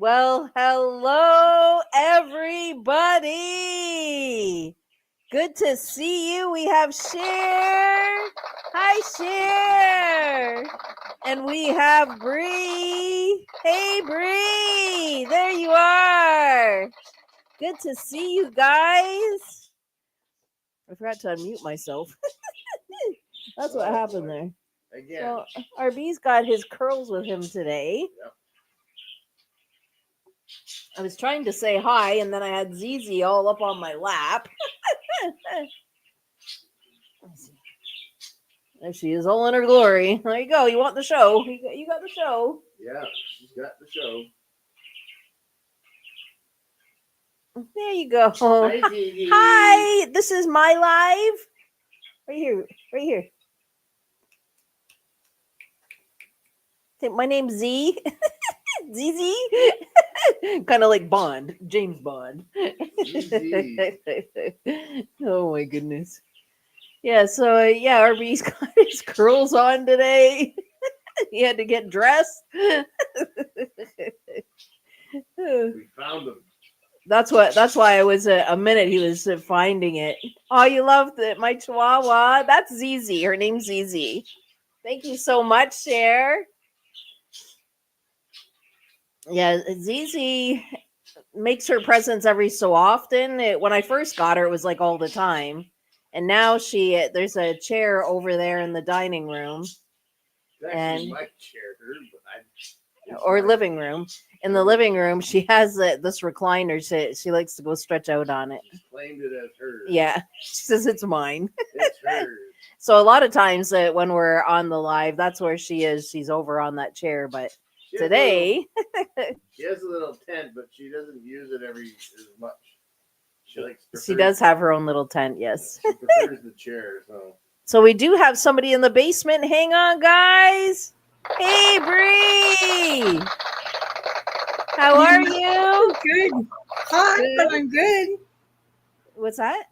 Well, hello, everybody. Good to see you. We have Cher. Hi, Cher. And we have Bree. Hey, Bree. There you are. Good to see you guys. I forgot to unmute myself. That's what happened there. Again. So, RB's got his curls with him today. Yep. I was trying to say hi, and then I had ZZ all up on my lap. There she is, all in her glory. There you go. You want the show? You got the show. Yeah, she's got the show. There you go. Hi, Gigi. Hi. This is my live. Right here. Right here. My name's Z. ZZ. Kind of like Bond. James Bond. Oh my goodness. Yeah, so RB's got his curls on today. He had to get dressed. We found them. That's why I was a minute he was finding it. Oh, you loved it, my chihuahua. That's ZZ. Her name's ZZ. Thank you so much, Cher. Yeah, ZZ makes her presence every so often. When I first got her, it was like all the time. And now there's a chair over there in the dining room. Actually, my chair, or living room. In the living room, she has this recliner. She likes to go stretch out on it. She claimed it as hers. Yeah, she says it's mine. It's hers. So a lot of times when we're on the live, that's where she is. She's over on that chair. But today, she has a little tent, but she doesn't use it as much. She does have her own little tent, yes. She prefers the chair, So we do have somebody in the basement. Hang on, guys. Hey, Bree. How are you? Good. Hot, but I'm good. What's that?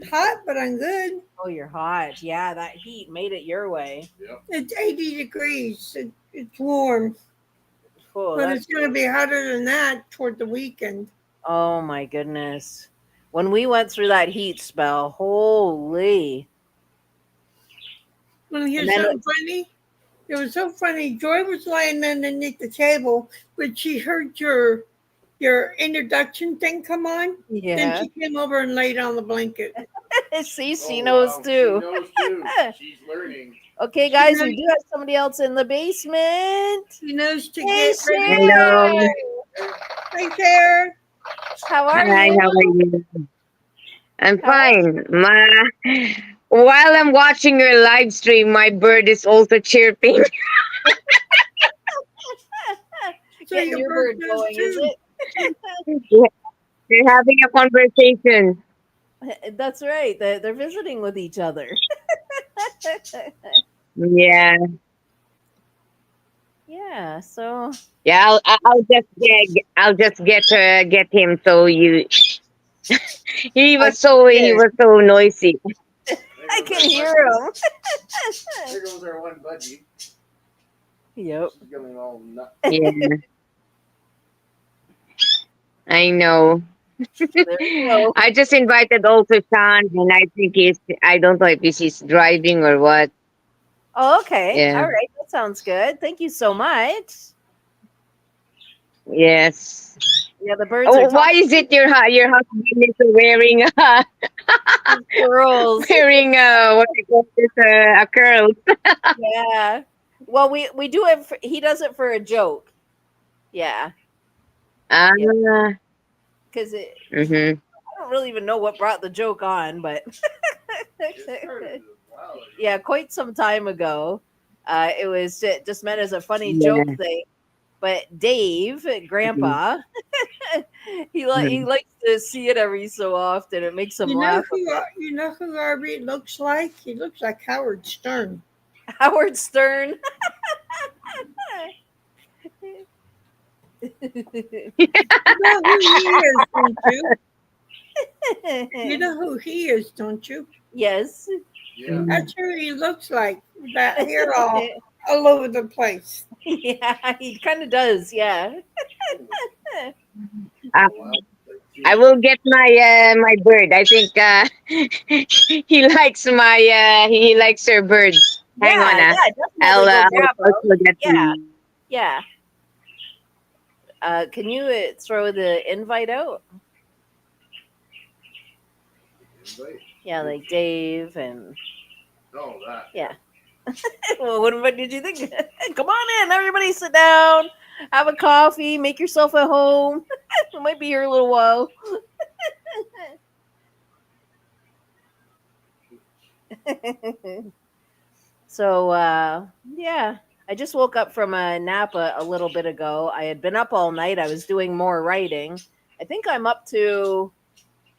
Hot, but I'm good. Oh, you're hot. Yeah, that heat made it your way. Yep. It's 80 degrees. It's warm. Cool. But it's going to be hotter than that toward the weekend. Oh, my goodness. When we went through that heat spell, holy. Want to hear something funny? It was so funny. Joy was laying underneath the table, but she heard your introduction thing come on. Yeah. Then she came over and laid on the blanket. See, she knows too. She knows too. She's learning. Okay, guys, we do have somebody else in the basement. She knows to Hey, get ready. Hello. Hi, Sarah. How are Hi, you? how are you? I'm fine. While I'm watching your live stream, my bird is also chirping. So Getting your bird going, is it? They're having a conversation. That's right. They're visiting with each other. Yeah. Yeah. So. Yeah, I'll just get him. So you, he was so noisy. I can hear him. There goes our one budgie. Yep. She's going all nuts. Yeah. I know. I just invited also Sean, and I think I don't know if he's driving or what. Oh, okay. Yeah. All right. That sounds good. Thank you so much. Yes. Yeah, the birds are why is it your husband is wearing curls? Wearing what you call this a curl? Yeah. Well, we do it. He does it for a joke. Yeah. Because Mm-hmm. I don't really even know what brought the joke on, but yeah, quite some time ago, it was just meant as a funny joke thing. But Dave, Grandpa, he likes to see it every so often. It makes him laugh. You know who RB looks like? He looks like Howard Stern. Howard Stern. You know who he is, don't you? You know who he is, don't you? Yes. Yeah. That's who he looks like. That hair all over the place. Yeah, he kind of does. Yeah. Uh, Wow. I will get my bird. I think he likes he likes her birds. Hang on, Yeah, yeah, definitely go I'll grab them. also get Yeah, yeah. Can you throw the invite out? Invite? Yeah, like Dave and Oh, that. yeah. Well, what did you think? Come on in, everybody, sit down, have a coffee, make yourself at home. We might be here a little while. So yeah, I just woke up from a nap a little bit ago. I had been up all night. I was doing more writing. I think I'm up to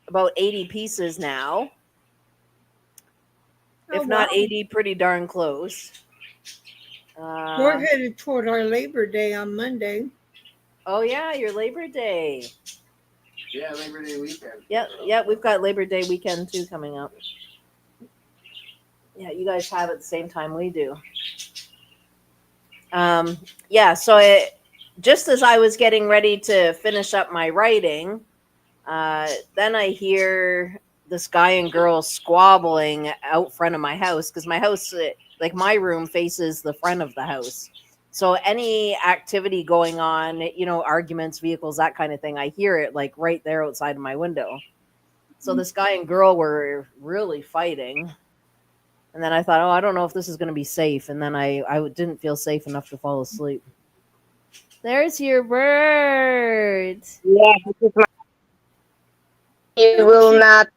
about 80 pieces now, Oh, if wow. not 80, pretty darn close. We're Uh, headed toward our Labor Day on Monday. oh yeah, your Labor Day. Yeah, Labor Day weekend. Yeah, yeah, we've got Labor Day weekend too coming up. Yeah, you guys have it the same time we do. Um, yeah, so just as I was getting ready to finish up my writing, then I hear this guy and girl squabbling out front of my house because my house, like my room, faces the front of the house. So any activity going on, arguments, vehicles, that kind of thing, I hear it like right there outside of my window. So this guy and girl were really fighting. And then I thought, oh, I don't know if this is going to be safe. And then I didn't feel safe enough to fall asleep. There's your bird. yeah, this is he So will cute. not.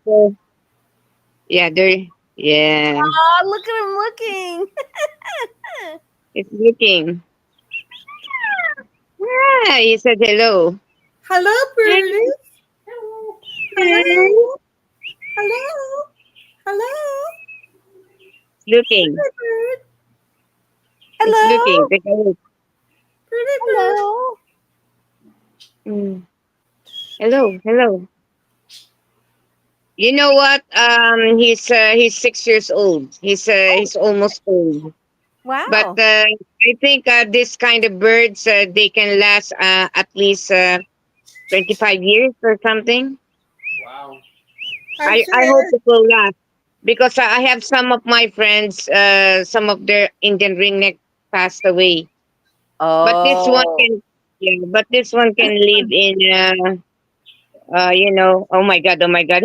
Yeah, there. Yeah, Oh, look at him looking. it's looking. Ah, he said hello. Hello, Hi. Birdie. Hi. Hello. Hello. Hello. Looking. Pretty bird. It's looking. Hello. Take a look. Pretty bird. Hello. Mm. Hello. Hello. You know what? He's 6 years old. Oh, He's almost old. But wow. I think this kind of birds they can last at least 25 years or something. Wow. I I hope said, it will last because I have some of my friends, some of their Indian ringneck passed away. But this one Oh. can, yeah, but this one can live in, oh my god, oh my god.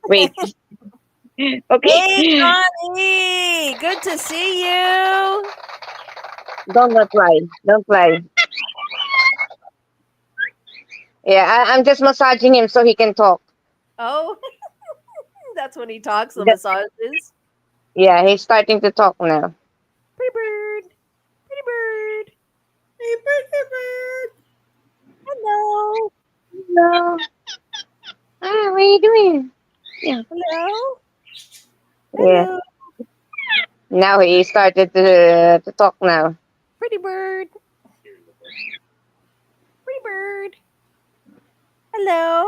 Wait, okay, Hey, Connie. Good to see you. don't reply, don't lie. Yeah, I'm just massaging him so he can talk. Oh, that's when he talks, the That, massages. yeah, he's starting to talk now. Pretty bird. Pretty bird. hey, pretty bird. Hello. Hello. Ah, what are you doing? Yeah, Hello. yeah. Hello. Now he started to talk now. Pretty bird. Pretty bird. Hello.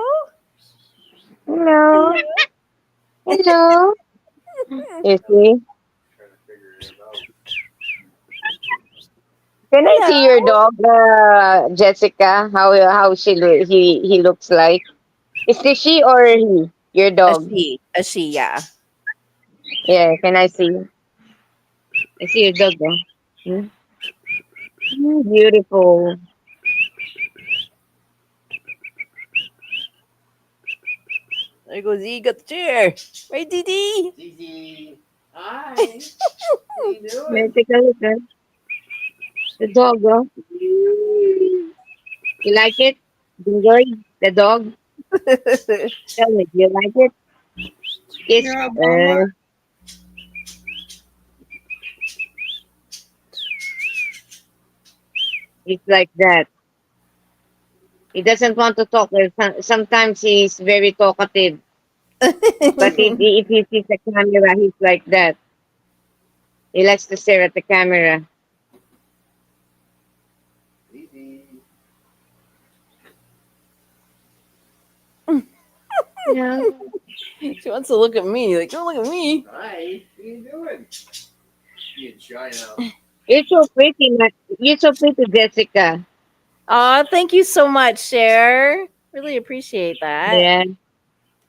Hello, Hello. hello. You see? Trying to figure it out. Can I see your Hello. dog, Jessica? How he looks like? Is this she or he? Your A dog? she. A she, yeah. Yeah. Can I see? I see your dog. Hmm? Beautiful. There goes E. Got the chair. Right, Dee? Zizi. Hi. How you Let's doing? take a look at the dog. Oh. You like it? Enjoy the dog? Tell me, do you like it? Kiss. You're a Walmart. It's like that. He doesn't want to talk. Sometimes he's very talkative. But if he sees the camera, he's like that. He likes to stare at the camera. Zizi. Yeah. She wants to look at me. Like, don't look at me. Hi. What are you doing? Being shy now. You're so pretty, You're so pretty, Jessica. Aw, thank you so much, Cher. Really appreciate that. Yeah.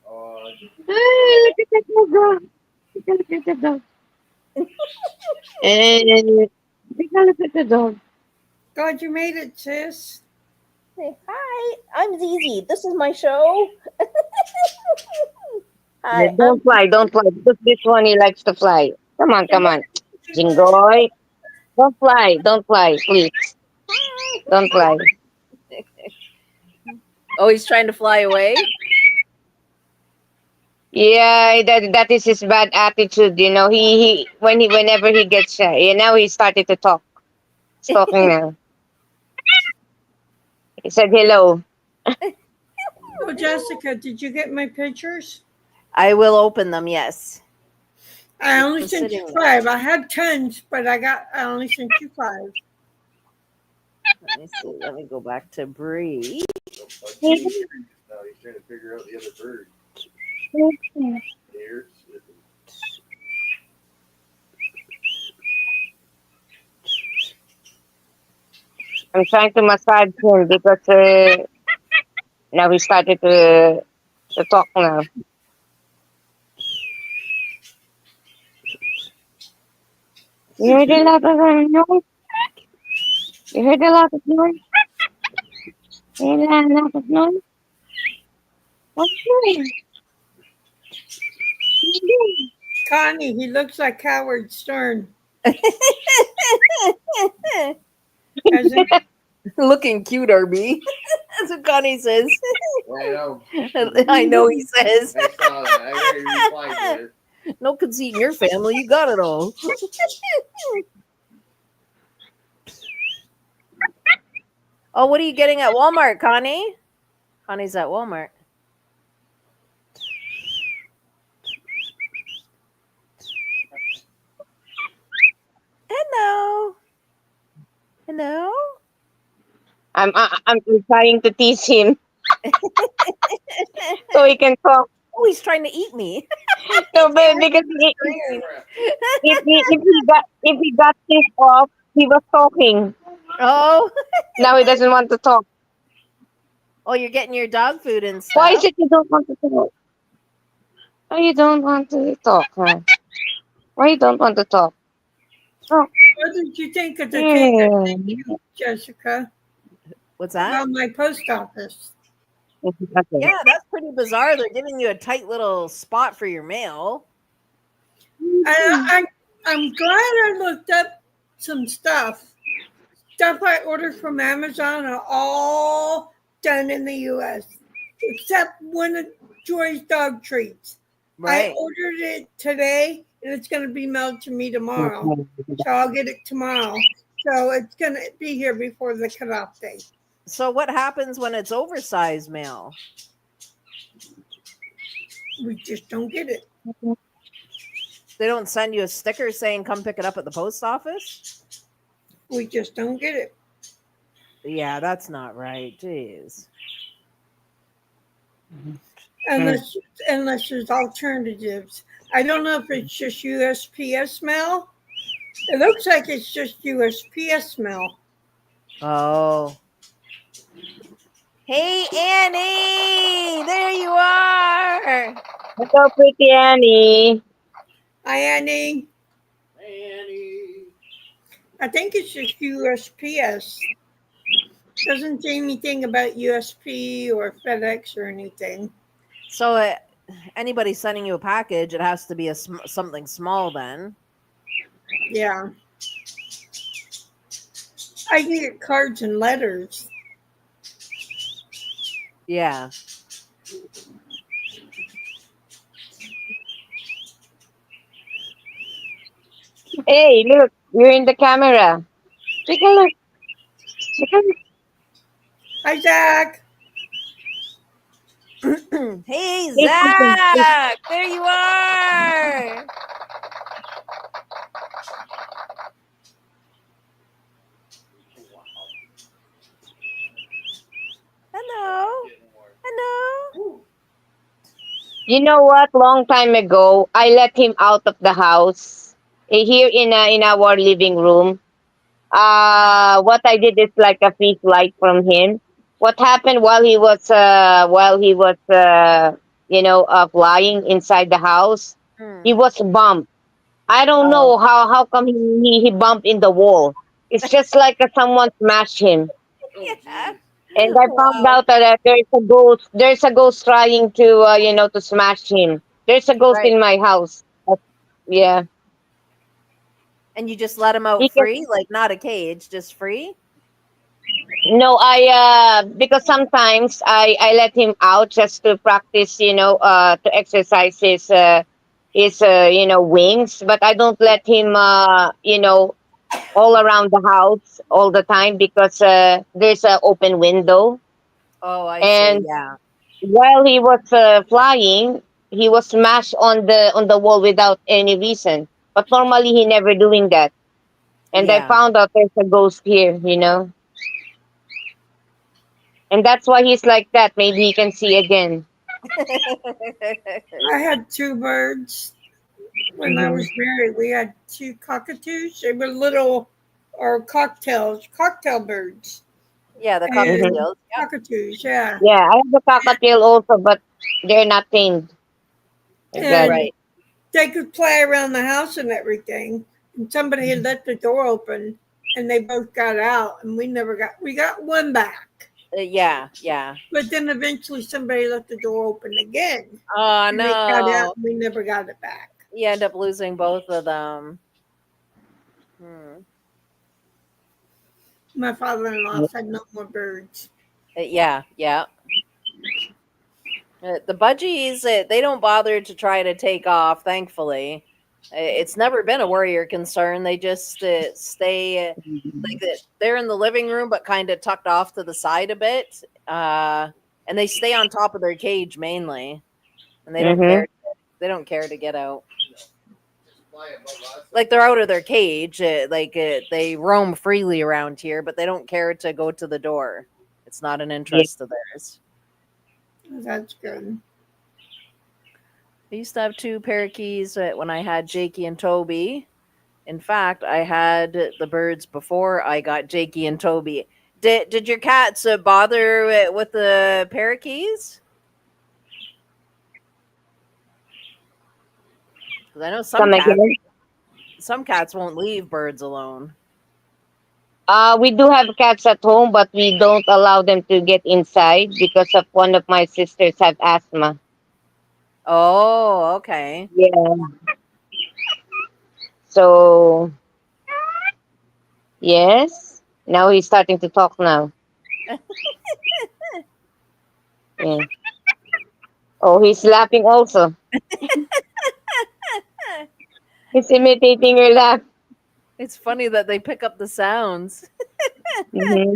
Oh, Hey, look at that little dog. Look at the dog. And look at the dog. God, you made it, sis. Say, hi, I'm Zizi. This is my show. Yeah, Hi, don't fly, don't fly. Because this one he likes to fly. Come on, come on. Jingoy. Don't fly, don't fly, please. Don't fly. Oh, he's trying to fly away. Yeah, that is his bad attitude. You know, whenever he gets shy, now he started to talk. He's talking now. He said hello. Oh, Jessica, did you get my pictures? I will open them. Yes. I only I'm sent you sitting. 5. I had 10s, but I only sent you 5. Let me see. Let me go back to Bree. no, he's trying to figure out the other bird. Here. I'm trying to massage him because now he started to talk now. You heard a lot of noise? You heard a lot of noise? You heard a lot of noise? What's doing? What's doing? Connie, he looks like Howard Stern. Hasn't Looking cute, RB. That's what Connie says. I know. I know he says. I saw that. I already replied to it. No conceit in your family. You got it all. Oh, what are you getting at Walmart, Connie? Connie's at Walmart. Hello. Hello. I'm trying to tease him so he can talk. Oh, he's trying to eat me. No, but because Camera. if he got this off, he was talking. Oh. Now he doesn't want to talk. Oh, you're getting your dog food and Why stuff. is it you don't want to talk? Why you don't want to talk, huh? Why you don't want to talk? Oh, What did you think of the thing I yeah. sent you, Jessica, What's that? about my post office? Okay. Yeah, that's pretty bizarre. They're giving you a tight little spot for your mail. I'm glad I looked up some stuff. Stuff I ordered from Amazon are all done in the U.S. except one of Joy's dog treats. I Right. ordered it today, and it's going to be mailed to me tomorrow. So I'll get it tomorrow. So it's going to be here before the cutoff date. So what happens when it's oversized mail? We just don't get it. They don't send you a sticker saying come pick it up at the post office? We just don't get it. Yeah, that's not right. Jeez. Unless there's alternatives. I don't know if it's just USPS mail. It looks like it's just USPS mail. Oh. Hey, Annie! There you are! Hello, pretty Annie. Hi, Annie. Annie. I think it's just USPS. Doesn't say anything about USP or FedEx or anything. So, anybody sending you a package, it has to be something small then. Yeah. I can get cards and letters. Yeah. Hey, look, you're in the camera. Take a look. Take a look. Hi, Zach. Hey, Say something. Zach! There you are! Hello. Hello. You know what? Long time ago, I let him out of the house here in our living room. What I did is like a free flight from him. What happened while he was flying inside the house? Hmm. He was bumped. I don't Oh, know how come he bumped in the wall. It's just like someone smashed him. Oh, yeah. geez. And I found Wow. out that there's a ghost. There's a ghost trying to to smash him. There's a ghost Right. in my house. Yeah. And you just let him out He can, free, like not a cage, just free? no, I because sometimes I let him out just to practice, to exercise his wings, but I don't let him all around the house all the time because there's an open window. Oh, I see. And Yeah. while he was flying, he was smashed on the wall without any reason. But normally he never doing that. And I Yeah. found out there's a ghost here. And that's why he's like that. Maybe he can see again. I had two birds when I Hmm. was married. We had two cockatoos. They were little, or cocktail birds, Yeah, the and Hmm. cockatiels. Yep. cockatoos. Yeah, Yeah, I have a cockatiel also, but they're not tamed. Like that. and Right. they could play around the house and everything. And somebody had left the door open, and they both got out, and we got one back. Yeah. Yeah. But then eventually somebody left the door open again, Oh and they got out, no. and we never got it back. You end up losing both of them. Hmm. My father-in-law said no more birds. Yeah. Yeah. The budgies, they don't bother to try to take off, thankfully. It's never been a worry or concern. They just stay they're in the living room, but kind of tucked off to the side a bit. And they stay on top of their cage mainly, and they don't Mm-hmm. care. They don't care to get out. Just fly above us. Like they're out of their cage. They roam freely around here, but they don't care to go to the door. It's not an Yeah. interest of theirs. That's good. I used to have two parakeets when I had Jakey and Toby. In fact, I had the birds before I got Jakey and Toby. Did your cats bother with the parakeets? Because I know Come again. some cats won't leave birds alone. We do have cats at home, but we don't allow them to get inside because of one of my sisters have asthma. Oh, okay. Yeah. So yes. Now he's starting to talk now. Yeah. Oh, he's laughing also. He's imitating your laugh. It's funny that they pick up the sounds. Hmm.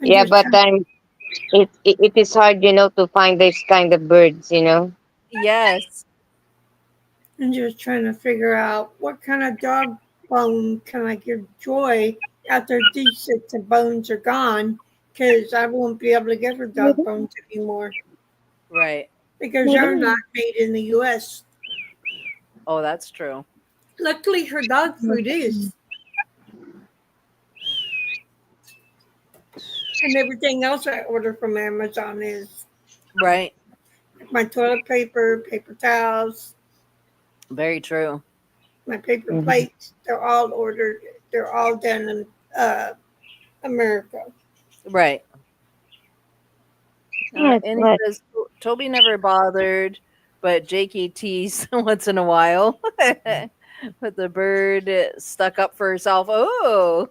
I'm Yeah, just but trying, it is hard, to find this kind of birds. Yes. I'm just trying to figure out what kind of dog bone can I give Joy after these sets of bones are gone, because I won't be able to give her dog bones anymore Right. because they're not made in the U.S. Oh, that's true. Luckily, her dog food is, and everything else I order from Amazon is. Right. My toilet paper, paper towels, Very true. my paper Mhm. plates, they're all ordered. They're all done in America. Right. Yes, And he what? says Toby never bothered, but Jakey teased once in a while. But the bird stuck up for herself. Oh,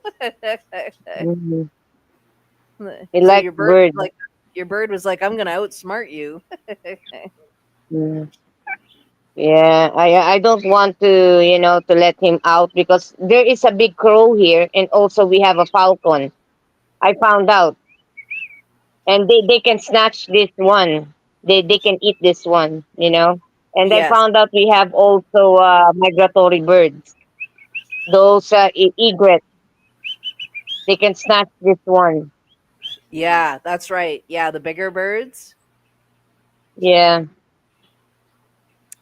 Mhm. He so likes birds. your bird was like, I'm gonna outsmart you. Mm. Yeah, I don't want to let him out because there is a big crow here, and also we have a falcon. I found out, and they can snatch this one. They can eat this one. And I Yes, found out we have also migratory birds. Those egrets, they can snatch this one. yeah, that's right. Yeah, the bigger birds. Yeah, the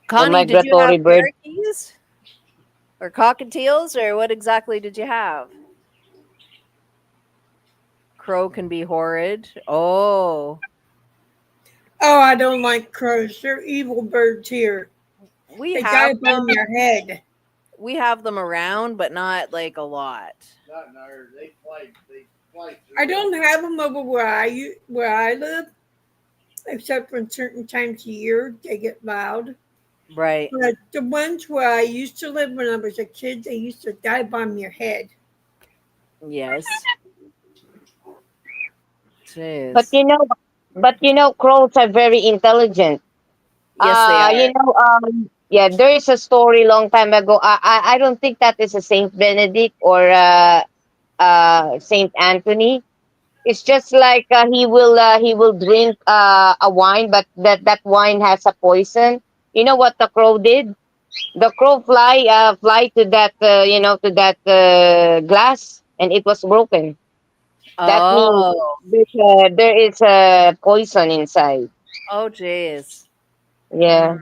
Connie, did you migratory have bird. parakeets? Or cockatiels, or what exactly did you have? Crow can be horrid. Oh, Oh, I don't like crows. They're evil birds here. we They have dive them. on your head. We have them around, but not like a lot. Not in ours. They fly I through it. don't have them over where I live, except for certain times of year they get loud. Right. But the ones where I used to live when I was a kid, they used to dive on your head. Yes. But Jeez. you know, crows are very intelligent. Yes, they are. Yeah, there is a story long time ago. I don't think that is a Saint Benedict or Saint Anthony. It's just like he will drink a wine, but that wine has a poison. You know what the crow did? The crow fly to that to that glass, and it was broken. That means Oh. there is a poison inside. Oh, jeez. Yeah.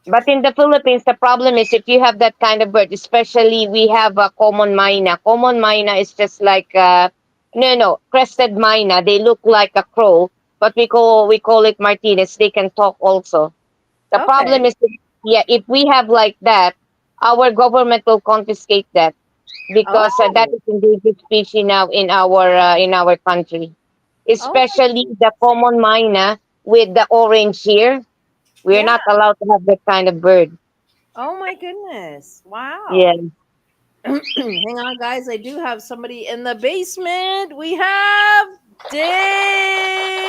But in the Philippines, the problem is if you have that kind of bird, especially we have a common myna. Common myna is just like crested myna. They look like a crow, but we call it Martinez. They can talk also. The Okay. problem is, yeah, if we have like that, our government will confiscate that because that Oh. is endangered species now in our country, Oh my. especially the common myna with the orange here. We're Yeah. not allowed to have that kind of bird. Oh my goodness. Yeah. Wow. Hang on, guys. I do have somebody in the basement. We have Dave.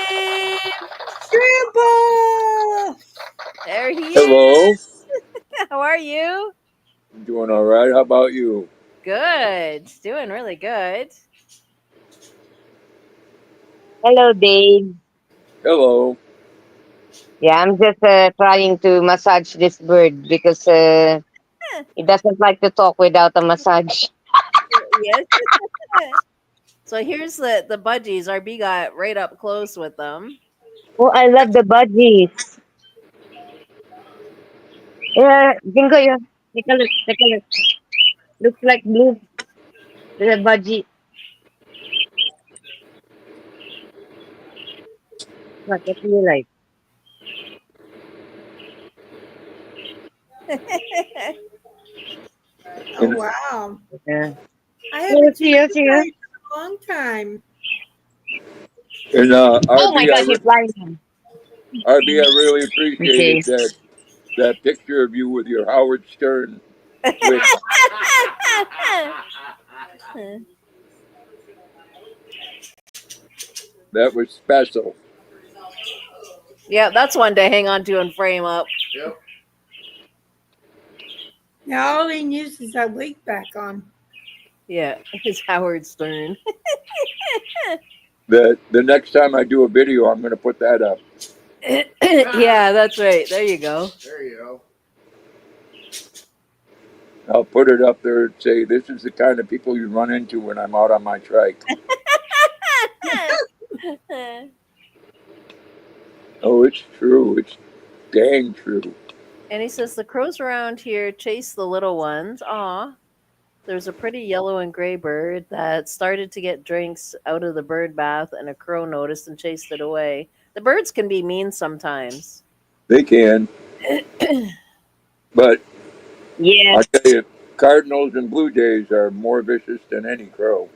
Grandpa! There he Hello. is. How are you? Doing all right. How about you? Good. Doing really good. Hello, Dave. Hello. Yeah, I'm just trying to massage this bird because it doesn't like to talk without a massage. Yes. So here's the budgies. RB got right up close with them. Oh, I love the budgies. Yeah, Jingo, yeah. Take a look. Take a look. Looks like blue. The budgie. What do you like? Oh, And, wow. Yeah. I Yes, haven't seen yes, you yes. guys in a long time. Oh my RB, gosh, it's flying now. RB, I really appreciated Okay. that picture of you with your Howard Stern wig. That was special. Yeah, that's one to hang on to and frame up. Yep. Now all he needs is that wig back on. Yeah, it's Howard Stern. The next time I do a video, I'm going to put that up. Yeah, that's right. There you go. There you go. I'll put it up there and say, "This is the kind of people you run into when I'm out on my trike." Oh, it's true. It's dang true. And he says the crows around here chase the little ones. Aw. There's a pretty yellow and gray bird that started to get drinks out of the bird bath, and a crow noticed and chased it away. The birds can be mean sometimes. They can, but I Yes. tell you, Cardinals and Blue Jays are more vicious than any crow.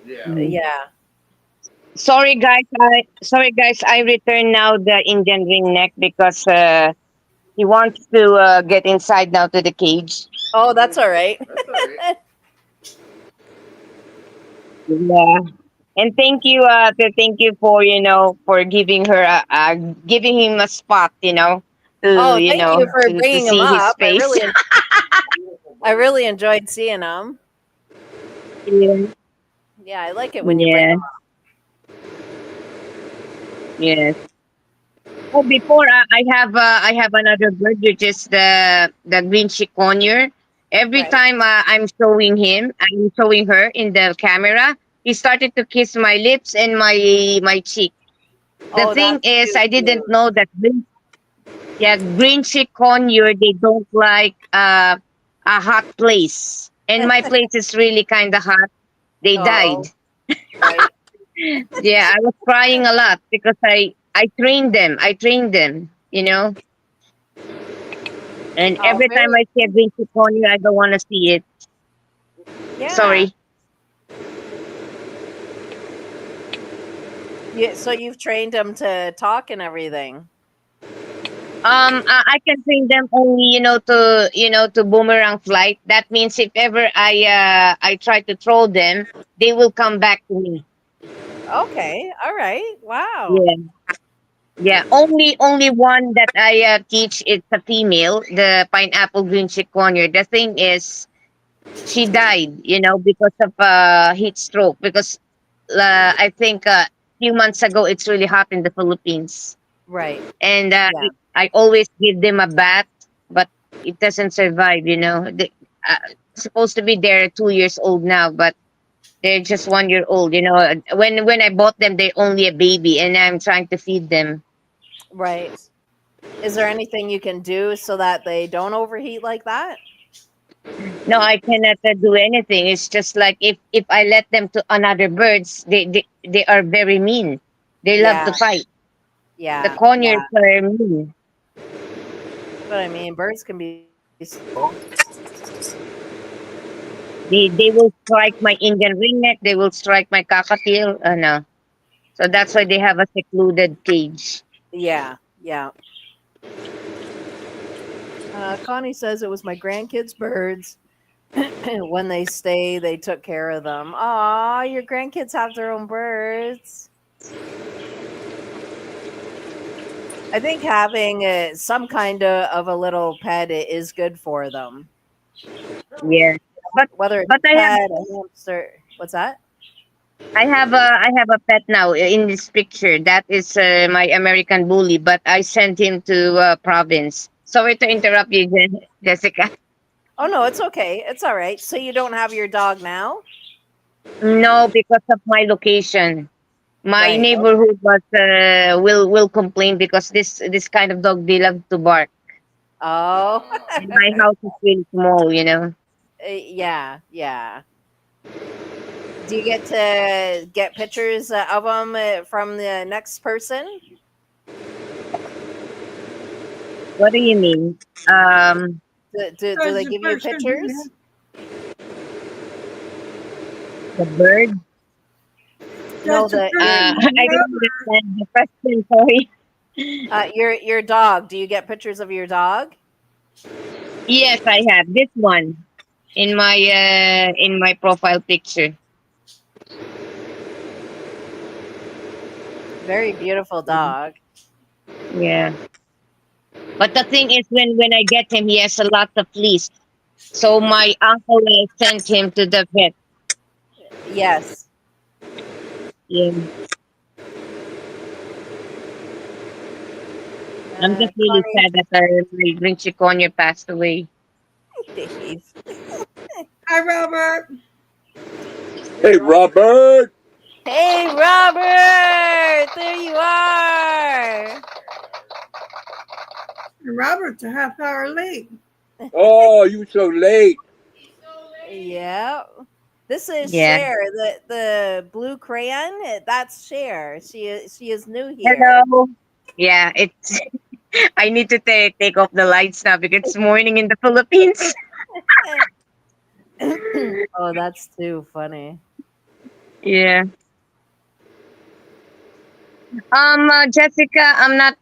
Yeah. Mm. Yeah. Sorry guys. I return now the Indian ringneck because he wants to get inside now to the cage. Oh, that's all right. That's all right. Yeah. And thank you for for giving her giving him a spot, to Oh, thank you for to bringing him see his up. face. Beautiful I bird. really enjoyed seeing him. Yeah. Yeah, I like it when you bring Yeah. him Yes. Oh, before I have another bird, which is the green chickonier. up. Every Right. time I'm showing her in the camera, he started to kiss my lips and my cheek. The Oh, thing that's is, cute I didn't too. know that. Yeah, green chiconure, they don't like a hot place. And my place is really kind of hot. They died. Oh, right. Yeah, I was crying a lot because I trained them. I trained them, you know. And Oh, every time very. I see a green chiconure, I don't want to see it. Yeah. Sorry. So you've trained them to talk and everything. I can train them only, to boomerang flight. That means if ever I try to throw them, they will come back to me. Okay. All right. Wow. Yeah, yeah. Only one that I teach is a female, the pineapple green chiconure. The thing is, she died, because of heat stroke. Because I think few months ago, it's really hot in the Philippines, Right. and Yeah. I always give them a bath, but it doesn't survive. Supposed to be they're 2 years old now, but they're just 1 year old. When I bought them, they're only a baby, and I'm trying to feed them. Right. Is there anything you can do so that they don't overheat like that? No, I cannot do anything. It's just like if I let them to another birds, they are very mean. They love to Yeah. fight. The Yeah. conures Yeah. are mean. But I mean, birds can be slow. They will strike my Indian ringneck. They will strike my cockatiel. No. So that's why they have a secluded cage. Yeah. Yeah. Connie says it was my grandkids' birds. When they stay, they took care of them. Aw, your grandkids have their own birds. I think having some kind of a little pet is good for them. Yeah. But Whether it's but a pet, a hamster. What's that? I have a pet now in this picture. That is my American bully, but I sent him to province. Sorry to interrupt you, Jessica. Oh no, it's okay. It's all right. So you don't have your dog now, No, because of my location. My right? neighborhood was will complain because this kind of dog, they love to bark. Oh, And my house is really small. yeah, yeah. Do you get to get pictures of them from the next person? What do you mean? Do Does they the give you person who pictures? The bird? No, does the the person I who don't understand the question. Sorry. your dog. Do you get pictures of your dog? Yes, I have this one in my profile picture. Very beautiful dog. Yeah. But the thing is, when I get him, he has a lot of fleas. So my uncle sent him to the vet. Yes. Yeah. I'm just really Connie, sad that my green chiconia passed away. Dave. Hi, Robert. Hey, Robert. Hey, Robert! There you are. And Robert's a half hour late. Oh, you so late. Yeah. This is Yeah. Cher, the blue crayon. That's Cher. She is new here. Hello. Yeah, it's. I need to take off the lights now because it's morning in the Philippines. Oh, that's too funny. Yeah. Jessica, I'm not.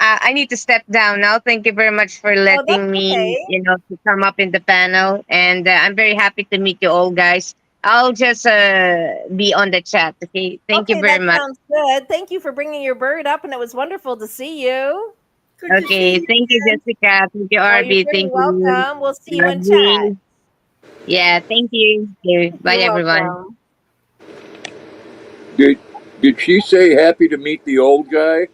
I need to step down now. Thank you very much for Oh, that's letting okay. me, to come up in the panel, and I'm very happy to meet you all, guys. I'll just be on the chat. Okay. Thank you Okay, very that much. sounds good. Thank you for bringing your bird up, and it was wonderful to see you. Good to see Okay. you Thank you, again. Jessica. Thank you, Oh, you're RB. very Thank you, welcome. We'll see you in chat. Lovely. Yeah. Thank you. Okay, bye, You're everyone. welcome. Did did she say happy to meet the old guy?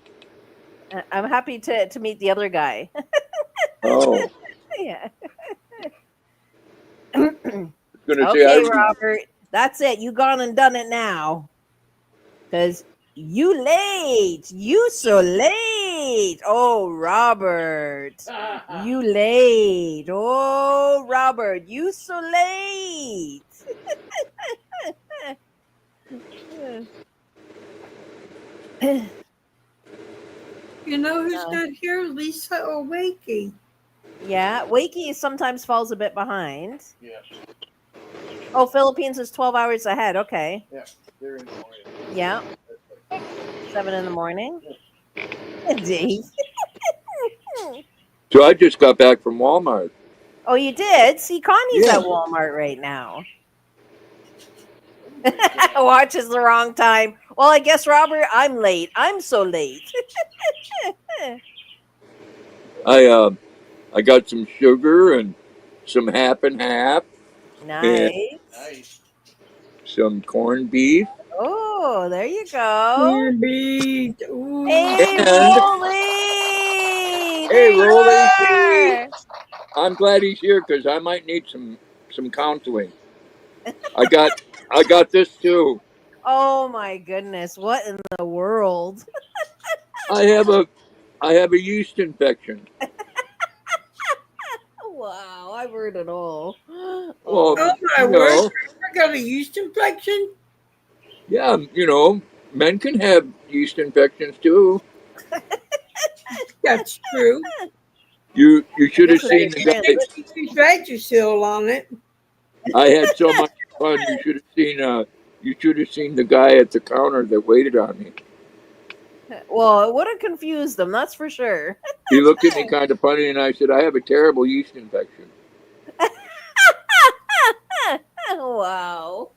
I'm happy to meet the other guy. Oh, Yeah. I was gonna say Okay, Robert. That's it. You gone and done it now. Cause you late. You so late. late. Oh, Robert. You late. Oh, Robert, you so late. You know who's not here? Lisa or Wakey. Yeah, Wakey sometimes falls a bit behind. Yeah. Oh, Philippines is 12 hours ahead. Okay. Yeah. They're in the morning. Yeah, 7 in the morning. Dave. So I just got back from Walmart. Oh, you did? See, Connie's Yeah. at Walmart right now. Watches the wrong time. Well, I guess, Robert, I'm late. I'm so late. I got some sugar and some half and half and Nice. Nice. some corned beef Oh, there you go. Corned beef. Ooh. Hey, and Rolly. hey, There you Rolly. are. I'm glad he's here because I might need some counseling. I got this too. Oh, my goodness. What in the world? I have a I have a yeast infection. Wow, I've heard it all. Well, Oh Oh, my you word! know, I got a yeast infection. yeah, men can have yeast infections too. That's true. You I should have guess if seen you're the trying guy. You use Vagisil on it. I had so much fun. You should have seen the guy at the counter that waited on me. well, it would have confused them, that's for sure. He looked at me kind of funny, and I said, "I have a terrible yeast infection." Wow.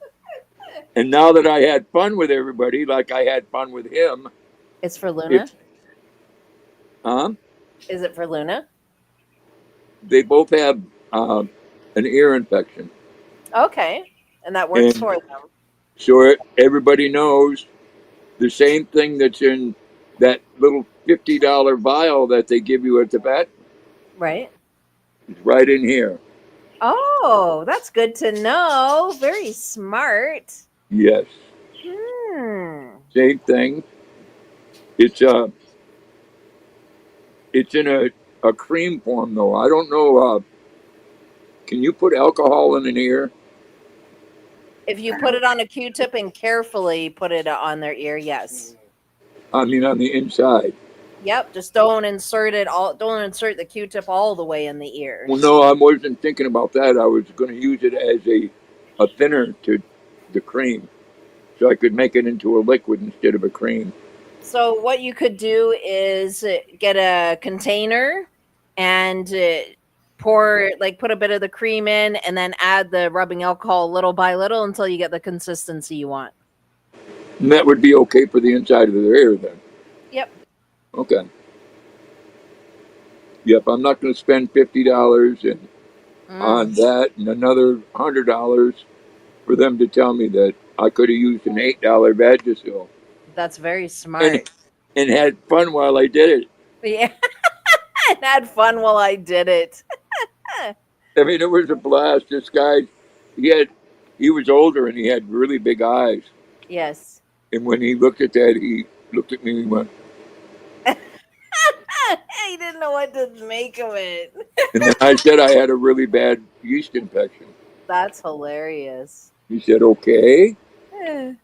And now that I had fun with everybody, like I had fun with him, It's for Luna? it's um, Is it for Luna? they both have an ear infection, Okay. And that works and for them. so everybody knows the same thing that's in that little $50 vial that they give you at the vet Right? is right in here. Oh, that's good to know. Very smart. Yes, Hmm. same thing. It's it's in a cream form though. I don't know. Can you put alcohol in an ear? If you put it on a Q-tip and carefully put it on their ear, yes. I mean, on the inside. Yep, just don't insert it all. Don't insert the Q-tip all the way in the ear. Well, no, I wasn't thinking about that. I was going to use it as a thinner to the cream, so I could make it into a liquid instead of a cream. So what you could do is get a container and put a bit of the cream in, and then add the rubbing alcohol little by little until you get the consistency you want. And that would be okay for the inside of their ear then. Yep. Okay. Yep, I'm not going to spend $50 on that and another $100 for them to tell me that I could have used an $8 Vagisil That's very and smart. and had fun while I did it. Yeah, and had fun while I did it. I mean, it was a blast. This guy, he was older and he had really big eyes. Yes. And when he looked at that, he looked at me and he went, He didn't know what to make of it. and then I said I had a really bad yeast infection. That's hilarious. He said, okay. Eh.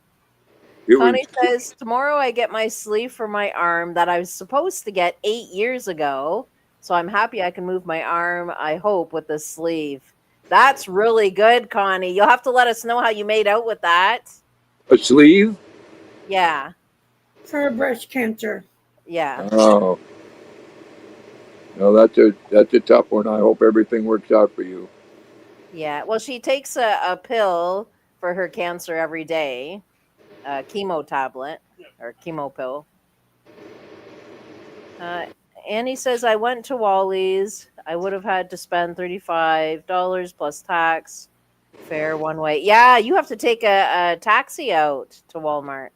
It Connie was, says, tomorrow I get my sleeve for my arm that I was supposed to get 8 years ago. So I'm happy I can move my arm, I hope, with this sleeve. That's really good, Connie. You'll have to let us know how you made out with that. a sleeve? Yeah. For breast cancer. Yeah. Oh. No, that's a tough one. I hope everything works out for you. Yeah. Well, she takes a pill for her cancer every day, a chemo tablet or chemo pill. Annie says, I went to Wally's. I would have had to spend $35 plus tax. Fare one way. Yeah, you have to take a taxi out to Walmart.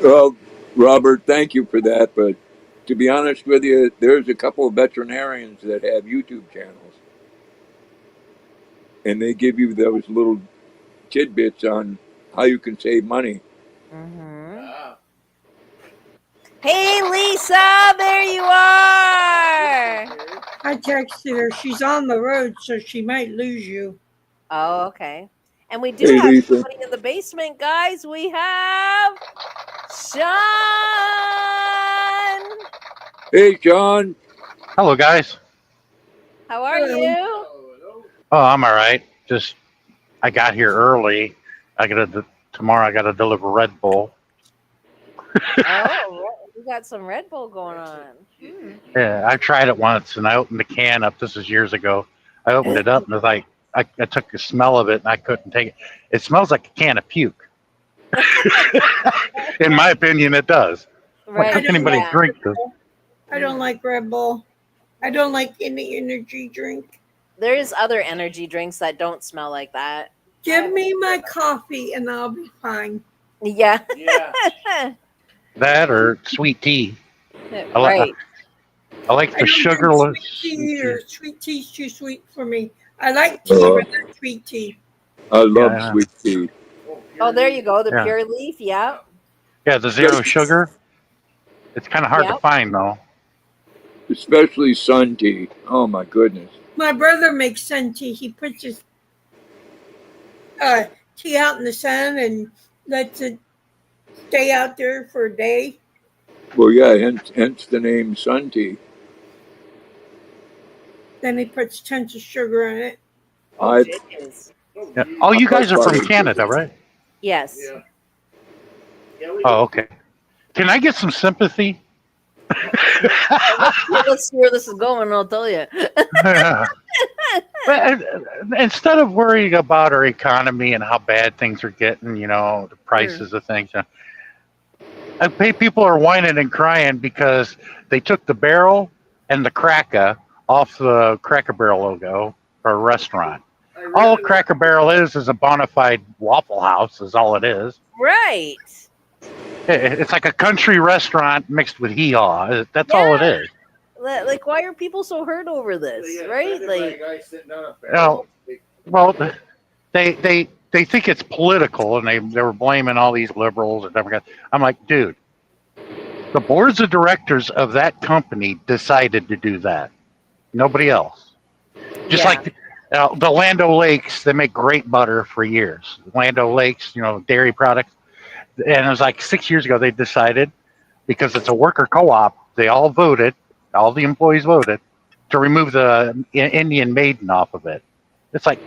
Well, Robert, thank you for that. But to be honest with you, there's a couple of veterinarians that have YouTube channels. And they give you those little tidbits on how you can save money. Mm-hmm. Ah. Hey, Lisa, there you are. I texted her. She's on the road, so she might lose you. Oh, okay. And we do Hey, have Lisa. somebody in the basement, guys. We have Sean. Hey, John. Hello, guys. How are Hello. you? Oh, I'm all right. Just I got here early. Tomorrow. I got to deliver Red Bull. Oh, we got some Red Bull going on. Yeah, I tried it once, and I opened the can up. This is years ago. I opened it up, and it was like I took the smell of it, and I couldn't take it. It smells like a can of puke. In my opinion, it does. Like, Right. how I can don't anybody like Yeah. drink this? I don't like Red Bull. I don't like any energy drink. There is other energy drinks that don't smell like that. Give me my coffee and I'll be fine. Yeah. Yeah. That or sweet tea. Right. I like I the don't drink sugarless sweet tea sweet tea. either. Sweet tea's too sweet for me. I like tea, Uh, but not sweet tea. I love Yeah, sweet tea, Oh, there you go. The yeah, pure leaf. Yeah. yeah. The zero sugar. It's kind of hard to Yep. find though. especially sun tea. Oh my goodness. My brother makes sun tea. He puts his tea out in the sun and lets it stay out there for a day. Well, yeah, hence the name sun tea. Then he puts tons of sugar in it. Oh, I jeez. Yeah. Oh, you I like guys are from butter. Canada, right? Yes. Yeah. Yeah, we Oh, okay. Can I get some sympathy? Let's see where this is going. I'll tell you. But instead of worrying about our economy and how bad things are getting, the prices of things, people are whining and crying because they took the barrel and the cracker off the Cracker Barrel logo for a restaurant. All Cracker Barrel is a bona fide Waffle House, is all it is. Right. It's like a country restaurant mixed with hee-haw. That's all it is. Like, why are people so hurt over this? Right? Like, guy sitting on a Oh, well, they think it's political, and they were blaming all these liberals and Democrats. I'm like, dude, the boards of directors of that company decided to do that. Nobody else. Just yeah. like the Land Lakes, they make great butter for years. Land Lakes, dairy products, and it was like 6 years ago they decided, because it's a worker co-op, they all voted, all the employees voted to remove the Indian maiden off of it. It's like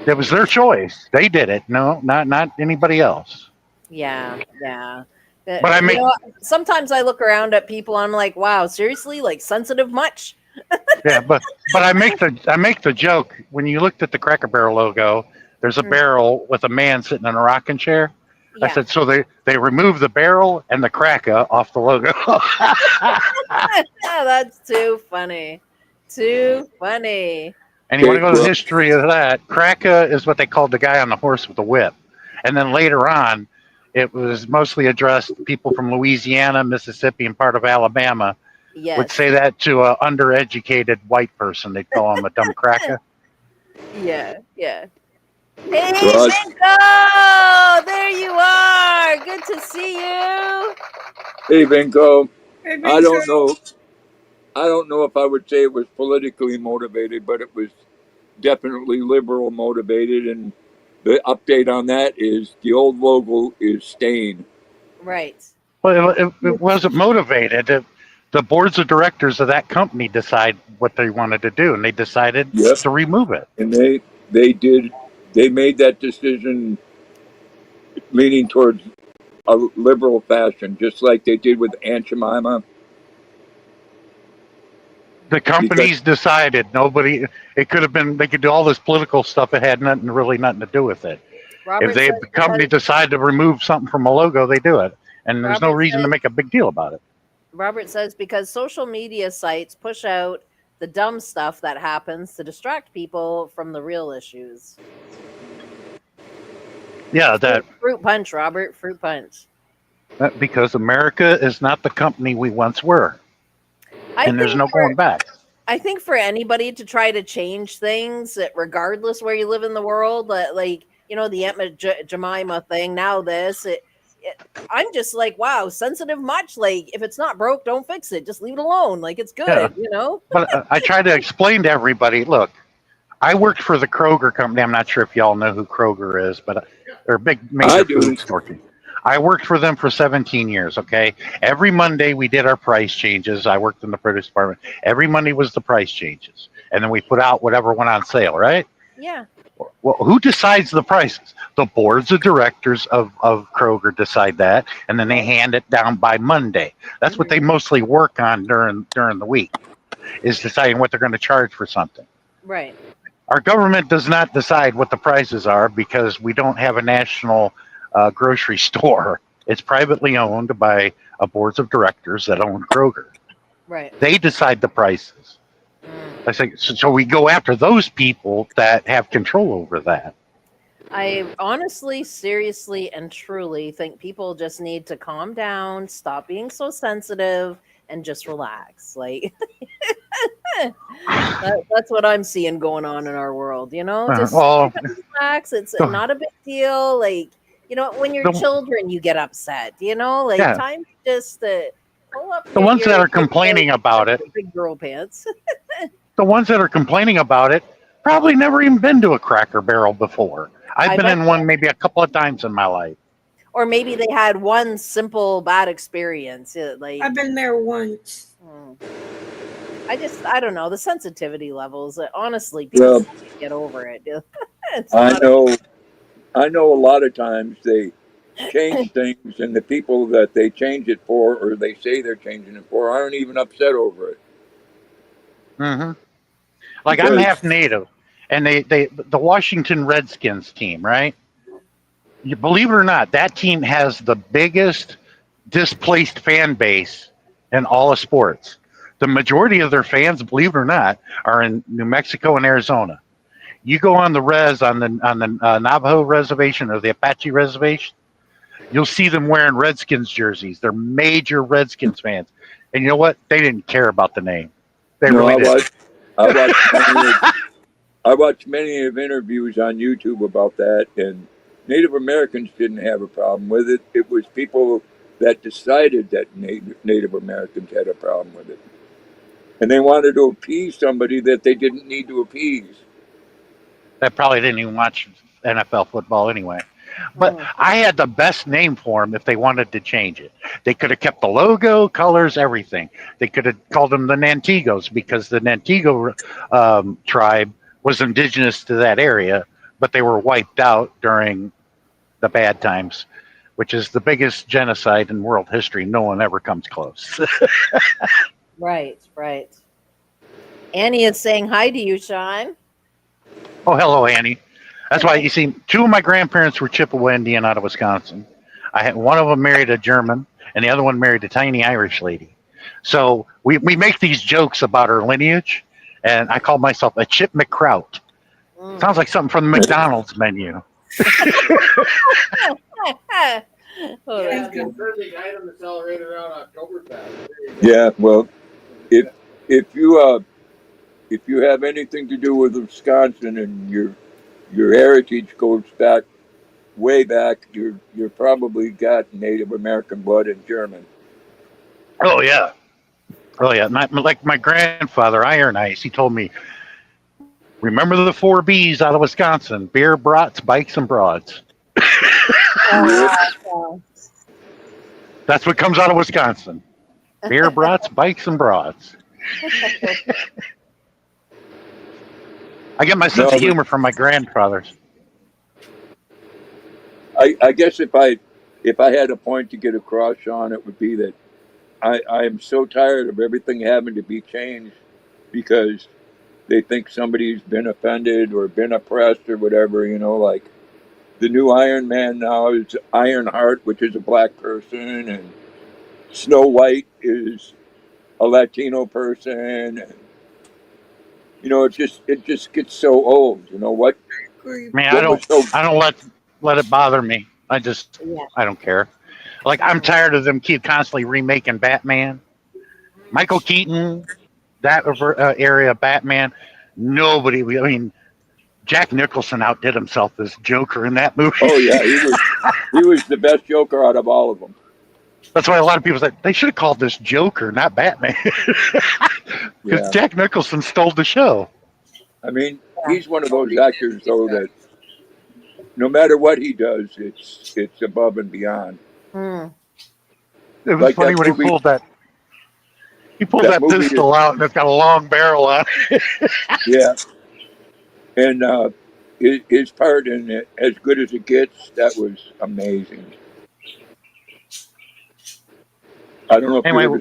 it was their choice. They did it. No, not anybody else. Yeah. Yeah. But I make Sometimes I look around at people and I'm like, wow, seriously? Like, sensitive much? yeah, but I make the joke when you looked at the Cracker Barrel logo. There's a barrel with a man sitting in a rocking chair. Yeah. I said, so they removed the barrel and the cracker off the logo. That's too funny. Too funny. And you want to go to the Well, history of that? Cracker is what they called the guy on the horse with the whip. And then later on, it was mostly addressed to people from Louisiana, Mississippi, and part of Alabama Yes. would say that to an undereducated white person. They'd call him a dumb cracker. Yeah. Yeah. Hey, well, Bingo! There you are. Good to see you. hey, Vinko. Hey, I don't Victor. know. I don't know if I would say it was politically motivated, but it was definitely liberal motivated. And the update on that is the old logo is staying. Right. Well, it wasn't motivated. The boards of directors of that company decide what they wanted to do, and they decided Yep. to remove it. And they made that decision leaning towards a liberal fashion, just like they did with Aunt Jemima. The companies decided nobody. It could have been. They could do all this political stuff. It had nothing to do with it. Robert If the says company because- decide to remove something from a logo, they do it, and there's no Robert reason to says- make a big deal about it. Robert says because social media sites push out the dumb stuff that happens to distract people from the real issues. Yeah, that Fruit punch, Robert. Fruit punch. because America is not the company we once were, and there's no going back. I think for anybody to try to change things, regardless where you live in the world, like the Aunt Jemima thing. Now I'm just like, wow, sensitive much. Like, if it's not broke, don't fix it. Just leave it alone. Like, it's Yeah. good, you know? But I try to explain to everybody, look, I worked for the Kroger company. I'm not sure if y'all know who Kroger is, but they're a big I major do. food store. I worked for them for 17 years, okay? Every Monday we did our price changes. I worked in the produce department. Every Monday was the price changes. And then we put out whatever went on sale, right? Yeah. Well, who decides the prices? The boards of directors of Kroger decide that, and then they hand it down by Monday. That's what they mostly work on during the week, is deciding what they're going to charge for something. Right. Our government does not decide what the prices are because we don't have a national grocery store. It's privately owned by a boards of directors that own Kroger. Right. They decide the prices. I think so. We go after those people that have control over that. I honestly, seriously, and truly think people just need to calm down, stop being so sensitive, and just relax. Like, that's what I'm seeing going on in our world. You know, just Well, relax. It's the, not a big deal. Like, you know, when you're the children, you get upset. You know, like yeah, time to just pull up the your ones that are big boy, complaining about it, big girl pants. the ones that are complaining about it, probably never even been to a Cracker Barrel before. I've I been bet, in one maybe a couple of times in my life. or maybe they had one simple bad experience. Like, I've been there once. hmm. I don't know the sensitivity levels. Honestly, people Well, need to get over it. It's I not. know. I know a lot of times they change things, and the people that they change it for, or they say they're changing it for, aren't even upset over it Hmm. Like I'm because half native, and the Washington Redskins team, right? You believe it or not, that team has the biggest displaced fan base in all of sports. The majority of their fans, believe it or not, are in New Mexico and Arizona. You go on the Navajo reservation or the Apache reservation, you'll see them wearing Redskins jerseys. They're major Redskins fans, and you know what? They didn't care about the name. They no, really didn't. I watched many of I watched many of interviews on YouTube about that, and Native Americans didn't have a problem with it. It was people that decided that Native Americans had a problem with it, and they wanted to appease somebody that they didn't need to appease. That probably didn't even watch NFL football anyway. But Hmm. I had the best name for them if they wanted to change it. They could have kept the logo, colors, everything. They could have called them the Nantigos because the Nantigo tribe was indigenous to that area, but they were wiped out during the bad times, which is the biggest genocide in world history. No one ever comes close. Right. Right. Annie is saying hi to you, Sean. Oh, hello, Annie. That's why you see, two of my grandparents were Chippewa Indian out of Wisconsin. I had one of them married a German, and the other one married a tiny Irish lady. So we make these jokes about her lineage, and I call myself a Chip McCrout. Mm. Sounds like something from the McDonald's menu. Oh, Yeah, that's the good. trending item to celebrate around Oktoberfest. There you go. Yeah, well, if if if you have anything to do with Wisconsin and your heritage goes back way back, you're probably got Native American blood and German. Oh yeah, oh yeah. Like my grandfather, Iron Ice, he told me, remember the four B's out of Wisconsin: beer, brats, bikes, and broads. Yep. Oh, That's what comes out of Wisconsin: beer, brats, bikes, and broads. I get my No, sense of but humor from my grandfathers. I guess if I had a point to get across, Sean, it would be that I am so tired of everything having to be changed because they think somebody's been offended or been oppressed or whatever. Like the new Iron Man now is Ironheart, which is a black person, and Snow White is a Latino person, and it just gets so old. Agree. Man, What was so I don't let it bother me. yeah. I don't care. Like I'm tired of them keep constantly remaking Batman, Michael Keaton, that area of Batman. Nobody. I mean, Jack Nicholson outdid himself as Joker in that movie. Oh yeah, he was the best Joker out of all of them. That's why a lot of people say they should have called this Joker, not Batman, because Yeah, Jack Nicholson stole the show. I mean, he's one of those actors though that no matter what he does, it's above and beyond. Mm. It was Like funny when he pulled that that movie is pistol out and it's got a long barrel on it. yeah, and his part in it, As Good as It Gets, that was amazing. I don't know if you Anyway, ever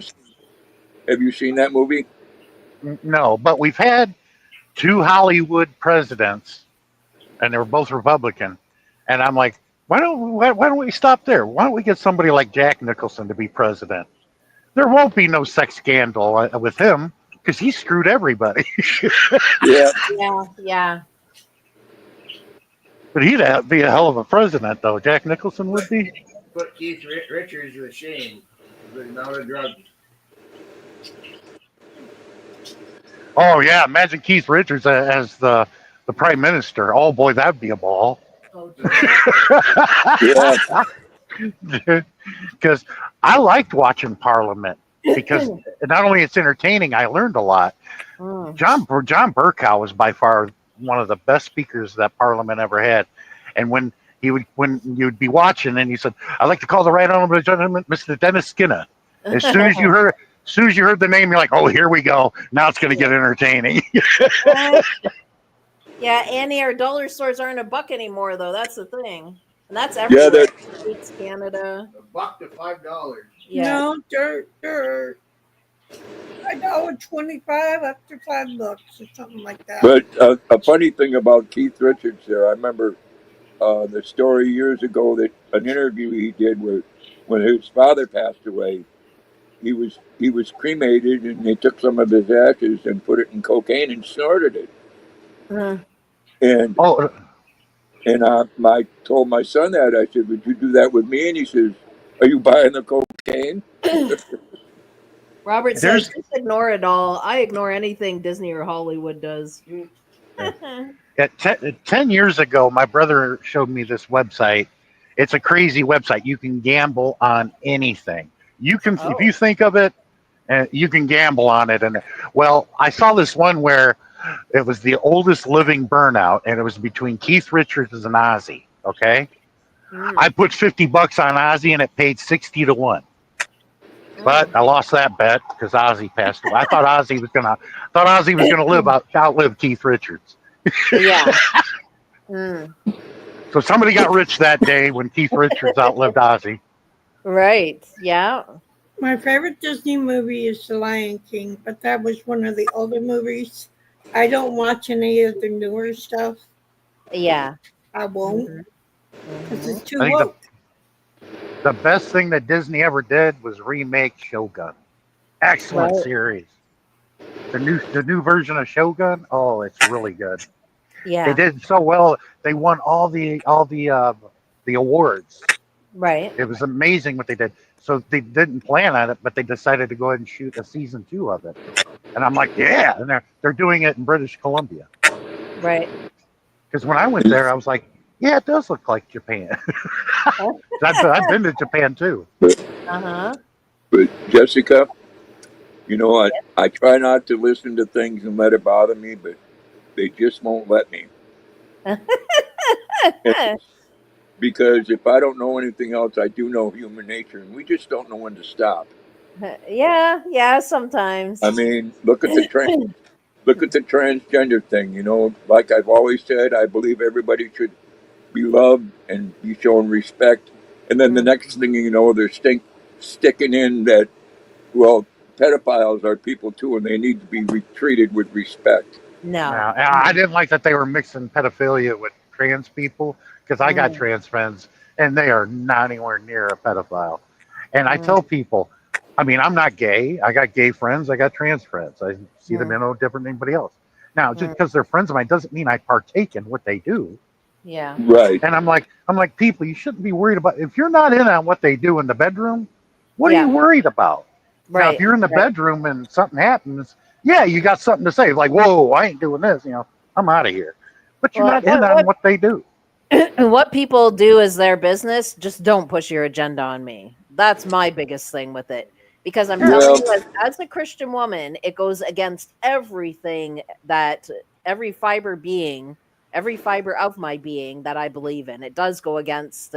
have you seen that movie? no, but we've had two Hollywood presidents, and they were both Republican, and I'm like, why don't we stop there? Why don't we get somebody like Jack Nicholson to be president? There won't be no sex scandal with him because he screwed everybody. Yeah, Yeah. But he'd be a hell of a president, though. Jack Nicholson would be. Put Keith Richards to shame with the amount of drugs. Oh yeah, imagine Keith Richards as the prime minister. Oh boy, that'd be a ball. Oh, yeah, Because I liked watching Parliament because not only it's entertaining, I learned a lot. Mm. John Burkow was by far one of the best speakers that Parliament ever had. And when you'd be watching and he said, "I'd like to call the right honorable gentleman, Mr. Dennis Skinner." As soon as you heard the name, you're like, "Oh, here we go. Now it's going to get entertaining." Yeah, Annie, our dollar stores aren't a buck anymore, though. That's the thing, and that's yeah. everywhere. That States, Canada. $1 to $5. Yeah. No, dirt. $1.25 up to $5 or something like that. But a funny thing about Keith Richards there, I remember the story years ago that an interview he did where when his father passed away, he was cremated and they took some of his ashes and put it in cocaine and snorted it. Mm. And Oh, I told my son that. I said, "Would you do that with me?" And he says, "Are you buying the cocaine?" Robert says, just ignore it all. I ignore anything Disney or Hollywood does. at 10 years ago, my brother showed me this website. It's a crazy website. You can gamble on anything. You can, if you think of it, you can gamble on it. And well, I saw this one where it was the oldest living burnout, and it was between Keith Richards and Ozzy. Okay, I put $50 on Ozzy, and it paid 60 to 1. But I lost that bet because Ozzy passed away. I thought Ozzy was gonna outlive Keith Richards. Yeah. So somebody got rich that day when Keith Richards outlived Ozzy. Right. Yeah. My favorite Disney movie is The Lion King, but that was one of the older movies. I don't watch any of the newer stuff. Yeah. I won't because it's too I think woke. the best thing that Disney ever did was remake Shogun. Excellent series. The new version of Shogun. Oh, it's really good. Yeah. They did so well. They won all the awards. Right. It was amazing what they did. So they didn't plan on it, but they decided to go ahead and shoot a season 2 of it. And I'm like, yeah. And they're doing it in British Columbia. Right. Because when I went there, I was like, yeah, it does look like Japan. I've been to Japan too. But Jessica, I try not to listen to things and let it bother me, but they just won't let me. Because if I don't know anything else, I do know human nature, and we just don't know when to stop. Yeah, sometimes. I mean, look at the transgender thing. Like I've always said, I believe everybody should be loved and be shown respect. And then the next thing you know, they're sticking in that, well, pedophiles are people too, and they need to be treated with respect. No. I didn't like that they were mixing pedophilia with trans people, because I got trans friends, and they are not anywhere near a pedophile. And I tell people, I mean, I'm not gay. I got gay friends. I got trans friends. I see them no different than anybody else. Now, just because they're friends of mine doesn't mean I partake in what they do. Yeah. Right. And I'm like, people, you shouldn't be worried about, if you're not in on what they do in the bedroom, what are you worried about? Right. Now, if you're in the bedroom and something happens, yeah, you got something to say. Like, whoa, I ain't doing this. I'm out of here. but you're Well, not in on what they do. what people do is their business. Just don't push your agenda on me. That's my biggest thing with it. Because I'm telling Well, you, as a Christian woman, it goes against everything that every fiber of my being that I believe in. It does go against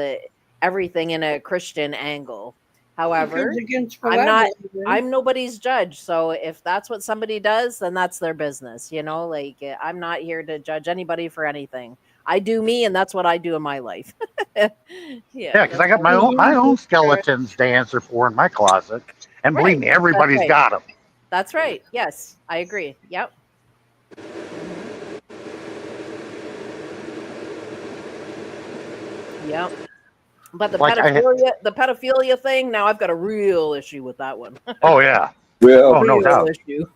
everything in a Christian angle. It However, goes against what I'm I not believe in. I'm nobody's judge. So if that's what somebody does, then that's their business, Like I'm not here to judge anybody for anything. I do me and that's what I do in my life. Yeah, Yeah, because that's I got all. my own skeletons to answer for in my closet, and believe Right. me, That's everybody's right. got them. That's right. Yes, I agree. Yep. Mhm. Yep. But Like I, the pedophilia thing, now I've got a real issue with that one. oh yeah, well, oh no Real doubt. issue.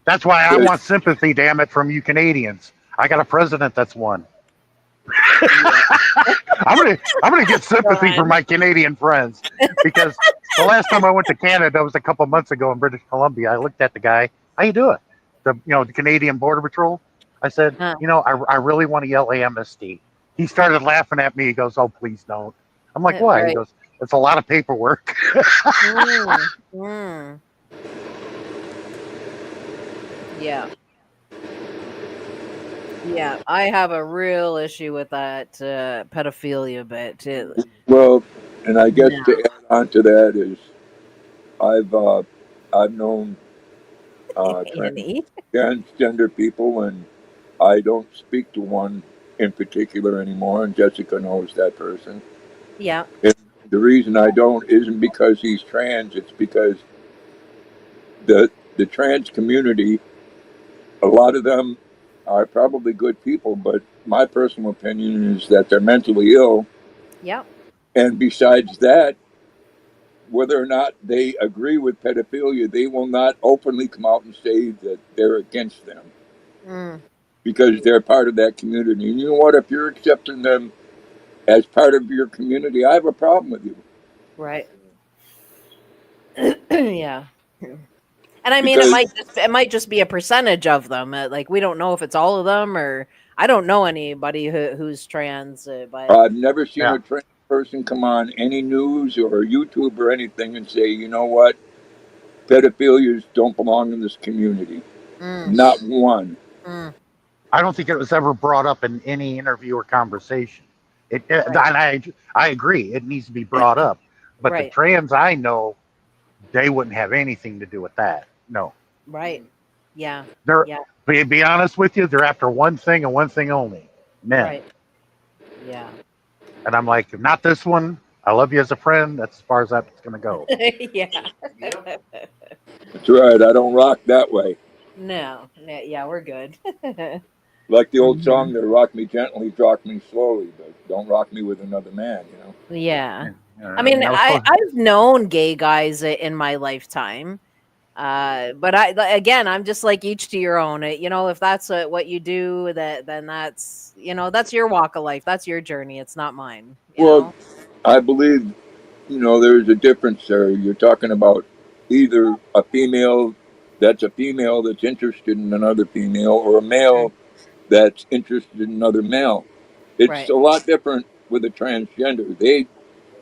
That's why I but want sympathy. Damn it, from you Canadians. I got a president that's one. Yeah. I'm gonna get sympathy from Done. my Canadian friends because the last time I went to Canada was a couple months ago in British Columbia. I looked at the guy. How you doing? The Canadian Border Patrol. I said, Huh. I really want to yell amnesty. He started laughing at me. He goes, "Oh, please don't." I'm like, "Why?" He Right. goes, "It's a lot of paperwork." Mm, mm. Yeah. Yeah. I have a real issue with that pedophilia bit. well, and I guess No. to add on to that is I've uh, I've known Annie. transgender people, and I don't speak to one in particular anymore. And Jessica knows that person. Yeah. And the reason I don't isn't because he's trans. It's because the trans community, a lot of them are probably good people, but my personal opinion is that they're mentally ill. Yeah. And besides that, whether or not they agree with pedophilia, they will not openly come out and say that they're against them Mm. because they're part of that community. And you know what? If you're accepting them as part of your community, I have a problem with you Right. Yeah. And I mean, because it might just be a percentage of them. Like we don't know if it's all of them, or I don't know anybody who's trans, but I've never seen Yeah, a trans person come on any news or YouTube or anything and say, you know what, pedophilias don't belong in this community. mm, Not one. mm, I don't think it was ever brought up in any interview or conversation. And right, I agree. It needs to be brought up. But the right, trans I know, they wouldn't have anything to do with that. No, right. Yeah, they're yeah, be honest with you, they're after one thing and one thing only: men. right. Yeah, And I'm like, not this one. I love you as a friend. That's as far as that's gonna go. yeah. Yep. That's right. I don't rock that way. No, yeah, we're good. Like the old Hmm. song there, rock me gently, rock me slowly, but don't rock me with another man, you know? Yeah. And, I mean, that was supposed. I've known gay guys in my lifetime. But again, I'm just like each to your own. If that's what you do, then that's your walk of life. That's your journey. It's not mine. Well, I believe, there's a difference there. You're talking about either a female that's interested in another female or a Mm, male that's interested in another male. It's right. a lot different with a transgender. They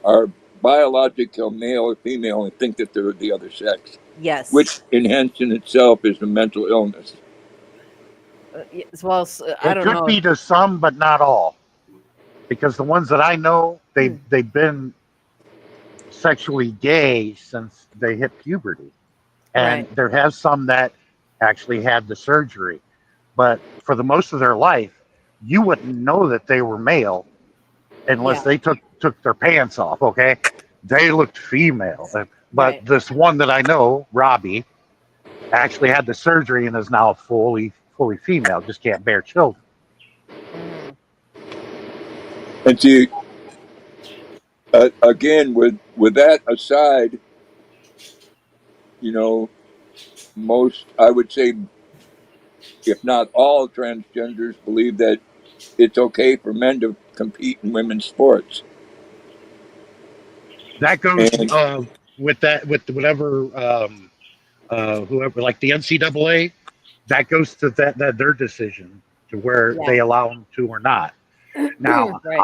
are biological male or female and think that they're the other sex, which Yes. enhanced in itself is a mental illness. Well, I It don't could know. be to some, but not all. Because the ones that I know, they've been sexually gay since they hit puberty, and Right. there have some that actually had the surgery. But for the most of their life, you wouldn't know that they were male unless Yeah. they took their pants off. Okay, they looked female. But Right. this one that I know, Robbie, actually had the surgery and is now fully female. Just can't bear children. Hmm. And see, again, with that aside, you know, most I would say, if not all transgenders, believe that it's okay for men to compete in women's sports. That goes And with that with whatever whoever like the NCAA. That goes to that their decision. to where Yeah. they allow them to or not. Now, Right.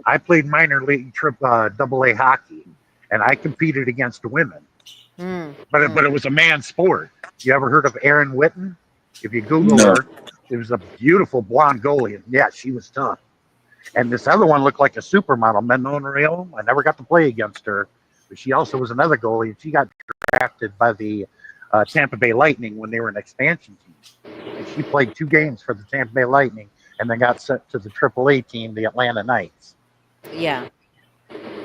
I played minor league double A hockey, and I competed against women, Mm, but it was a man's sport. You ever heard of Erin Witten? If you Google No. her, it was a beautiful blonde goalie, and yeah, she was tough. And this other one looked like a supermodel, Manon Real. I never got to play against her, but she also was another goalie, and she got drafted by the Tampa Bay Lightning when they were an expansion team. And she played 2 games for the Tampa Bay Lightning, and then got sent to the AAA team, the Atlanta Knights. yeah.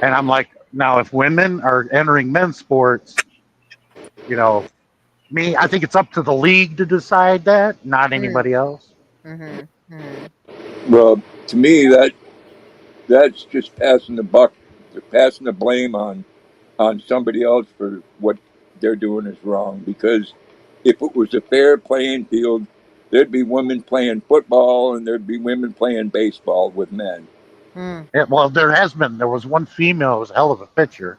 And I'm like, now if women are entering men's sports, you know, I think it's up to the league to decide that, not Mm, anybody else. mm-hmm, mm-hmm. Well, to me, that's just passing the buck, passing the blame on somebody else for what they're doing is wrong. Because if it was a fair playing field, there'd be women playing football and there'd be women playing baseball with men. Mm, Yeah, well, there was one female who was a hell of a pitcher.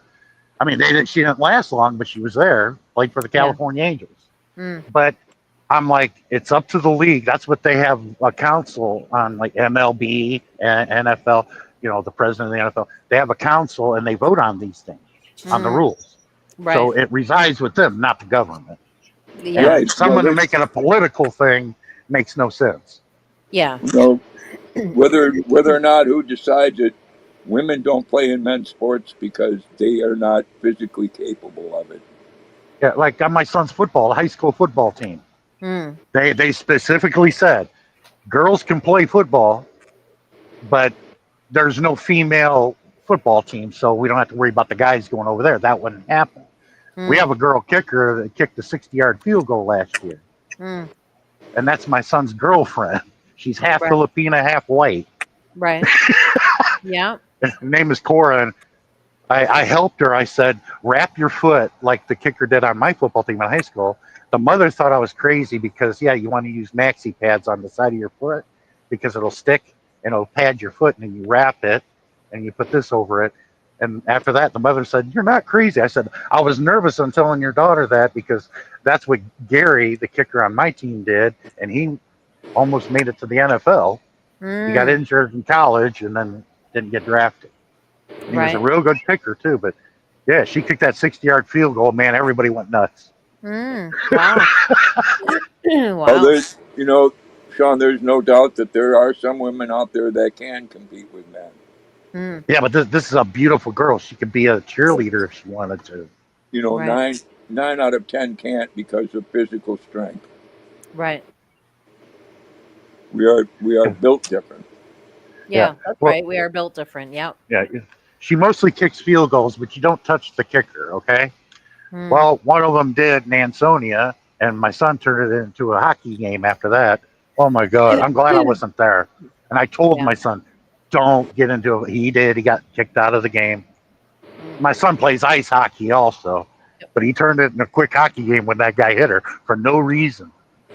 I mean, she didn't last long, but she was there, played for the yeah. California Angels. Mm, But I'm like, it's up to the league. That's what they have a council on, like MLB and NFL. The president of the NFL. They have a council and they vote on these things, on the mm, rules. right. So it resides with them, not the government. Yeah. And Right. Well, someone to make it a political thing makes no sense. Yeah. you know, whether or not who decides it, women don't play in men's sports because they are not physically capable of it. Yeah, like on my son's high school football team, Mm, they specifically said girls can play football, but there's no female football team, so we don't have to worry about the guys going over there. That wouldn't happen. We mm, have a girl kicker that kicked a 60-yard field goal last year, mm, and that's my son's girlfriend. She's half right. Filipina, half white. Right. Yeah. Her name is Cora, and I helped her. I said, wrap your foot like the kicker did on my football team in high school. The mother thought I was crazy because, yeah, you want to use maxi pads on the side of your foot because it'll stick and it'll pad your foot, and then you wrap it and you put this over it. And after that, the mother said, you're not crazy. I said, I was nervous on telling your daughter that because that's what Gary, the kicker on my team, did. And he almost made it to the NFL. He got Mm, injured in college and then didn't get drafted. And he was a right. real good kicker too. But yeah, she kicked that 60-yard field goal. Man, everybody went nuts. Mm, wow. Oh, Wow. Sean, there's no doubt that there are some women out there that can compete with men. Mm, Yeah, but this is a beautiful girl. She could be a cheerleader if she wanted to. right. Nine out of 10 can't because of physical strength. Right. We are built different. Yeah. Yeah, that's Well, right. We are built different. Yep. yeah. She mostly kicks field goals, but you don't touch the kicker, okay? Mm, Well, one of them did in Ansonia, and my son turned it into a hockey game after that. Oh my God, I'm glad I wasn't there. And I told yeah. my son, don't get into it. He did. He got kicked out of the game. Mm, My son plays ice hockey also, yep. but he turned it in a quick hockey game when that guy hit her for no reason.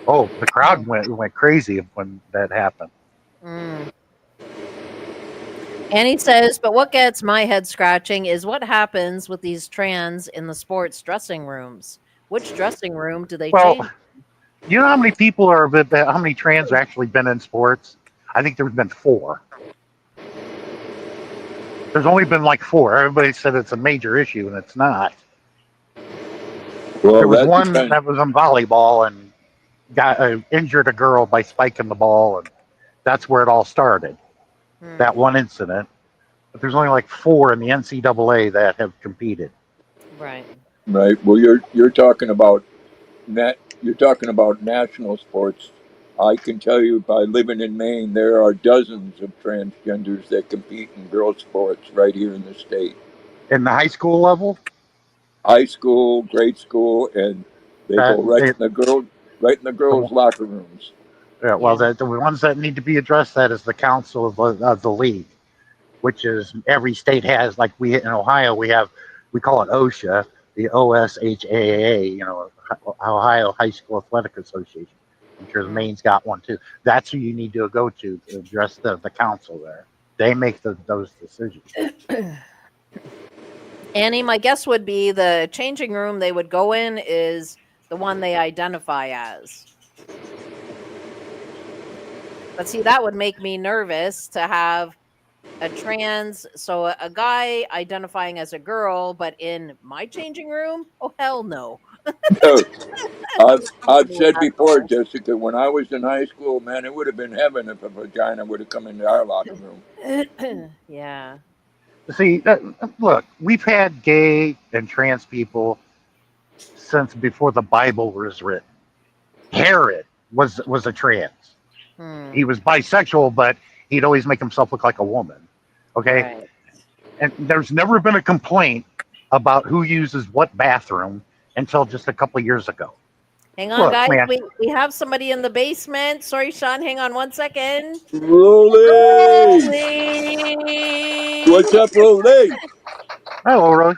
Oh, the crowd Mm, went crazy when that happened. mm. And he says, but what gets my head scratching is what happens with these trans in the sports dressing rooms. Which dressing room do they Well, change? you know how many how many trans are actually been in sports? I think there's been 4. There's only been like 4. Everybody said it's a major issue, and it's not. There Well, was that one depends. that was on volleyball and got injured a girl by spiking the ball, and that's where it all started. Mm, That one incident. But there's only like 4 in the NCAA that have competed. right. Right. Well, you're talking about you're talking about national sports. I can tell you by living in Maine, there are dozens of transgenders that compete in girls' sports right here in the state. In the high school level, High school, grade school, and they that go right they, in the girls' the, locker rooms. yeah, well, Yeah. the ones that need to be addressed that is the council of the league, which is every state has. Like we in Ohio, we call it OSHA, the OSHAA, Ohio High School Athletic Association. I'm sure Mm. Maine's got one too. That's who you need to go to address the council there. They make those decisions. Annie, my guess would be the changing room they would go in is the one they identify as. But see, that would make me nervous to have a trans, so a guy identifying as a girl, but in my changing room. Oh hell no! No, I've Comfortable with said that before, girl. Jessica, when I was in high school, man, it would have been heaven if a vagina would have come into our locker room. Yeah. See, look, we've had gay and trans people since before the Bible was written. Herod was a trans. Hmm. He was bisexual, but he'd always make himself look like a woman. Okay, Right. and there's never been a complaint about who uses what bathroom until just a couple of years ago. Hang on, Look, guys. man. We have somebody in the basement. Sorry, Sean. Hang on 1 second. Rolly! What's Rolly. up, Rolly? Hello, Roy.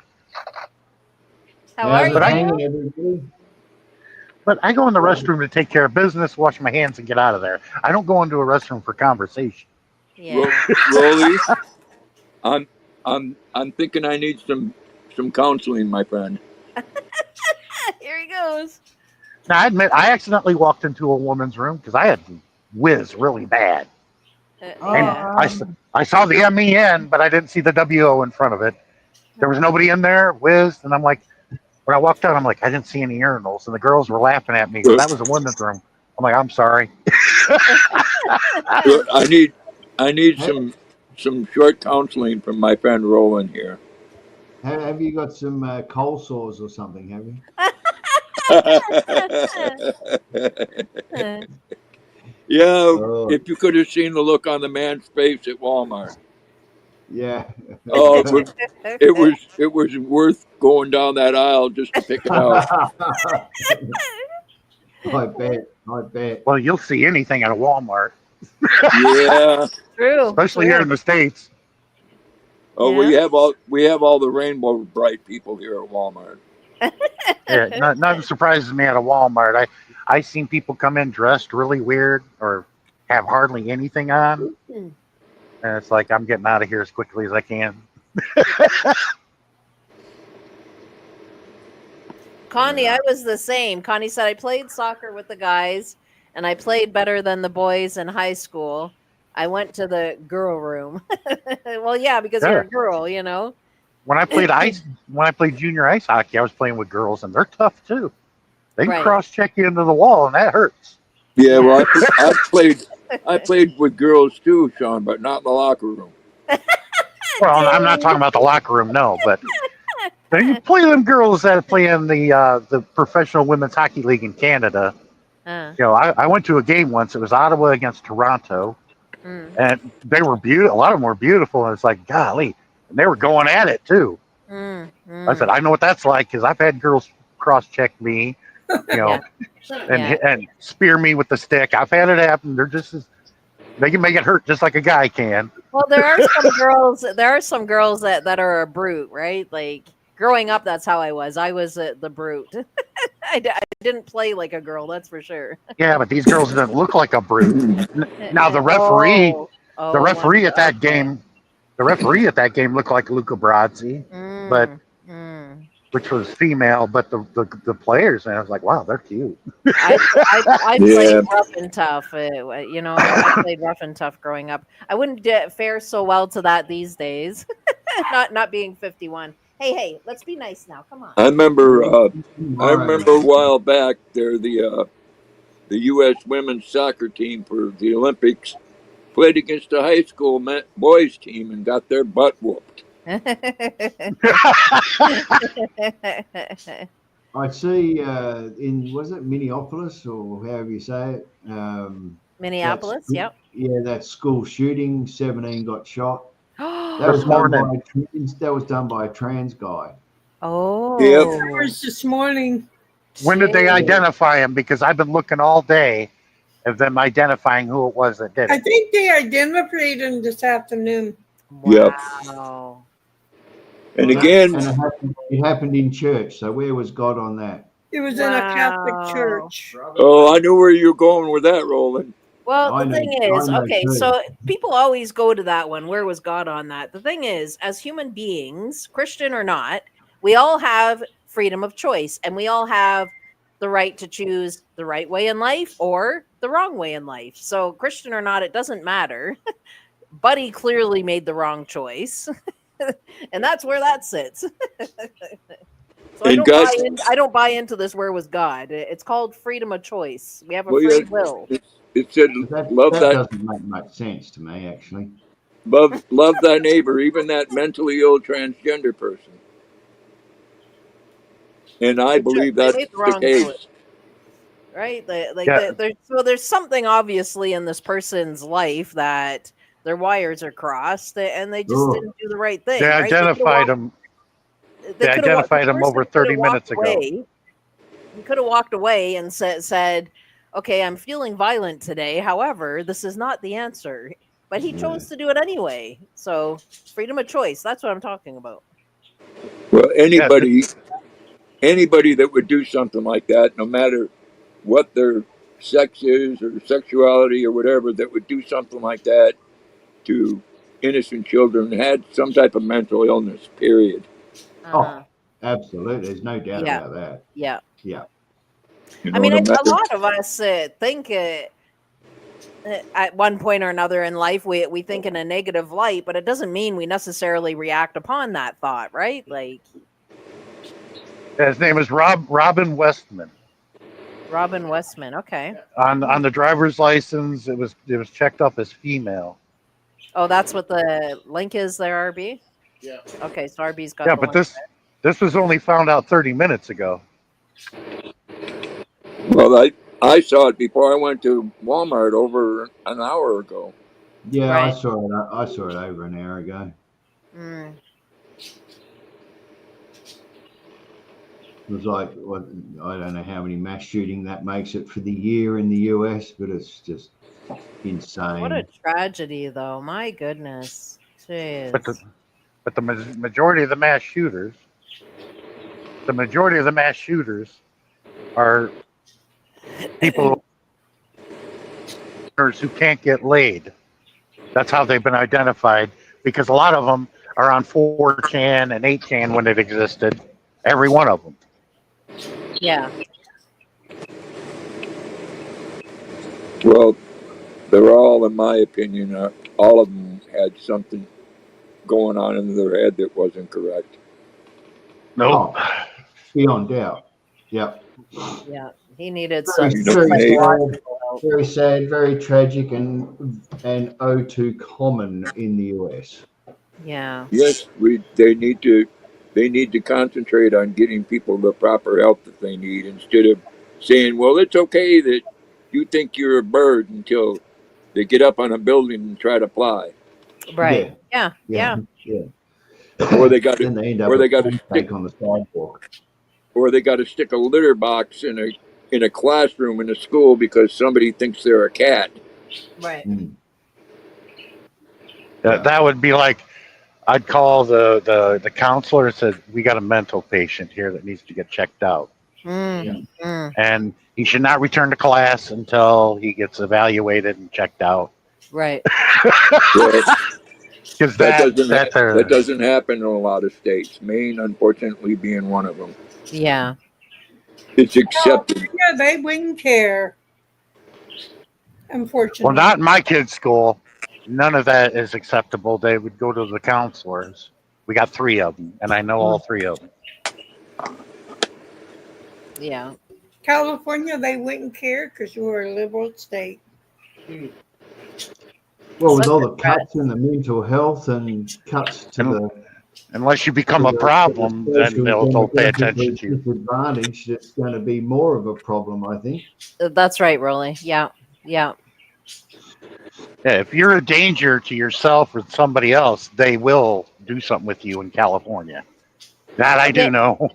How are How's it But I you? hanging, everybody? but I go in the restroom to take care of business, wash my hands, and get out of there. I don't go into a restroom for conversation. Yeah. Rolly, I'm thinking I need some counseling, my friend. Here he goes. Now, I admit I accidentally walked into a woman's room because I had to whiz really bad, and Yeah. Oh, I saw the MEN, but I didn't see the WO in front of it. There was nobody in there, whizzed, and I'm like, when I walked out, I'm like, I didn't see any urinals, and the girls were laughing at me because that was a women's room. I'm like, I'm sorry. Look, I need ha- some short counseling from my friend Roland here. have you got some cold sores or something? Have you? Yeah, Oh, if you could have seen the look on the man's face at Walmart. yeah. Oh, it was worth going down that aisle just to pick it out. I bet. I bet. Well, you'll see anything at a Walmart, Yeah. True. especially here in the states. Oh, Yeah. we have all the rainbow bright people here at Walmart. Yeah, nothing surprises me at a Walmart. I seen people come in dressed really weird or have hardly anything on, and it's like I'm getting out of here as quickly as I can. Connie, I was the same. Connie said I played soccer with the guys and I played better than the boys in high school. I went to the girl room. Well, yeah, because you're Yeah. a girl, you know. When I played junior ice hockey, I was playing with girls, and they're tough too. They can Right. cross check you into the wall, and that hurts. Yeah, Yeah. well, I played with girls too, Sean, but not in the locker room. Well, I'm not talking about the locker room, no, but now you play them girls that play in the professional women's hockey league in Canada. Uh, You know, I went to a game once. It was Ottawa against Toronto, mm, and they were beautiful. A lot of them were beautiful, and it's like, golly, and they were going at it too. I said, mm. I know what that's like because I've had girls cross check me, you Yeah. know, and Yeah. and spear me with the stick. I've had it happen. They're just as, they can make it hurt just like a guy can. Well, there are some girls. There are some girls that are a brute, right? Like growing up, that's how I was. I was the brute. I didn't play like a girl, that's for sure. Yeah, but these girls didn't look like a brute. Now Oh, the oh, referee at that okay. game, the referee at that game looked like Luca Brasi, but Mm, mm. which was female. But the players, and I was like, wow, they're cute. I played Yeah, rough and tough. You know, I played rough and tough growing up. I wouldn't fare so well to that these days. Not being 51. Hey, let's be nice now. Come on. I remember. I Tomorrow, remember a man. while back there the U.S. women's soccer team for the Olympics played against the high school boys team and got their butt whooped. I see in, was it Minneapolis or however you say it? That's, Minneapolis. Yep. yeah, that school shooting, 17 got shot. That This was done by morning, that was done by a trans guy. Yep. Oh. First this morning. when did they Gee. identify him? Because I've been looking all day of them identifying who it was that did I it. think they identified him this afternoon. Yep. Wow. And Well, again, And it happened in church. So where was God on that? It was in a Catholic Wow. church. oh, I knew where you were going with that, Roland. Well, I the know, thing I is, know okay, too. so people always go to that one. Where was God on that? The thing is, as human beings, Christian or not, we all have freedom of choice and we all have the right to choose the right way in life or the wrong way in life. So Christian or not, it doesn't matter. Buddy clearly made the wrong choice. And that's where that sits. So And God, I don't buy into this where was God. It's called freedom of choice. We have a well, free will. it said, But that love that that, doesn't make much sense to me, actually. love thy neighbor, even that mentally ill transgender person. And I believe They that's made the the wrong choice. case. Right? Yeah. There's something obviously in this person's life that their wires are crossed and they just Oh, didn't do the right They thing, right? identified him. They The identified him person over could 30 have walked minutes ago. away. He could have walked away and said, "Okay, I'm feeling violent today. However, this is not the answer." But he yeah. chose to do it anyway. So, freedom of choice. That's what I'm talking about. Well, Yeah, anybody that would do something like that, no matter what their sex is or sexuality or whatever, that would do something like that to innocent children had some type of mental illness, period. Uh-huh. Oh, absolutely. There's no doubt Yeah. about that. Yeah. Yeah. You I know, mean, no a matter. lot of us think at one point or another in life we think in a negative light, but it doesn't mean we necessarily react upon that thought, right? Like his name is Robin Westman. Robin Westman. Okay. On the driver's license, it was checked off as female. Oh, that's what the link is there, RB. Yeah. Okay, so RB's got Yeah, the but link. this was only found out 30 minutes ago. Well, I saw it before I went to Walmart over an hour ago. Yeah, I Right. saw it. I saw it over an hour ago. Mm. It was like, what, I don't know how many mass shooting that makes it for the year in the US, but it's just What a insane. tragedy, though. My goodness. But the Jeez. but the majority of the mass shooters are people who can't get laid. That's how they've been identified because a lot of them are on 4chan and 8chan when it existed. Every one of them. Yeah. Well, they're all, in my opinion, all of them had something going on in their head that wasn't correct. Nope. Oh, beyond doubt. Yeah. Yeah. He needed Very, some You know, very Nate, sad, psychological help. very sad, very tragic, and oh too common in the US. Yeah. yes, they need to concentrate on getting people the proper help that they need instead of saying, well, it's okay that you think you're a bird until they get up on a building and try to fly. Right. Yeah, Yeah. yeah, Yeah. yeah. Or they got to Then they end up or a they got to stick pancake on the sidewalk. or they got to stick a litter box in a classroom in a school because somebody thinks they're a cat. Right. Mm, That, yeah. that would be like I'd call the counselor and said, "We got a mental patient here that needs to get checked out, Yeah. Mm. Mm. and he should not return to class until he gets evaluated and checked out." Right. Well, Because that that there. doesn't happen in a lot of states. Maine, unfortunately, being one of them. Yeah. It's accepted. Yeah, they wouldn't care, Well, unfortunately. not in my kid's school. None of that is acceptable. They would go to the counselors. We got 3 of them, and I know all 3 of them. Yeah. California, they wouldn't care because we're a liberal state. Well, with Such all a the cuts in the mental health and cuts to And the unless you become to a the problem, then social and they'll pay attention demographically to you. disadvantaged, it's going to be more of a problem, I think. That's right, Rolly. Yeah. Yeah. Yeah, if you're a danger to yourself or somebody else, they will do something with you in California. That I do They, know.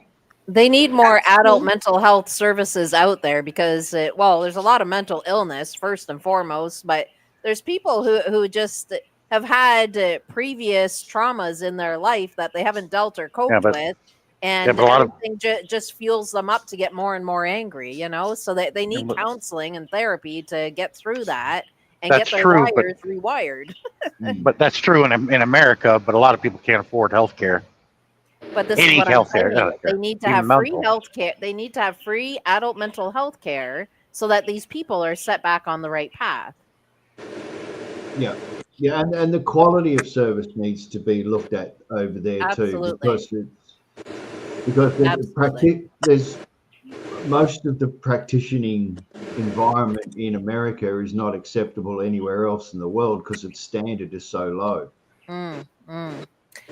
they need more That's adult true. mental health services out there because, well, there's a lot of mental illness, first and foremost, but there's people who just have had previous traumas in their life that they haven't dealt or Yeah, coped but with. yeah, And but a lot of everything just fuels them up to get more and more angry, So they need counseling and therapy to get through that and get that's their true, wires rewired. Mm. but that's true in America. But a lot of people can't afford health care, But this is any what I'm health care, saying. They need to even have free mental. health care. They need to have free adult mental health care so that these people are set back on the right path. Yeah, yeah, and the quality of service needs to be looked at over there too, Absolutely. because Absolutely. there's most of the practicing environment in America is not acceptable anywhere else in the world because its standard is so low. Mm, mm.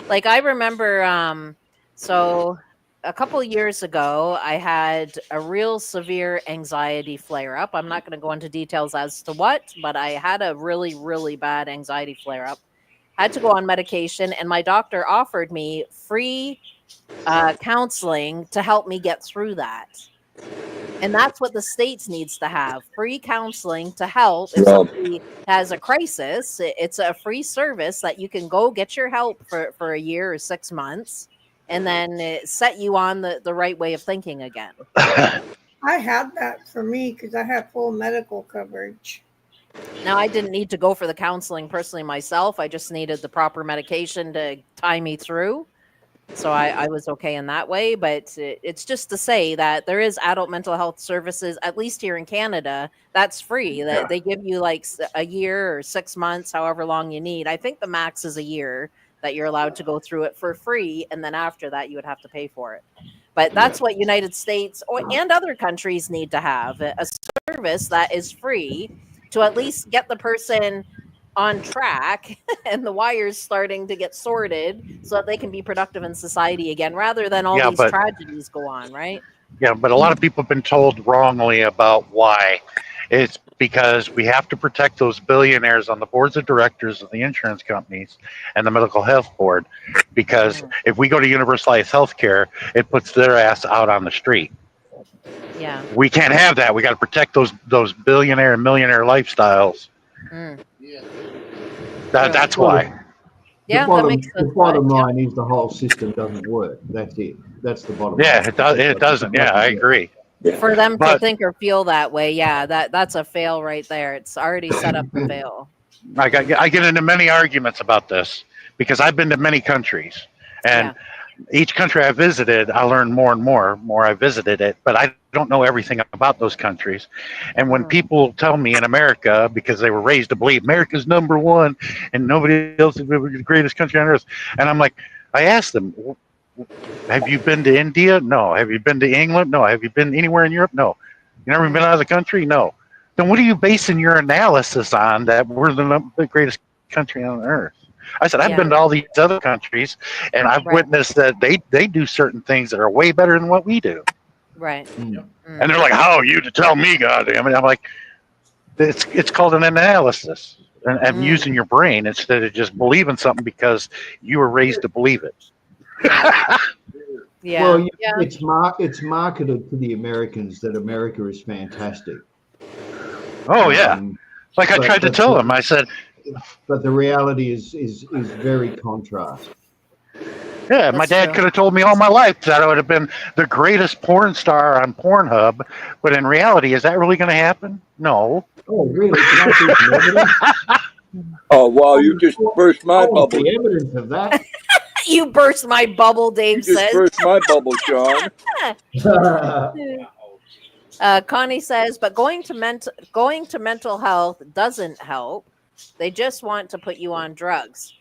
Like I remember, so a couple years ago, I had a real severe anxiety flare up. I'm not going to go into details as to what, but I had a really, really bad anxiety flare up. Had to go on medication, and my doctor offered me free counseling to help me get through that. And that's what the states needs to have, free counseling to help if Well, somebody has a crisis. It's a free service that you can go get your help for a year or 6 months, and then it set you on the right way of thinking again. I had that for me because I have full medical coverage. Now, I didn't need to go for the counseling personally myself. I just needed the proper medication to tie me through. So I was okay in that way, but it's just to say that there is adult mental health services, at least here in Canada, that's free. That they give you like a year or 6 months, however long you need. I think the max is a year that you're allowed to go through it for free, and then after that, you would have to pay for it. But Yeah, that's what United States and other countries need to have, a service that is free to at least get the person on track and the wires starting to get sorted so that they can be productive in society again rather than all Yeah, these but tragedies go on, right? a lot of people have been told wrongly about why. It's because we have to protect those billionaires on the boards of directors of the insurance companies and the medical health board. Because Mm, if we go to universalized health care, it puts their ass out on the street. yeah. We can't have that. We got to protect those billionaire and millionaire lifestyles. Mm, Yeah. true. That's why. Yeah, that makes the sense. What? bottom Yeah. line is the whole system doesn't work. That's it. That's the bottom Yeah, line. it does. It It doesn't. Yeah, I doesn't work. agree. yeah. For them to But think or feel that way, yeah, that's a fail right there. It's already set up to fail. I get into many arguments about this because I've been to many countries, and Yeah. each country I visited, I learned more and more I visited it, but I don't know everything about those countries. And when Mm, people tell me in America, because they were raised to believe America's number one and nobody else is the greatest country on earth, and I'm like, I asked them, have you been to India? No. Have you been to England? No. Have you been anywhere in Europe? No. You never been mm, out of the country? No. Then what are you basing your analysis on that we're the greatest country on earth? I said, I've been to yeah. all these other countries and I've Right. witnessed that they do certain things that are way better than what we do. Right. Yep. Mm. And Mm, they're like, how are you to tell me, goddamn it? I'm like, it's called an analysis and mm, using your brain instead of just believing something because you were raised to believe it. yeah. Well, Yeah. Yeah. it's marketed to the Americans that America is fantastic. Oh, yeah. Um, Like I but tried to but tell them, I said, the reality is very contrast. yeah, my That's dad true. could have told me all my life that I would have been the greatest porn star on Pornhub, but in reality, is that really going to happen? No. Oh, really? Can I see some evidence? Oh, wow, you just I burst my want bubble. the evidence of that. You burst my bubble, You Dave just says. burst my bubble, Sean. Connie says, but going to mental health doesn't help. They just want to put you on drugs.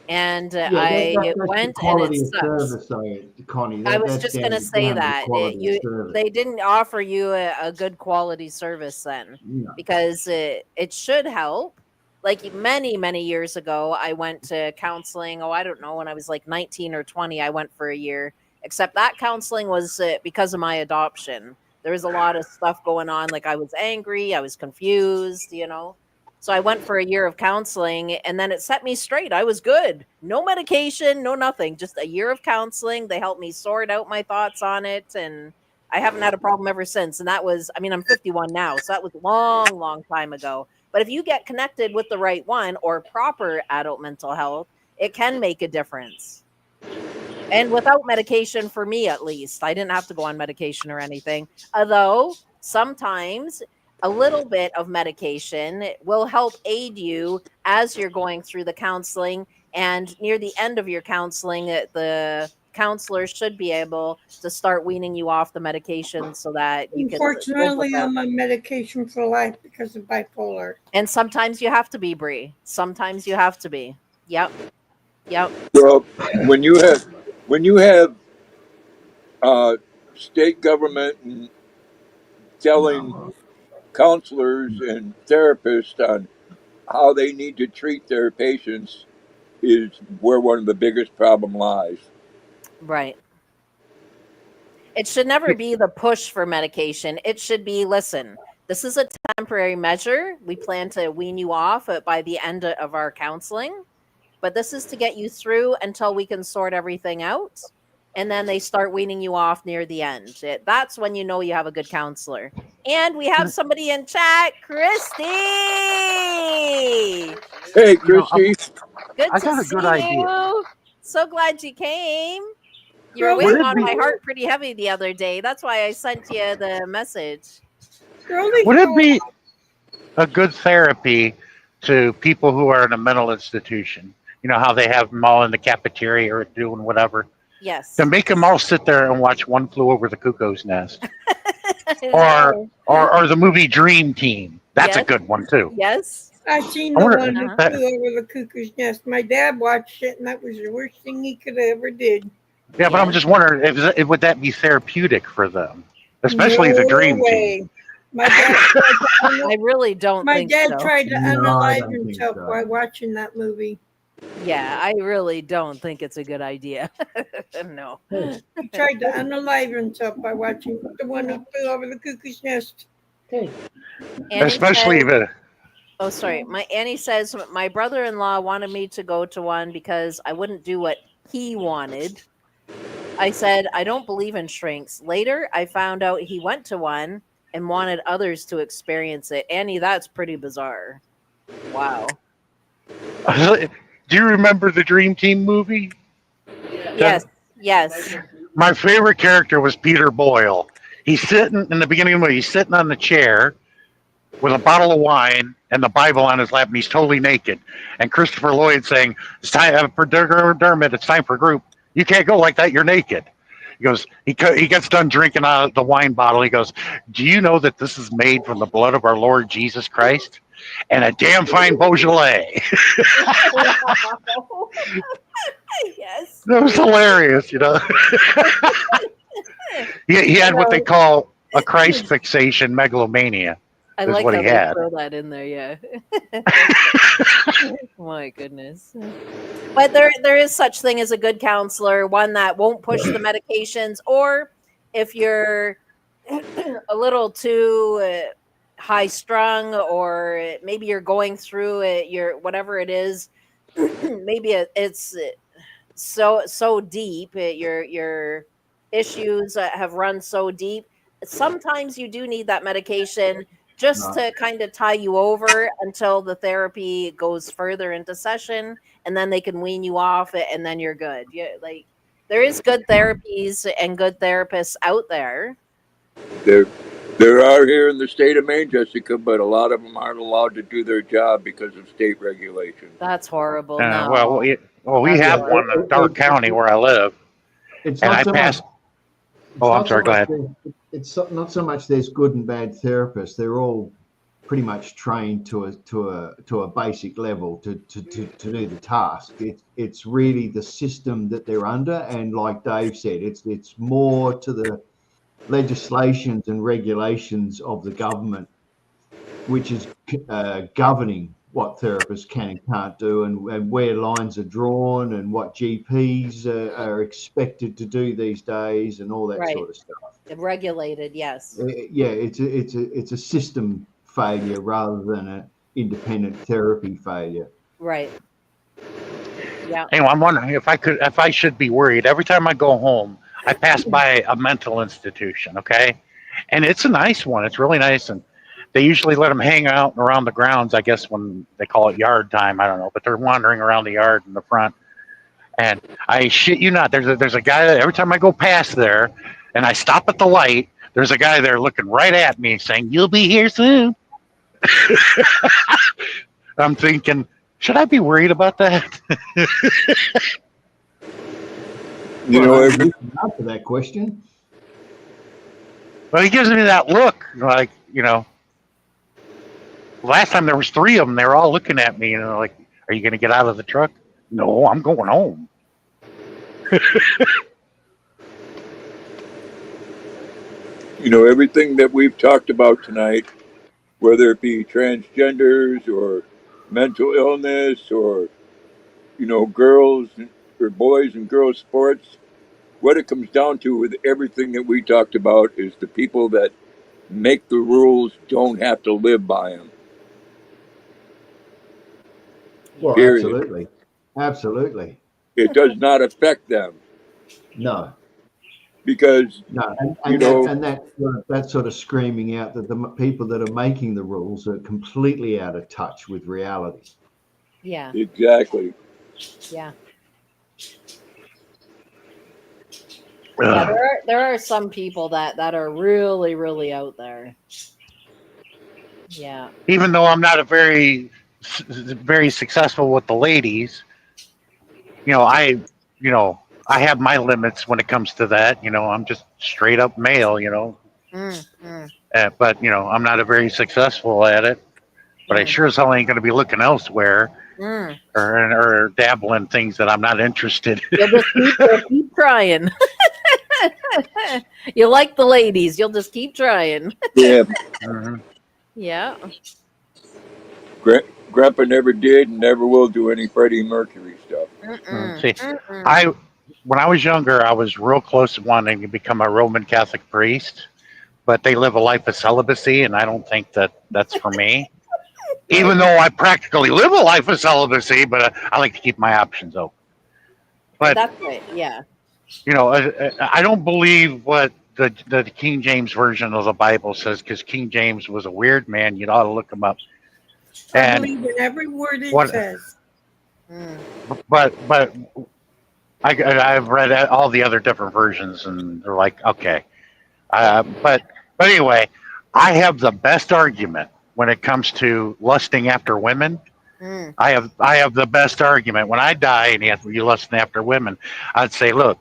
And Yeah, I that's the went, and it quality of sucks. service, though, Connie. I was That's just gonna down say to that quality of service. they didn't offer you a good quality service then, No. because it should help. Like many years ago, I went to counseling. Oh, I don't know, when I was like 19 or 20, I went for a year. Except that counseling was because of my adoption. There was a lot of stuff going on. Like I was angry, I was confused. So I went for a year of counseling, and then it set me straight. I was good. No medication, no nothing. Just a year of counseling. They helped me sort out my thoughts on it, and I haven't had a problem ever since. And that was, I mean, I'm 51 now, so that was a long time ago. But if you get connected with the right one or proper adult mental health, it can make a difference. And without medication, for me at least, I didn't have to go on medication or anything. Although sometimes a little bit of medication will help aid you as you're going through the counseling, and near the end of your counseling, the counselors should be able to start weaning you off the medication so that you can live with Unfortunately, it. I'm on medication for life because of bipolar. And sometimes you have to be, Bree. Sometimes you have to be. Yep. Yep. Well, when you have uh, state government and telling counselors and therapists on how they need to treat their patients is where one of the biggest problem lies. Right. It should never be the push for medication. It should be, listen, this is a temporary measure. We plan to wean you off by the end of our counseling, but this is to get you through until we can sort everything out. And then they start weaning you off near the end. That's when you know you have a good counselor. And we have somebody in chat, Christy. Hey, You know, Christy. Good I to got a see good idea. you. So glad you came. You were Girl, Would weighing it on be my heart pretty heavy the other day. That's why I sent you the message. girly would it girl, be a good therapy to people who are in a mental institution? You know how they have them all in the cafeteria or doing whatever. Yes. To make them all sit there and watch One Flew Over the Cuckoo's Nest, I or know. or the movie Dream Team. That's a Yes. good one too. Yes. I seen I the wonder. one who Uh-huh. flew over the cuckoo's nest. My dad watched it, and that was the worst thing he could have ever did. Yeah, but I'm Yeah. just wondering if would that be therapeutic for them, especially the No Dream Team. way. My dad tried to I really don't my think dad so. tried to No, I unalive don't think himself so. while watching that movie. Yeah, I really don't think it's a good idea. No. Hey, He tried to unalive himself by watching the one who flew over the cuckoo's nest. hey, Annie Especially says, the oh, sorry. My Annie says, my brother-in-law wanted me to go to one because I wouldn't do what he wanted. I said, I don't believe in shrinks. Later, I found out he went to one and wanted others to experience it. Annie, that's pretty bizarre. Wow. Do you remember the Dream Team movie? Yes. Yes. My favorite character was Peter Boyle. He's sitting in the beginning of the movie. He's sitting on the chair with a bottle of wine and the Bible on his lap, and he's totally naked. And Christopher Lloyd saying, "It's time for Dermot. It's time for group. You can't go like that. You're naked." He goes. He gets done drinking out of the wine bottle. He goes, "Do you know that this is made from the blood of our Lord Jesus Christ and a damn fine Beaujolais?" Wow. Yes. That was hilarious, you know. He had what they call a Christ fixation megalomania. I Is like what how he they had. throw that in there, yeah. My goodness. But there is such thing as a good counselor, one that won't push the medications, or if you're a little too high strung, or maybe you're going through it, your whatever it is, maybe it's so deep, your issues have run so deep. Sometimes you do need that medication just no. to kind of tie you over until the therapy goes further into session, and then they can wean you off it, and then you're good. Yeah, like there is good therapies and good therapists out there. There, there are here in the state of Maine, Jessica, but a lot of them aren't allowed to do their job because of state regulation. That's horrible. Well, No, we that's Yeah, have horrible. one in Dark County where I live, it's and not I so much. passed. It's Oh, I'm not so sorry. Go much. ahead. Not so much. There's good and bad therapists. They're all pretty much trained to a basic level to do the task. It's really the system that they're under, and like Dave said, it's more to the legislations and regulations of the government, which is governing what therapists can and can't do, and where lines are drawn, and what GPs are expected to do these days, and all that Right. sort of stuff. Regulated, yes. Yeah, it's a system failure rather than an independent therapy failure. Right. Yeah. Anyway, I'm wondering if I should be worried. Every time I go home, I pass by a mental institution. Okay, and it's a nice one. It's really nice, and they usually let them hang out around the grounds. I guess when they call it yard time, I don't know, but they're wandering around the yard in the front. And I shit you not, there's a guy that every time I go past there, and I stop at the light. There's a guy there looking right at me, saying, "You'll be here soon." I'm thinking, should I be worried about that? You Well, know, only every, you can answer that question. Well, he gives me that look, like, last time there was three of them. They were all looking at me, like, "Are you going to get out of the truck?" No, I'm going home. everything that we've talked about tonight, whether it be transgenders or mental illness or, girls or boys and girls sports, what it comes down to with everything that we talked about is the people that make the rules don't have to live by them. Well, Yeah. Period. absolutely, absolutely. It does not affect them No, because, no, you and that know, and that sort of screaming out that the people that are making the rules are completely out of touch with reality. Yeah. exactly. Yeah. Yeah. Ugh. There are some people that are really really out there. Yeah. Even though I'm not very successful with the ladies, you know, I, you know, I have my limits when it comes to that. I'm just straight up male. Mm, mm, But I'm not a very successful at it. But I mm, sure as hell ain't going to be looking elsewhere mm. or dabble in things that I'm not interested in. You'll keep trying. You like the ladies. You'll just keep trying. Yeah, Mhm. Yeah. Grandpa never did and never will do any Freddie Mercury stuff. Mm-mm. See, Mm-mm. I when I was younger, I was real close to wanting to become a Roman Catholic priest, but they live a life of celibacy, and I don't think that that's for me. Right. Even though I practically live a life of celibacy, but I like to keep my options open. But That's right. Yeah. I don't believe what the King James version of the Bible says because King James was a weird man. You'd ought to look him up. I And believe in every word it what? says. Mm. But I've read all the other different versions, and they're like, okay. Yeah. But anyway, I have the best argument when it comes to lusting after women. Mm. I have the best argument. When I die and you lusting after women, I'd say, look,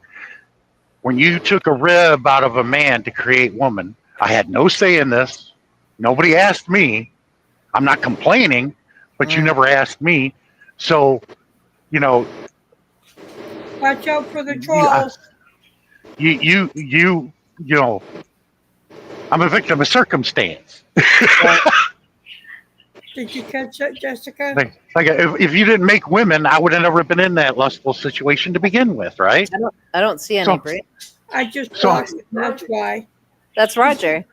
when you took a rib out of a man to create woman, I had no say in this. Nobody asked me. I'm not complaining, but you Mm. never asked me. So, you know, Watch out for the you, trolls. you, you, you, you know, I'm a victim of circumstance. Right. Did you catch that, Jessica? Like if you didn't make women, I would have never been in that lustful situation to begin with, right? I don't see any So, Brie. I just so, blocked him, that's why. That's Roger.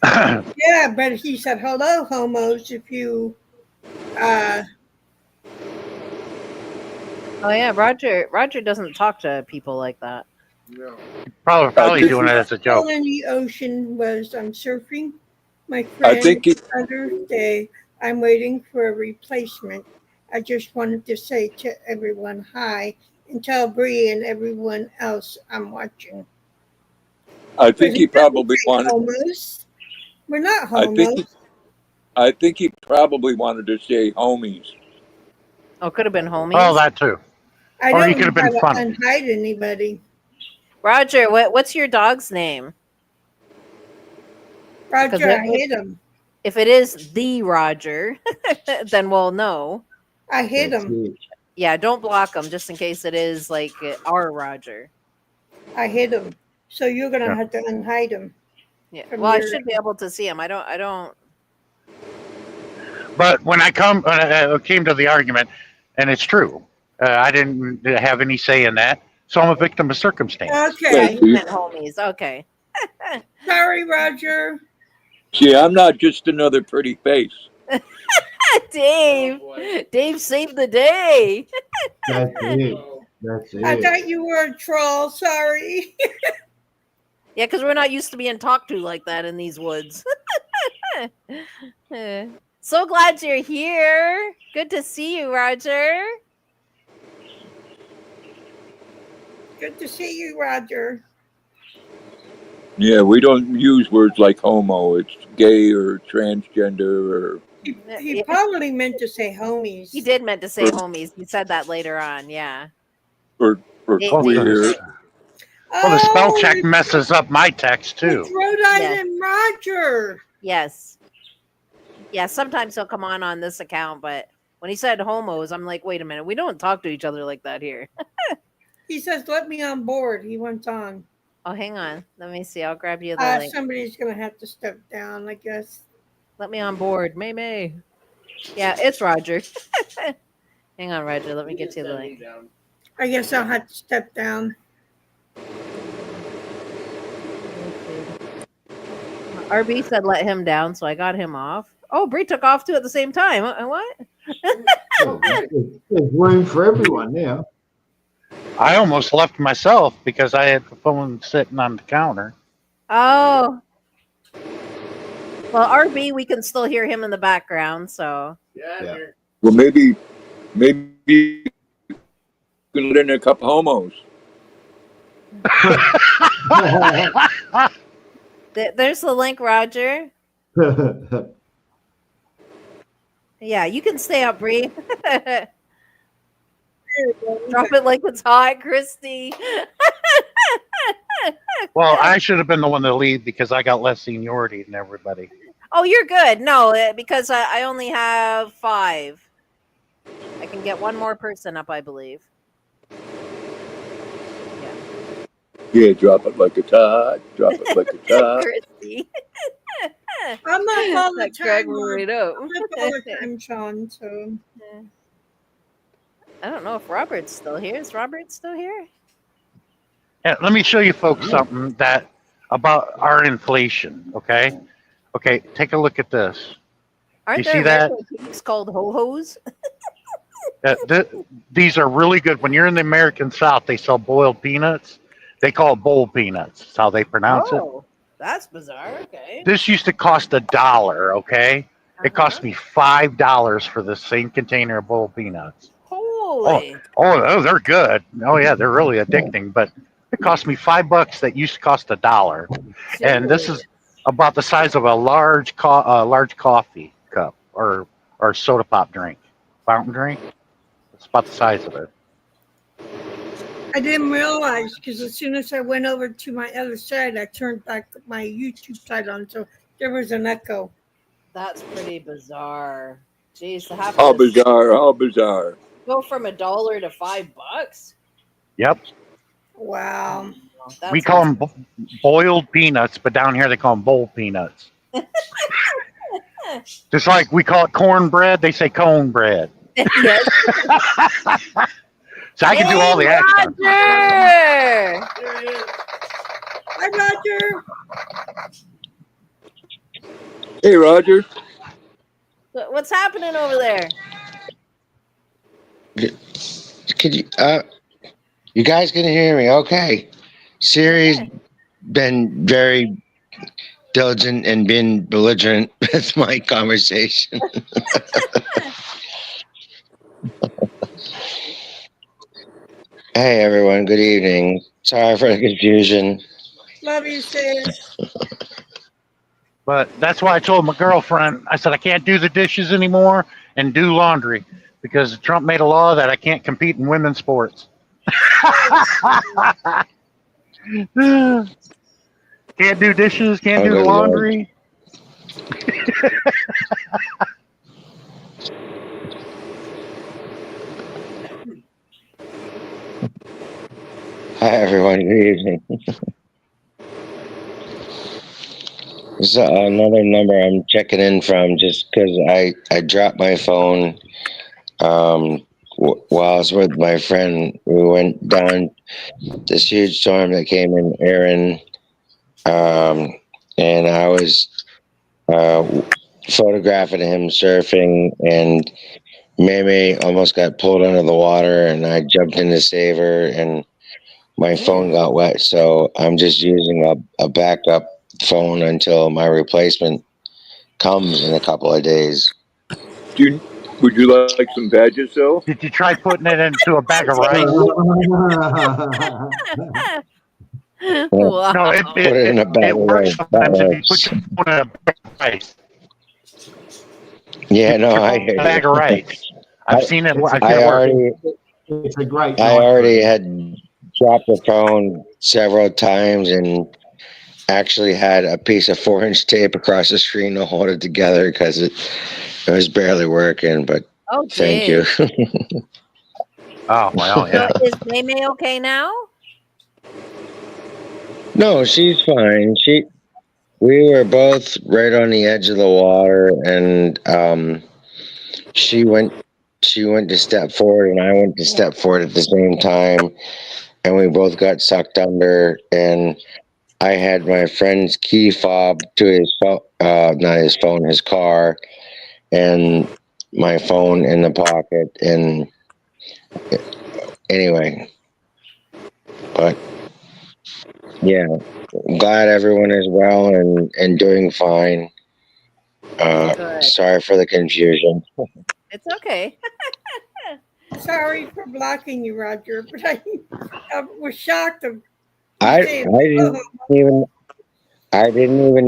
Yeah, but he said, hello, homos, if you, uh, Oh yeah, Roger doesn't talk to people like that. No. I probably think doing it as a all joke. in the ocean was I'm surfing. My I friend, think he, other day, I'm waiting for a replacement. I just wanted to say to everyone hi and tell Bree and everyone else I'm watching. I But think he he doesn't probably say wanted. homos. We're not I think he, homos. I think he probably wanted to say homies. Oh, could have been Oh, homies. that too. I Or he don't could know have been how to funny. unhide anybody. Roger, what's your dog's name? Because Roger, I hit him. if it is the Roger, then we'll know. I hit That's him. it. Yeah, don't block him just in case it is like our Roger. I hit him. So you're going to Yeah. have to unhide him Yeah. from Well, I your. should be able to see him. I don't. But when I came to the argument, and it's true, I didn't have any say in that, so I'm a victim of circumstance. Yeah, Yeah, Okay. you see, meant homies. Okay. Sorry, Roger. see, I'm not just another pretty face. Dave. Oh, boy. Dave saved the day. That's it. Oh, That's I it. thought you were a troll. Sorry. Yeah, because we're not used to being talked to like that in these woods. So glad you're here. Good to see you, Roger. Good to see you, Roger. Yeah, we don't use words like homo. It's gay or transgender He Yeah, probably meant to say he homies. did meant to say or homies. He said that later on. Yeah. or for It- queer. Well, the spell check it's, messes up my text it's too. Rhode Yeah. Island Roger. Yes. Yeah, sometimes he'll come on this account, but when he said homos, I'm like, wait a minute, we don't talk to each other like that here. He says, "Let me on board." He went on. Oh, hang on. Let me see. I'll grab you the link. Somebody's gonna have to step down, I guess. Let me on board. May. Yeah, it's Roger. Hang on, Roger. Let me get you the link. I guess I'll have to step down. RB said let him down, so I got him off. Oh, Bree took off too at the same time. What? There's room for everyone now. I almost left myself because I had the phone sitting on the counter. Oh. Well, RB, we can still hear him in the background, so. Yeah. Well, maybe you can let in a couple homos. There's the link, Roger. Yeah, you can stay up, Bree. Drop it like it's hot, Christy. Well, I should have been the one to lead because I got less seniority than everybody. Oh, you're good. No, because I only have 5. I can get one more person up, I believe. Yeah, drop it like a tide. Drop it like a tide. Christy. I'm not all the That cracked time. me right up. I'm not all the time, Sean. So I don't know if Robert's still here. Is Robert still here? Yeah, let me show you folks something that about our inflation. Okay, take a look at this. Aren't You there see that? American cakes called ho-hos? These are really good. When you're in the American South, they sell boiled peanuts. They call it bowl peanuts. That's how they pronounce it. Oh, that's bizarre. Okay. This used to cost $1. Okay, it cost me $5 for the same container of bowl peanuts. Holy. Oh, they're good. Oh yeah, they're really addicting. But it cost me $5 that used to cost $1. And this is about the size of a large coffee cup or soda pop drink, fountain drink. It's about the size of it. I didn't realize because as soon as I went over to my other side, I turned back my YouTube side on, so there was an echo. That's pretty bizarre. Jeez, to have How to bizarre! How bizarre! go from $1 to $5. Yep. Wow. That's We call them boiled peanuts, but down here they call them bowl peanuts. Just like we call it cornbread, they say cone bread. Yes. So I can do all the accents. Roger! Hi, Roger. Hey, Roger. What's happening over there? Could you guys can hear me? Okay. Siri's been very diligent and been belligerent with my conversation. Hey everyone, good evening. Sorry for the confusion. Love you, sis. But that's why I told my girlfriend, I said I can't do the dishes anymore and do laundry because Trump made a law that I can't compete in women's sports. Can't do dishes, can't do the laundry. Hi everyone, good evening. This is another number I'm checking in from just because I dropped my phone while I was with my friend. We went down this huge storm that came in Erin, and I was photographing him surfing, and Meme almost got pulled under the water, and I jumped in to save her, and my phone got wet, so I'm just using a backup phone until my replacement comes in a couple of days. Would you like some badges, though? Did you try putting it into a bag of rice? Wow. No, Put it in a bag it of works rice. sometimes if you put your phone in a bag of rice. Yeah, no, Your I phone in hear a bag you. of rice. I've seen it. I've seen I it work. already, It's a great I night. already had dropped the phone several times and actually had a piece of 4-inch tape across the screen to hold it together because it was barely working. But Oh, thank you. geez. Oh well, So yeah. is Maymay okay now? No, she's fine. We were both right on the edge of the water, and she went she went to step forward, and I went to step forward at the same time, and we both got sucked under. And I had my friend's key fob to his phone, not his phone, his car, and my phone in the pocket. And anyway, but yeah, glad everyone is well and doing fine. Good. Sorry for the confusion. It's okay. Sorry for blocking you, Roger, but I was shocked of you I saying, didn't oh, even I didn't even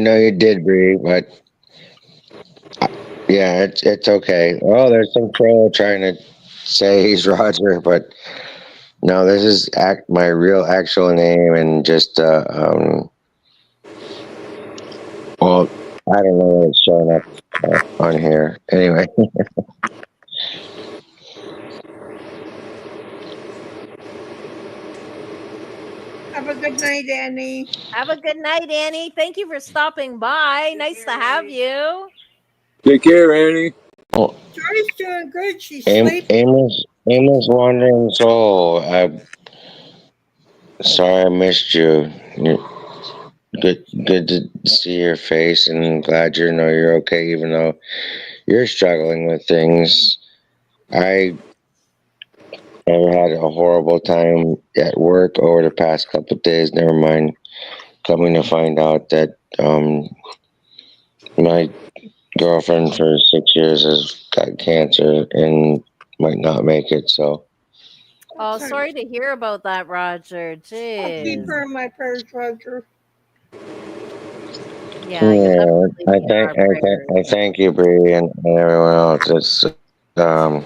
know you did, Bree. But yeah, it's okay. Oh, there's some troll trying to say he's Roger, but no, this is my real actual name, and just well, I don't know what it's showing up on here. Anyway, have a good night, Annie. Have a good night, Annie. Thank you for stopping by. Nice to have you. Take care, Annie. well, Joy's doing good. She's sleeping. Amos, wandering soul. I'm sorry I missed you. Good to see your face, and glad you know you're okay, even though you're struggling with things. I have had a horrible time at work over the past couple of days. Never mind coming to find out that my girlfriend for 6 years has got cancer and might not make it. So Oh, Sorry. sorry to hear about that, Roger. I'll keep Jeez. her in my prayers, Roger. Yeah, you'll yeah, definitely be in our prayers. I thank you, Bree, and everyone else. It's man,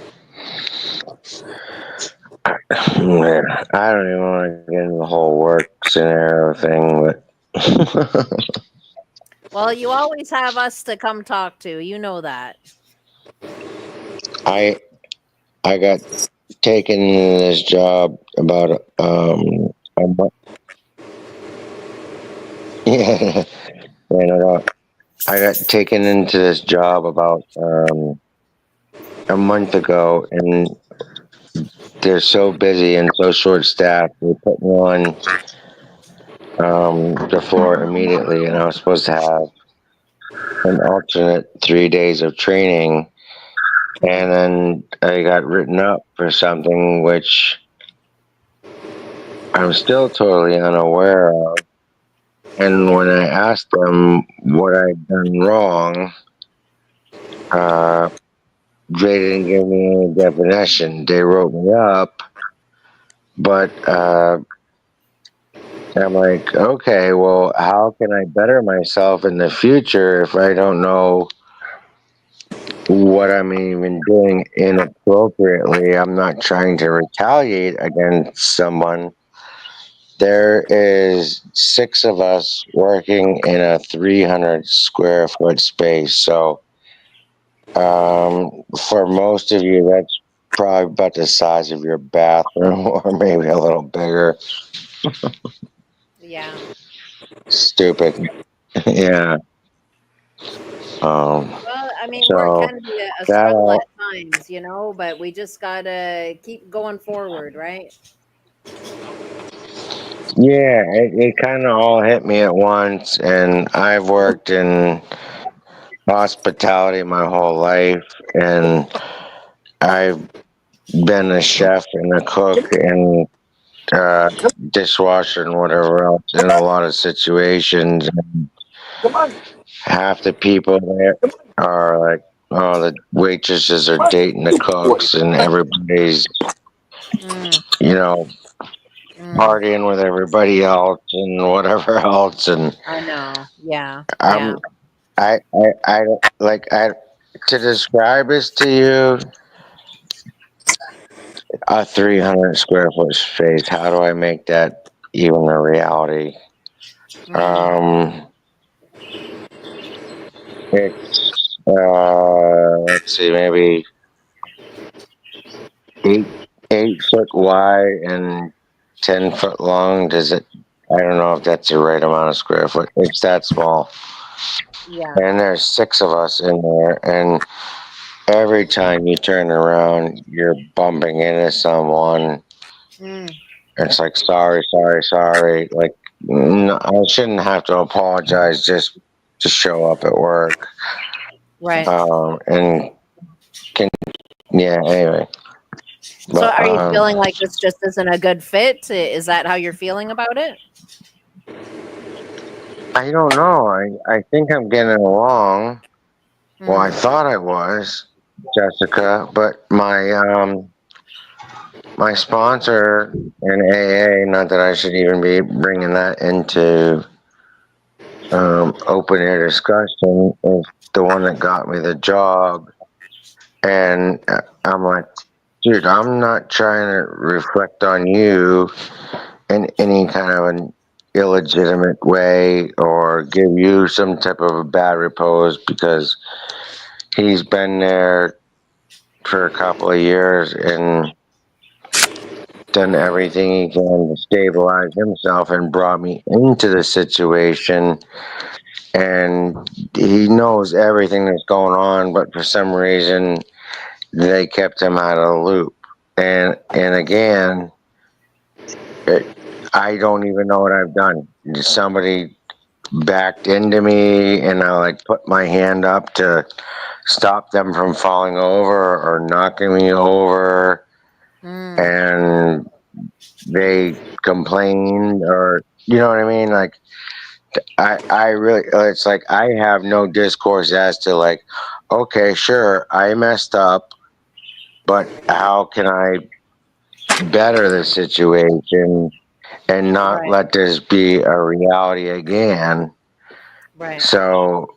I don't even want to get into the whole work scenario thing, but Well, you always have us to come talk to. You know that. I I got taken in this job about a month. Yeah, no. I got taken into this job about a month ago, and they're so busy and so short staffed. They put me on the floor immediately, and I was supposed to have an alternate 3 days of training, and then I got written up for something which I'm still totally unaware of. And when I asked them what I'd done wrong, uh, they didn't give me any definition. They wrote me up, but I'm like, okay, well, how can I better myself in the future if I don't know what I'm even doing inappropriately? I'm not trying to retaliate against someone. There is 6 of us working in a 300 square foot space. So, for most of you, that's probably about the size of your bathroom or maybe a little bigger. Yeah. Stupid. Yeah. Well, I mean, work So can be a that struggle at all, times, but we just gotta keep going forward, right? yeah, it kind of all hit me at once. And I've worked in hospitality my whole life, and I've been a chef and a cook and uh, dishwasher and whatever else in a lot of situations. Half the people there are like, oh, the waitresses are dating the cooks, and everybody's, Mm, you know, mm, partying with everybody else and whatever else. And I know. Yeah. I'm, Yeah. I like, to describe this to you, a 300 square foot space. How do I make that even a reality? It's let's see, maybe 8 8 foot wide and 10 foot long. Does it? I don't know if that's the right amount of square foot. It's that small, Yeah. and there's 6 of us in there, and every time you turn around, you're bumping into someone. Mm. It's like sorry, sorry, sorry. Like no, I shouldn't have to apologize just to show up at work. Right. And can yeah. Anyway, So but are you feeling like this just isn't a good fit? Is that how you're feeling about it? I don't know. I think I'm getting along. Well, I Mm. thought I was, Jessica, but my sponsor in AA. Not that I should even be bringing that into open air discussion. Is the one that got me the job, and I'm like, dude, I'm not trying to reflect on you in any kind of an illegitimate way or give you some type of a bad repose because he's been there for a couple of years and done everything he can to stabilize himself and brought me into the situation, and he knows everything that's going on, but for some reason they kept him out of the loop. And again, I don't even know what I've done. Somebody backed into me and I like put my hand up to stop them from falling over or knocking me over, Mm. and they complained, or you know what I mean? Like I really, it's like I have no discourse as to like, okay, sure, I messed up, but how can I better the situation and not Right. let this be a reality again? Right. So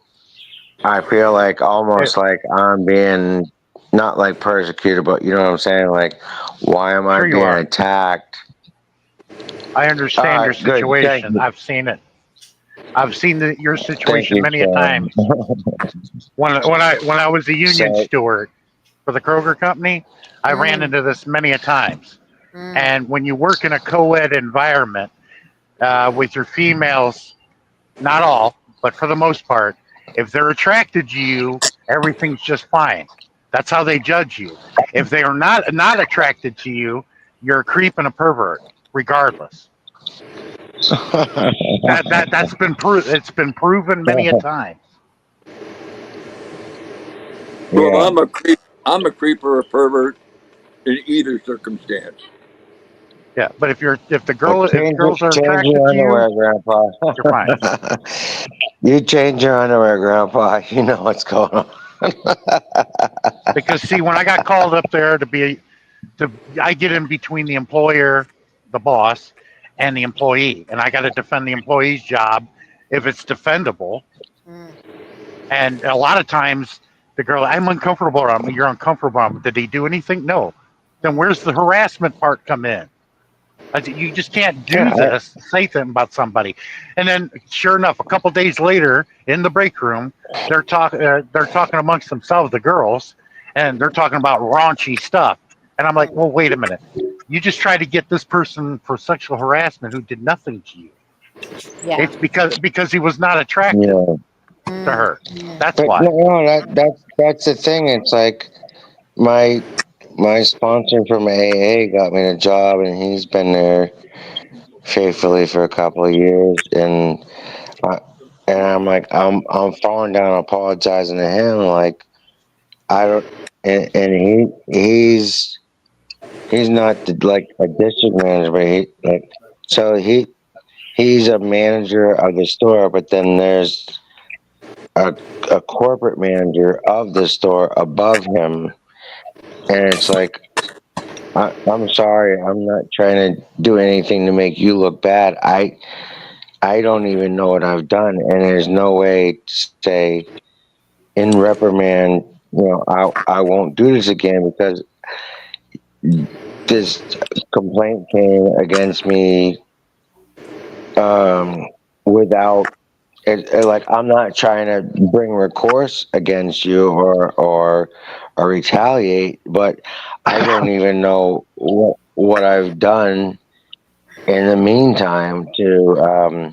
I feel like It, almost like I'm being not like persecuted, but you know what I'm saying? Like, why am I sure, you being are. attacked? I All understand your right, good. Thank situation. you. I've seen it. I've seen your Thank situation you, many a Sam. times. When I was a union So, steward for the Kroger company, I ran Mm. into this many a times. Mm. And when you work in a co-ed environment with your females, not all, but for the most part, if they're attracted to you, everything's just fine. That's how they judge you. If they are not attracted to you, you're a creep and a pervert, regardless. That's been it's been proven many a time. Well, yeah. I'm a creeper, a pervert in either circumstance. Yeah, but if the Well, girls are change attracted your to you, underwear, Grandpa. you're fine. You change your underwear, Grandpa. You know what's going on. Because see, when I got called up there to I get in between the employer, the boss, and the employee, and I got to defend the employee's job if it's defendable. Mm. And a lot of times the girl, I'm uncomfortable. You're uncomfortable. Did he do anything? No. Then Mm. where's the harassment part come in? You just can't Yeah, do this, say something about somebody. And then, sure enough, a couple days later, in the break room, they're talking amongst themselves, the girls, and they're talking about raunchy stuff. And I'm like, Mm. well, wait a minute. You just tried to get this person for sexual harassment who did nothing to you. Yeah. It's because he was not attracted yeah. to Mm. her. Mm. That's But why. no, that's the thing. It's like my my sponsor from AA got me a job, and he's been there faithfully for a couple of years, I, and I'm like, I'm falling down, apologizing to him, like I don't, and he's not like a district manager, but so he's a manager of the store, but then there's a a corporate manager of the store above him, and it's like. I'm sorry. I'm not trying to do anything to make you look bad. I don't even know what I've done, and there's no way to say in reprimand, I won't do this again because this complaint came against me um, without like I'm not trying to bring recourse against you or retaliate, but I don't even know what I've done in the meantime to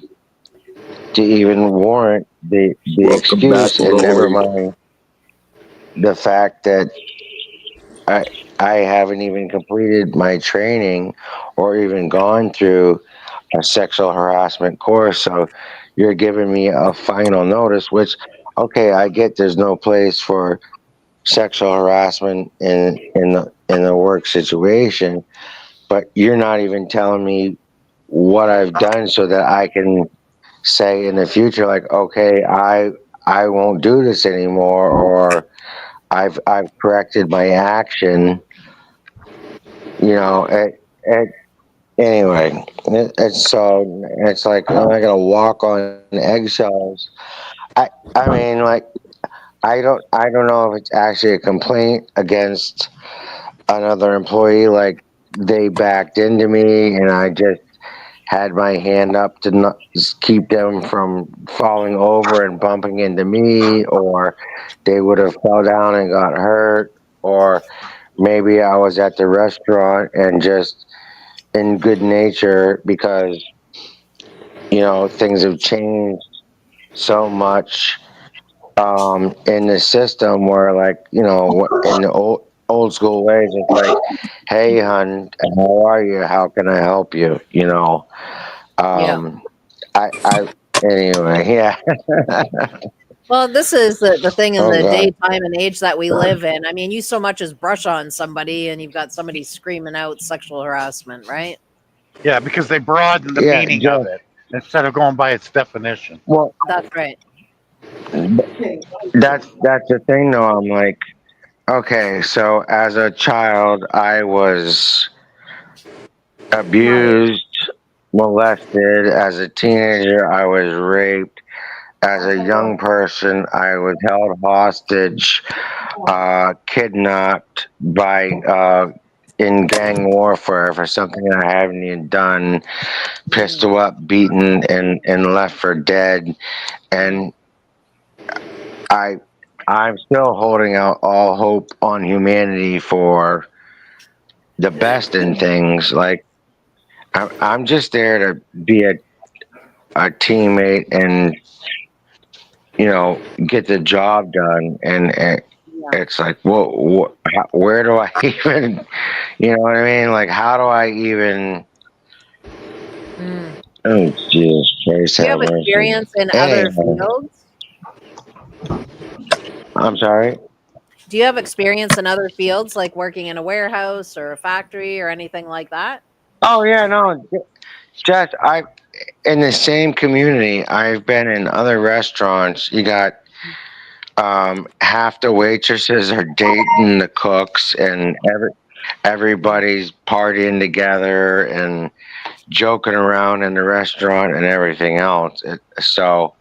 even warrant the Welcome back, excuse, and never Lori. mind the fact that I I haven't even completed my training or even gone through a sexual harassment course. So you're giving me a final notice, which okay, I get there's no place for sexual harassment in the work situation, but you're not even telling me what I've done so that I can say in the future, like, okay, I won't do this anymore, or I've corrected my action. You know, anyway, it's like am I gonna walk on eggshells? I mean, like, I don't know if it's actually a complaint against another employee, like they backed into me and I just had my hand up to not just keep them from falling over and bumping into me, or they would have fell down and got hurt, or maybe I was at the restaurant and just in good nature because things have changed so much in the system where, like, in the old school ways, it's like, hey hun, how are you, how can I help you, Yeah. um I anyway, yeah. Well, this is the thing in Oh the god. day, time, and age that we live in. I mean, you so much as brush on somebody and you've got somebody screaming out sexual harassment, right? Yeah, because they broaden the Yeah, meaning of just it instead of going by its definition. well, That's right. that's the thing though. I'm like, okay, so as a child I was abused, molested. As a teenager I was raped. As a young person I was held hostage, kidnapped by in gang warfare for something I haven't even done, Mm, pistol up, beaten, and left for dead. mm, And I I'm still holding out all hope on humanity for the best in things. Like I'm just there to be a teammate and get the job done. And yeah. it's like, where do I even, you know what I mean? Like, how do I even? Mm. Oh, Jesus Christ, Do you have have mercy. experience in other Anyway, fields? I'm sorry. Do you have experience in other fields, like working in a warehouse or a factory or anything like that? Oh yeah, no, just I in the same community. I've been in other restaurants. You got half the waitresses are dating the cooks, and Mm, everybody's partying together and joking around in the restaurant and everything else. So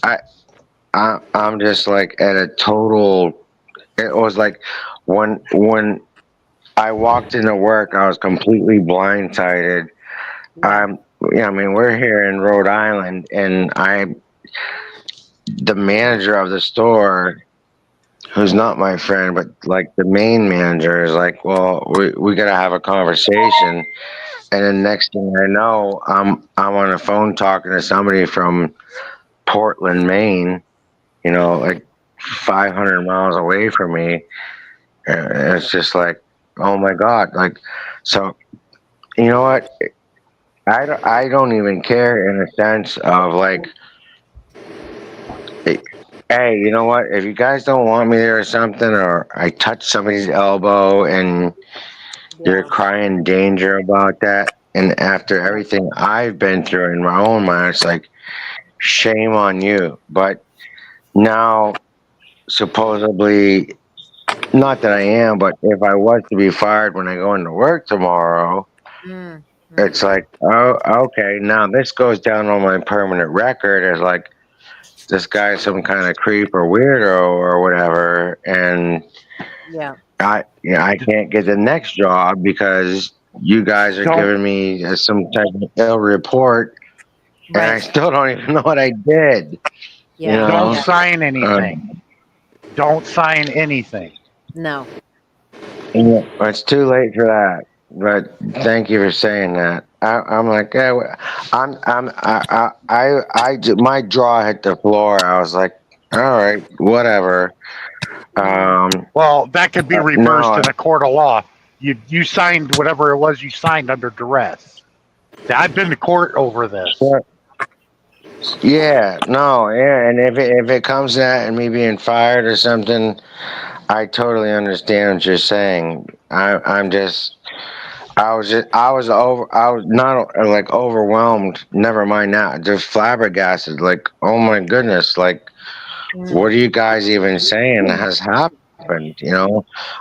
I, I'm just like at a total. It was like when I walked into work, I was completely blindsided. yeah. Yeah, I mean, we're here in Rhode Island, and the manager of the store, who's not my friend, but like the main manager, is like, well, we gotta have a conversation. And then next thing I know, I'm on the phone talking to somebody from Portland, Maine. Like 500 miles away from me. And it's just like, oh my god, like, so you know what? I don't even care in a sense of like, hey, you know what? If you guys don't want me there or something, or I touch somebody's elbow and you're Yeah. crying danger about that, and after Yeah. everything I've been through in my own mind, it's like, shame on you. But now, supposedly, not that I am, but if I was to be fired when I go into work tomorrow, Mm, it's mm, like, oh, okay, now this goes down on my permanent record as like, this guy's some kind of creep or weirdo or whatever. And Yeah. I can't get the next job because you guys are Don't giving me some type of ill report, and I Right. still don't even know what I did. You Yeah. don't Yeah. know, sign anything. Don't sign anything. No. yeah, it's too late for that. But thank you for saying that. I'm like, my jaw hit the floor. I was like, all right, whatever. Mm. Well, that could be reversed No, in a court of law. You signed whatever it was you signed under duress. I've been to court over this. yeah, no, yeah, and if it comes to that and me being fired or something, I totally understand what you're saying. I was not like overwhelmed. Never mind that, just flabbergasted. Like, oh my goodness, like what Mm. are you guys even saying has happened?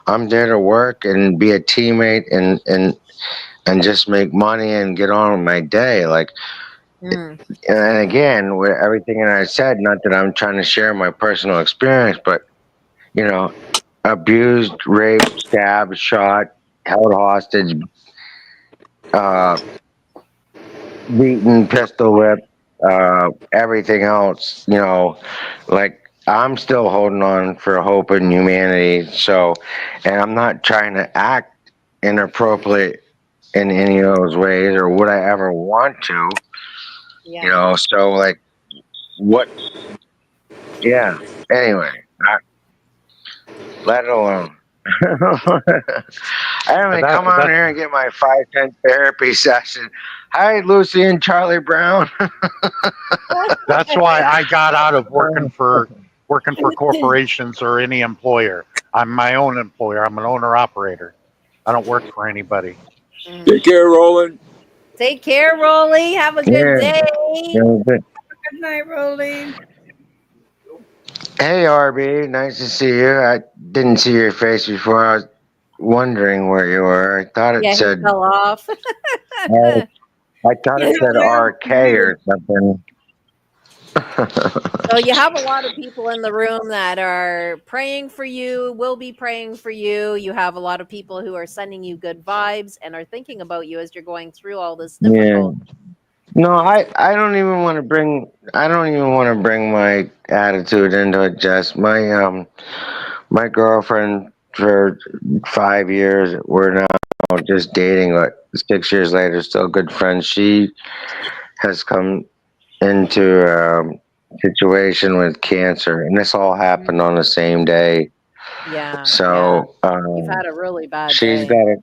I'm there to work and be a teammate and just make money and get on with my day. Like, Mm. and again, with everything that I said, not that I'm trying to share my personal experience, but you know, abused, raped, stabbed, shot, held hostage, uh, beaten, pistol whipped, everything else. Like I'm still holding on for hope and humanity. So, and I'm not trying to act inappropriate in any of those ways, or would I ever want to? Yeah. So like what? Yeah. Anyway, let it alone. I mean, come on That here and get my 5-10 therapy session. Hi, Lucy and Charlie Brown. that's why I got out of working for corporations or any employer. I'm my own employer. I'm an owner operator. I don't work for anybody. Mm. Take care, Roland. Take care, Rolly. Have a good Yeah. day. Good night, Rolly. Hey, RB, nice to see you. I didn't see your face before. I was wondering where you were. I thought it Yeah, he said fell off. I thought it said RK or something. So you have a lot of people in the room that are praying for you, will be praying for you. You have a lot of people who are sending you good vibes and are thinking about you as you're going through all this Yeah. difficult. No, I don't even want to bring my attitude into it, Jess. My girlfriend for 5 years, we're now just dating, but 6 years later, still good friends. She has come into a situation with cancer, and this all happened on the same day. Yeah, yeah. So You've had a really bad she's day. got to,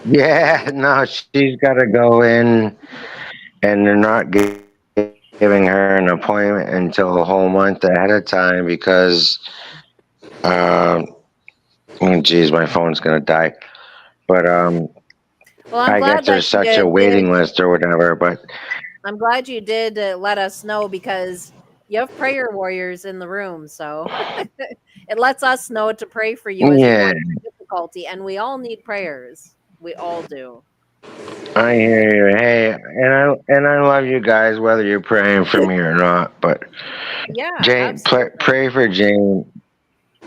yeah, no, she's got to go in, and they're not giving her an appointment until a whole month ahead of time because, uh, oh, geez, my phone's gonna die. But Well, I'm I guess glad that there's you such a waiting list or whatever. But I'm glad you did let us know because you have prayer warriors in the room. So it lets us know to pray for you as you're yeah, going through difficulty. And we all need prayers. We all do. I hear you. Hey, and I love you guys, whether you're praying for me or not. But Yeah, Jane, absolutely. pray for Jane.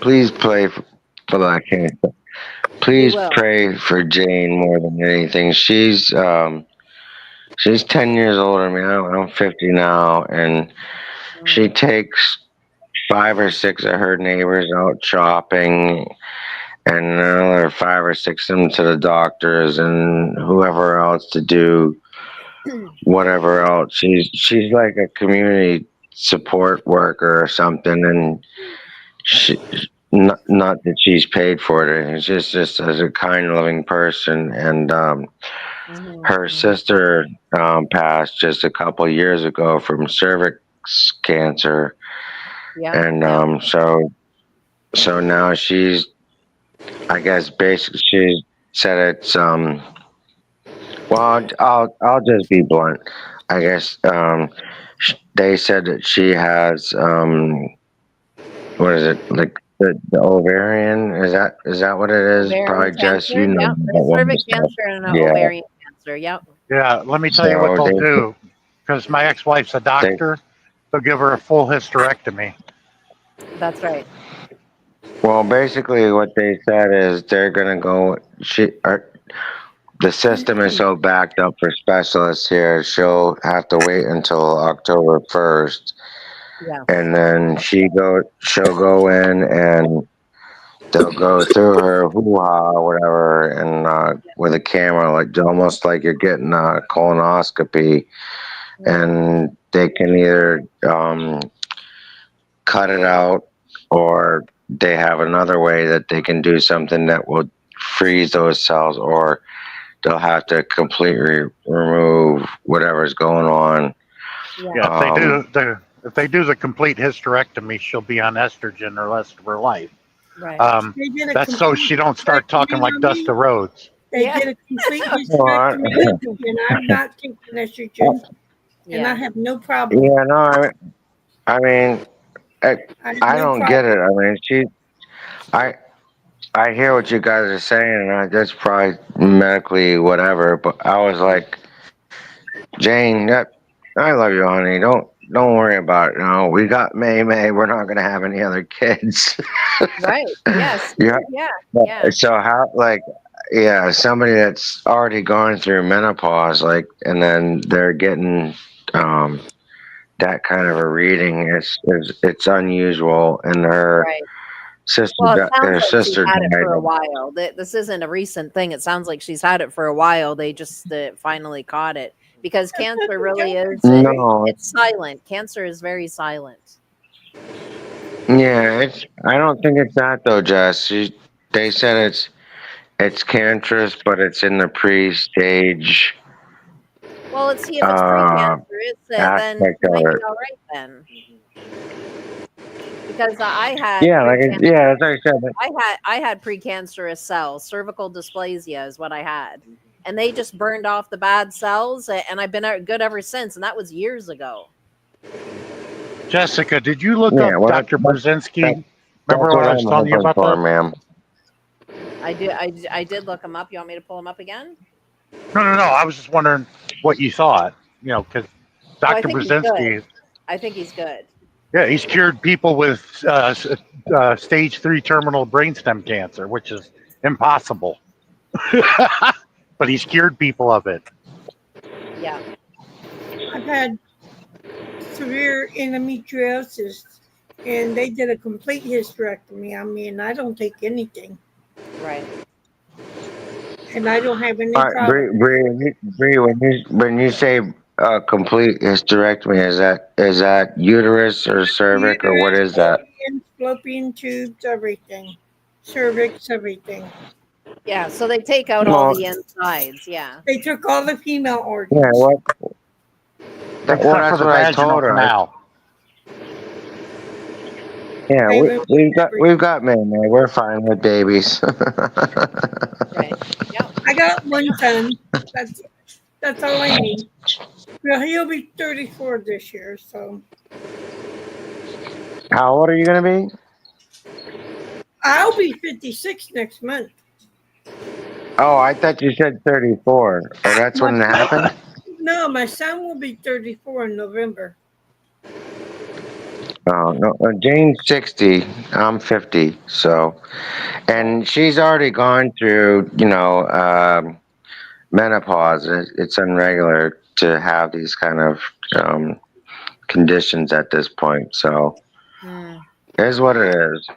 Please pray for that cancer. We Please will. pray for Jane more than anything. She's 10 years older than me. I'm 50 now, and she Mm. takes 5 or 6 of her neighbors out shopping, and another 5 or 6 of them to the doctors, and whoever else to do whatever else. She's like a community support worker or something, and she. Not that she's paid for it. It's just as a kind, loving person, and Mhm, her mhm. sister passed just a couple years ago from cervix cancer, Yep, and yep. so now she's, I guess, basically she said it's well, I'll just be blunt. I guess they said that she has what is it, like the ovarian? Is that what it is? Ovarian Probably, Jess, cancer. you know Yep. that There's one cervix stuff. cancer and Yeah. ovarian cancer. Yep. Yeah, let me tell you what So they'll do. Because my ex-wife's a they doctor, they'll give her a full hysterectomy. That's right. Well, basically, what they said is they're gonna go. The system is so backed up for specialists here. She'll have to wait until October 1st, Yeah. and then she'll go in and they'll go through her hoo ha or whatever, and with a camera, like almost like you're getting a colonoscopy, Mm. and they can either cut it out, or they have another way that they can do something that will freeze those cells, or they'll have to completely remove whatever's going on. Yeah. Yeah, Um, if they do the complete hysterectomy, she'll be on estrogen the rest of her life. Right. Um, They did a that's so complete she don't start talking hysterectomy like on me. Dusty Rhodes. They Yeah. did a complete well, hysterectomy, and I'm not taking estrogen, and I Yeah. have no problem. yeah, no, I mean, I, I have I no don't get it. problem. I mean, I, I hear what you guys are saying, and that's probably medically whatever. But I was like, Jane, I love you, honey. Don't worry about it. No, we got May. We're not gonna have any other kids. Right. Yes. Yeah. Yeah. Yeah. So how, like, yeah, somebody that's already gone through menopause, like, and then they're getting um that kind of a reading, it's unusual, and Right. Well, it sounds her like she's sister had it died for a of. while. This isn't a recent thing. It sounds like she's had it for a while. They just finally caught it because cancer really is. No, It's silent. Cancer is very silent. yeah, I don't think it's that though, Jess. They said it's cancerous, but it's in the pre-stage Well, let's see if it's uh precancerous. Then aspect she of might be it. all right then. Because I had Yeah, like yeah, as precancerous. I said. I had precancerous cells. Cervical dysplasia is what I had, and they just burned off the bad cells, and I've been good ever since. And that was years ago. Jessica, did you look Yeah, up well, Dr. that, Brzezinski? Remember that's what what I was I'm telling you hoping about for, that? ma'am. I did look him up. You want me to pull him up again? No. I was just wondering what you thought. Because Oh, I Dr. think he's good. Brzezinski, I think he's good. yeah, he's cured people with stage 3 terminal brainstem cancer, which is impossible. But he's cured people of it. Yeah. I've had severe endometriosis, and they did a complete hysterectomy on me, and I don't take anything, Right. and I don't have any All right, problem. Bree, when you say complete hysterectomy, is that uterus or cervix, or what Uterus, is that? fallopian tubes, everything, cervix, everything. Yeah. So they take out all Well, the insides. Yeah. They took all the female yeah, organs. well, Except for that's the what I vaginal told her. canal. Yeah, I removed we've everything. got May. We're fine with babies. Right. Yep. I got one son. That's that's all I need. Well, he'll be 34 this year, so How old are you gonna be? I'll be 56 next month. Oh, I thought you said 34. Oh, that's My when it son, happened. no, my son will be 34 in November. Oh no, Jane's 60. I'm 50. So, Right. and she's already gone through, menopause. It's unregular to have these kind of um, conditions at this point. So, Hmm. it is what it is.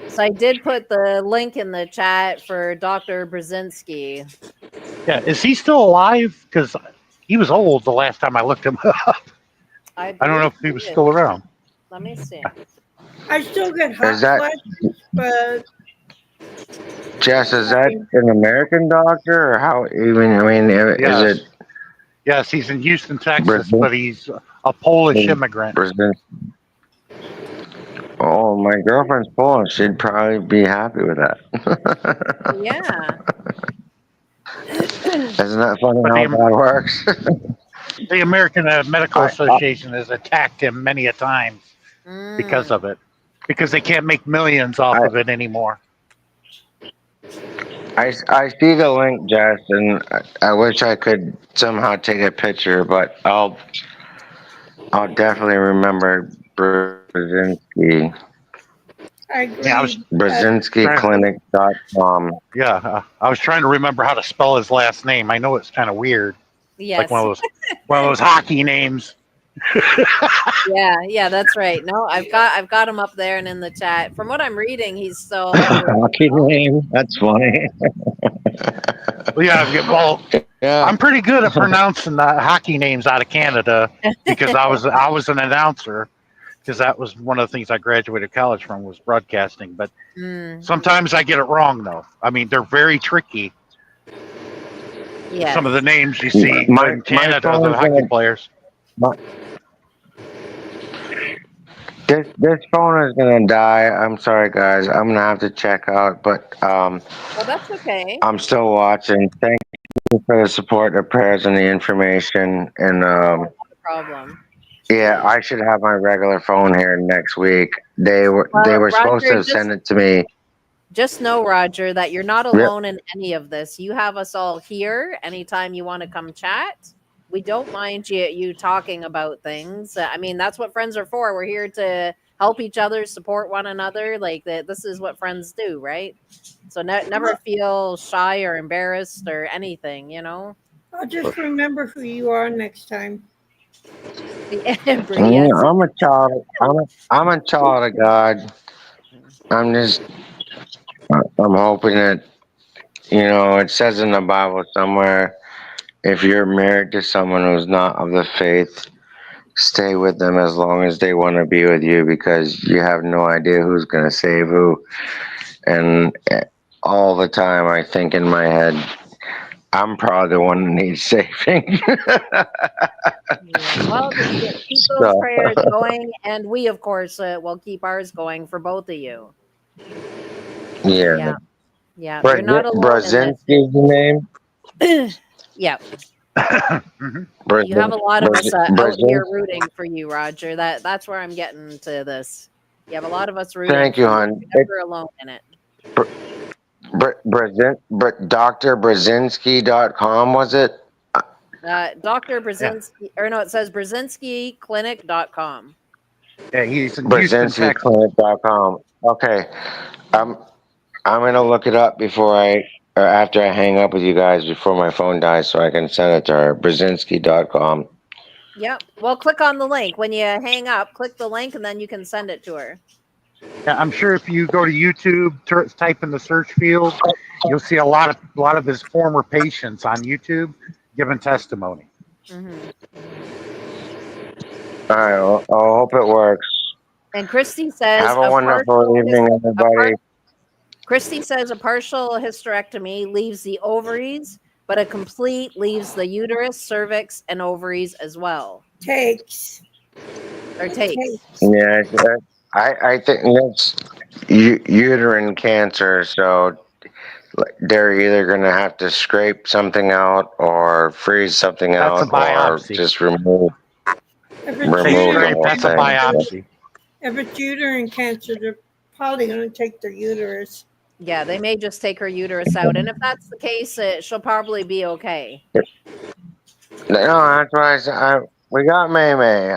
So I did put the link in the chat for Dr. Brzezinski. Yeah, is he still alive? Because he was old the last time I looked him up. I I don't know believe if he he was is. still around. Let me see. I still get Is hot that flashes, but Jess? Is that nothing. an American doctor, or how? Even I mean, is it Yes. Yes, he's in Houston, Texas, Brazil? but he's a Polish immigrant. Brazil? Oh, my girlfriend's Polish. She'd probably be happy with that. Yeah. Isn't that funny But how that works? the American Medical I, Association has attacked him many a times because Mm. of it, because they can't make millions off I, of it anymore. I see the link, Jess, and I wish I could somehow take a picture, but I'll definitely remember Brzezinski. I agree. Yeah, I was BrzezinskiClinic.com. I was trying to remember how to spell his last name. I know it's kind of weird, like Yes. one of those hockey names. Yeah, that's right. No, I've got him up there and in the chat. From what I'm reading, he's still over. Hockey name? That's funny. Well, Yeah. I'm pretty good at pronouncing the hockey names out of Canada because I was an announcer because that was one of the things I graduated college from was broadcasting. But Mm, sometimes I get it wrong though. I mean, they're very tricky. yes. Some of the names you see My in Canada, the phone's hockey gonna. players. My, this phone is gonna die. I'm sorry, guys. I'm gonna have to check out, but Well, that's okay. I'm still watching. Thank you for the support, the prayers, and the information. And Not a problem. yeah, I should have my regular phone here next week. They Well, were supposed Roger, to send it to me. just know, Roger, that you're not Yep. alone in any of this. You have us all here anytime you want to come chat. We don't mind you talking about things. I mean, that's what friends are for. We're here to help each other, support one another. Like that, this is what friends do, right? So never feel shy or embarrassed or anything. You know. I'll just remember who you are next time. Bree, yes. I'm a child. I'm a child of God. I'm just. I'm hoping that it says in the Bible somewhere, if you're married to someone who's not of the faith, stay with them as long as they want to be with you because you have no idea who's going to save who. And all the time I think in my head, I'm probably the one that needs saving. Yeah. Well, just keep those So, prayers going, and we, of course, will keep ours going for both of you. yeah. Yeah, yeah. You're not alone in this. Brzezinski's the name? Yeah, Mhm. you have a lot of us out here Brzezinski. rooting for you, Roger. That's where I'm getting to this. You have a lot of us rooting Thank for you, you. hon. You're never alone in it. Dr. Brzezinski.com, was it? Dr. Yeah, Brzezinski, or no, it says BrzezinskiClinic.com. yeah. He's in Houston, Texas. BrzezinskiClinic.com. Okay. I'm I'm gonna look it up before or after I hang up with you guys before my phone dies so I can send it to her. Brzezinski.com. Yep. Well, click on the link when you hang up. Click the link, and then you can send it to her. Yeah, I'm sure if you go to YouTube, type in the search field, you'll see a lot of his former patients on YouTube giving testimony. Mm-hmm. All right. Well, I hope it works. And Christy says Have a wonderful evening, everybody. Christy says a partial hysterectomy leaves the ovaries, but a complete leaves the uterus, cervix, and ovaries as well. Takes. Or takes. Yeah, I think that's uterine cancer. So they're either gonna have to scrape something out or freeze something That's a out or biopsy. just remove If it's Say remove the uterine, scrape, whole that's a thing. biopsy. if it's uterine cancer, they're probably going to take their uterus. Yeah, they may just take her uterus out. And if that's the case, she'll probably be okay. No, that's why I said we got May May.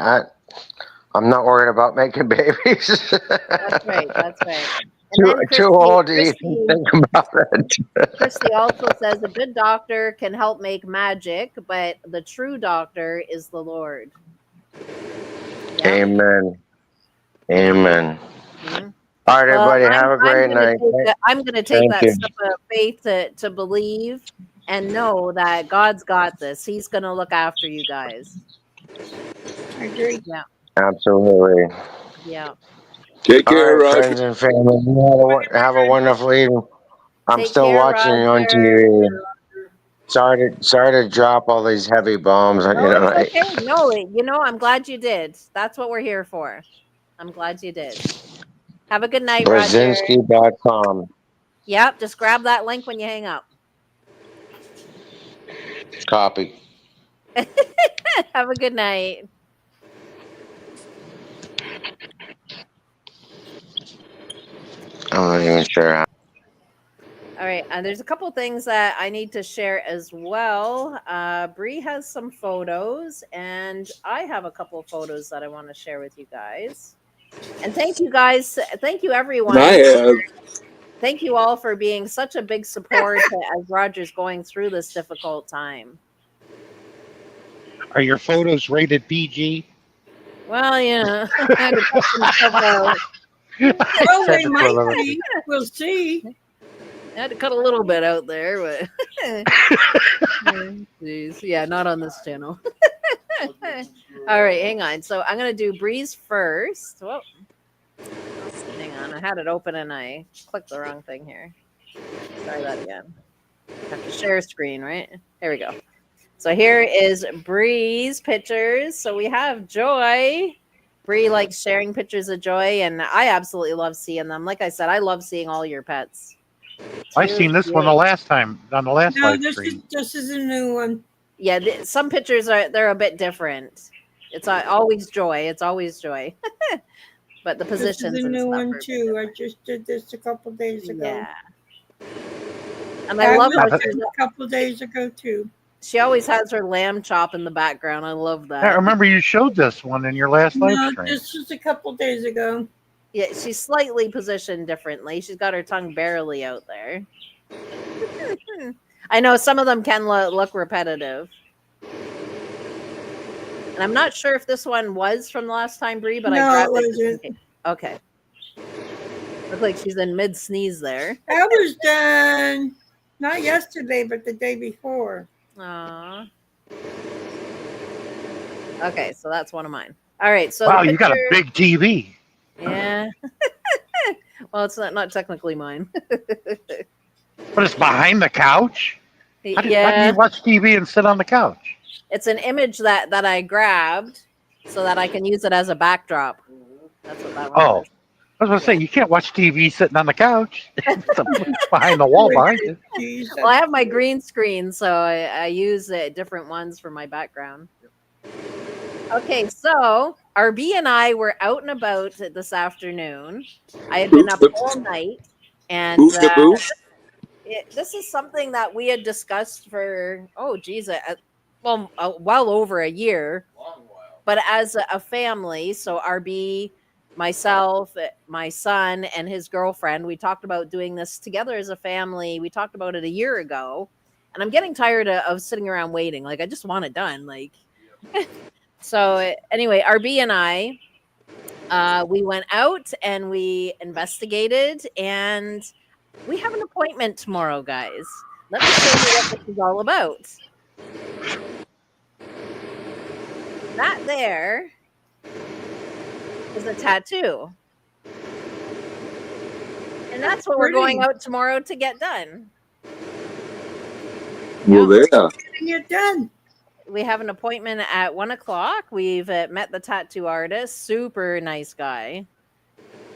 I'm not worried about making babies. That's right. That's right. And then Too old to even think about it. Christy also says a good doctor can help make magic, but the true doctor is the Lord. Yeah. Amen. Amen. Mhm. All right, Well, everybody. Have a great night. I'm gonna take Thank that you. step of faith to believe and know that God's got this. He's gonna look after you guys. I agree. Yeah, Absolutely. yeah. Take All care, right, Roger. friends and family. You have a wonderful evening. I'm Take still care, watching you on Roger. TV. Sorry to drop all these heavy bombs on you No, it's tonight. okay. No, I'm glad you did. That's what we're here for. I'm glad you did. Have a good night, Roger. Brzezinski.com. Yep, just grab that link when you hang up. Copy. Have a good night. I'm not even sure how. All right, and there's a couple things that I need to share as well. Bree has some photos, and I have a couple photos that I want to share with you guys. And thank you guys. Thank you, I everyone. have. Thank you all for being such a big support as Roger's going through this difficult time. Are your photos rated PG? Well, yeah, I had to cut some stuff out. I Well, said they it for might the record. be. We'll see. I had to cut a little bit out there, but jeez, yeah, not on this channel. All right, hang on. So I'm gonna do Breeze first. Whoa, hang on. I had it open and I clicked the wrong thing here. Try that again. Have to share screen, right? There we go. So here is Bree's pictures. So we have Joy. Bree likes sharing pictures of Joy, and I absolutely love seeing them. Like I said, I love seeing all your pets. It's I really seen this one cute. the last time on the last No, live stream. this is a new one. Yeah, some pictures they're a bit different. It's always Joy. It's always Joy. But the This is positions a and new stuff one are a bit too. I different. just did this a couple days ago. Yeah. And I love was how Now, a couple days ago too. she always has her lamb chop in the background. I love I that. remember you showed this one in your last live No, stream. this was a couple days ago. Yeah, she's slightly positioned differently. She's got her tongue barely out there. I know some of them can look repetitive. And I'm not sure if this one was from the last time, Bree, but I No, grabbed it it just in wasn't. case. Okay. Look like she's in mid sneeze there. That was done not yesterday, but the day before. Aww. Okay, so that's one of mine. All right, so Wow, the you got a picture. big TV. Yeah. Well, it's not technically mine. But it's behind the couch? How do Yeah. you watch TV and sit on the couch? It's an image that I grabbed so that I can use it as a backdrop. That's what that one Oh, was. I was going to say, you can't watch TV sitting on the couch. It's behind the wall behind you. Jeez, Well, I have my green screen, so I use different ones for my background. Okay, so RB and I were out and about this afternoon. I had been up all night, and Boof the boof. this is something that we had discussed for well over a year. Long while. But as a family, so RB, myself, my son, and his girlfriend, we talked about doing this together as a family. We talked about it a year ago, and I'm getting tired of sitting around waiting. Like, I just want it done. Like, so anyway, RB and I, we went out and we investigated, and we have an appointment tomorrow, guys. Let me show you what this is all about. That there is a tattoo. And that's what we're going out tomorrow to get done. Well, there. getting it done. We have an appointment at 1:00. We've met the tattoo artist, super nice guy.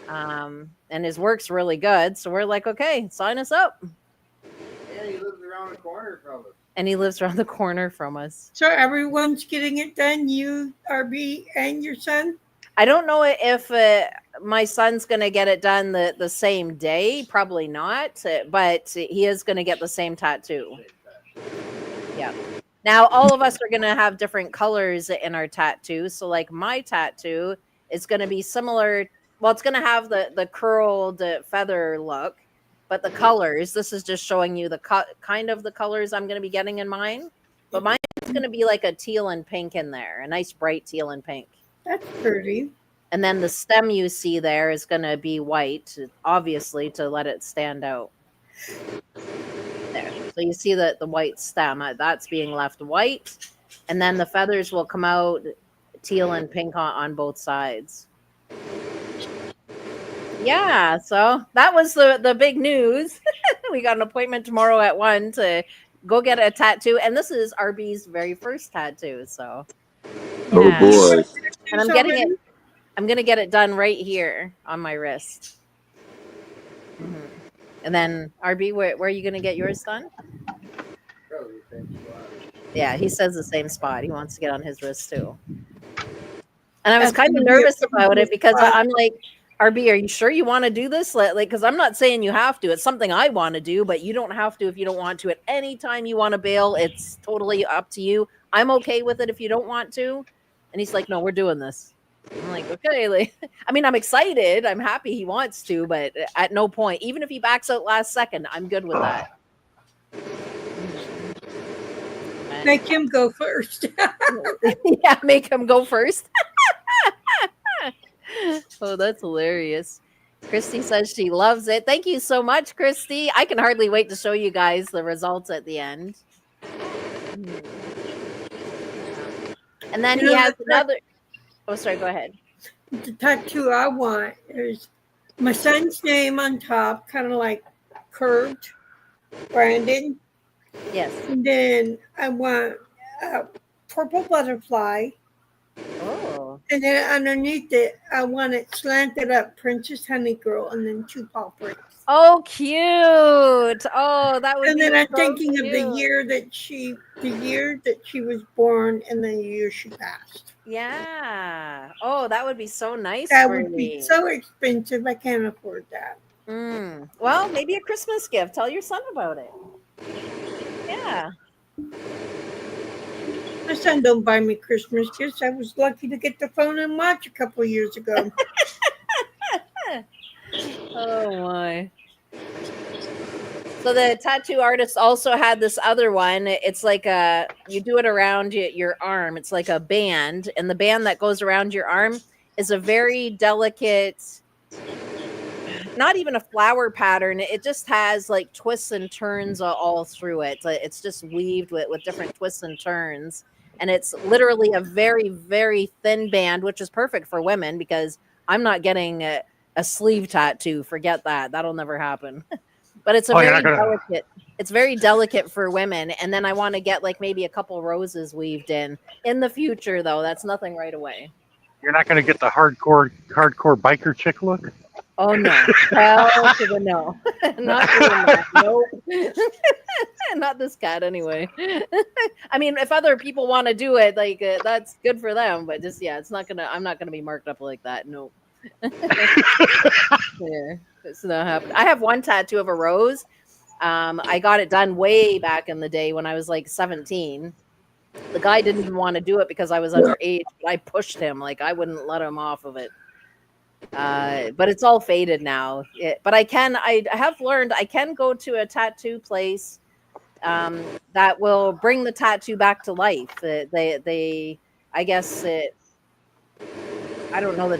And his work's really good. So we're like, okay, sign us up. And he lives around the corner from us. And he lives around the corner from us. So everyone's getting it done. You, RB, and your son. I don't know if my son's going to get it done the same day. Probably not. But he is going to get the same tattoo. Yeah. Now, all of us are going to have different colors in our tattoo. So, like, my tattoo is going to be similar. Well, it's going to have the curled feather look. But the colors, this is just showing you the kind of the colors I'm going to be getting in mine. But mine is going to be like a teal and pink in there. A nice bright teal and pink. That's pretty. And then the stem you see there is going to be white, obviously, to let it stand out. There. So you see the white stem. That's being left white. And then the feathers will come out teal and pink on both sides. Yeah, so that was the big news. We got an appointment tomorrow at 1 to go get a tattoo. And this is RB's very first tattoo. So, Oh yeah. boy. And I'm getting it. I'm going to get it done right here on my wrist. Mm-hmm. And then, RB, where are you going to get yours done? Probably the same spot. Yeah, he says the same spot. He wants to get on his wrist too. And I was That's kind of gonna be a nervous about it because spot. I'm like, RB, are you sure you want to do this? Like, because I'm not saying you have to. It's something I want to do, but you don't have to if you don't want to. At any time you want to bail, it's totally up to you. I'm okay with it if you don't want to. And he's like, no, we're doing this. I'm like, okay, like, I mean, I'm excited. I'm happy he wants to, but at no point, even if he backs out last second, I'm good with that. But, Make him go first. yeah, make him go first. Oh, that's hilarious. Christy says she loves it. Thank you so much, Christy. I can hardly wait to show you guys the results at the end. And then You he know, has the another. Oh, sorry. Go ahead. The tattoo I want is my son's name on top, kind of like curved, branded. Yes. And then I want a purple butterfly. Oh. And then underneath it, I want it slanted up, Princess Honey Girl, and then 2 paw prints. Oh, cute. Oh, that would And be then I'm so thinking cute. of the year that she was born and the year she passed. Yeah. Oh, that would be so nice That for would be me. so expensive. I can't afford that. Well, maybe a Christmas gift. Tell your son about it. Yeah. My son don't buy me Christmas gifts. I was lucky to get the phone and watch a couple years ago. Oh my. So the tattoo artist also had this other one. It's like you do it around your arm. It's like a band, and the band that goes around your arm is a very delicate, not even a flower pattern. It just has like twists and turns all through it. It's just weaved with different twists and turns. And it's literally a very, very thin band, which is perfect for women because I'm not getting a sleeve tattoo. Forget that. That'll never happen. But it's a very delicate. It's very delicate for women. And then I want to get like maybe a couple roses weaved in the future, though. That's nothing right away. You're not going to get the hardcore biker chick look. Oh no! Hell to the no! Not doing that. Nope. Not this cat anyway. I mean, if other people want to do it, like that's good for them. But just yeah, it's not gonna. I'm not gonna be marked up like that. Nope. Yeah, it's not happening. I have one tattoo of a rose. I got it done way back in the day when I was like 17. The guy didn't even want to do it because I was underage, but I pushed him. Like I wouldn't let him off of it. But it's all faded now. But I have learned I can go to a tattoo place that will bring the tattoo back to life. They I guess I don't know the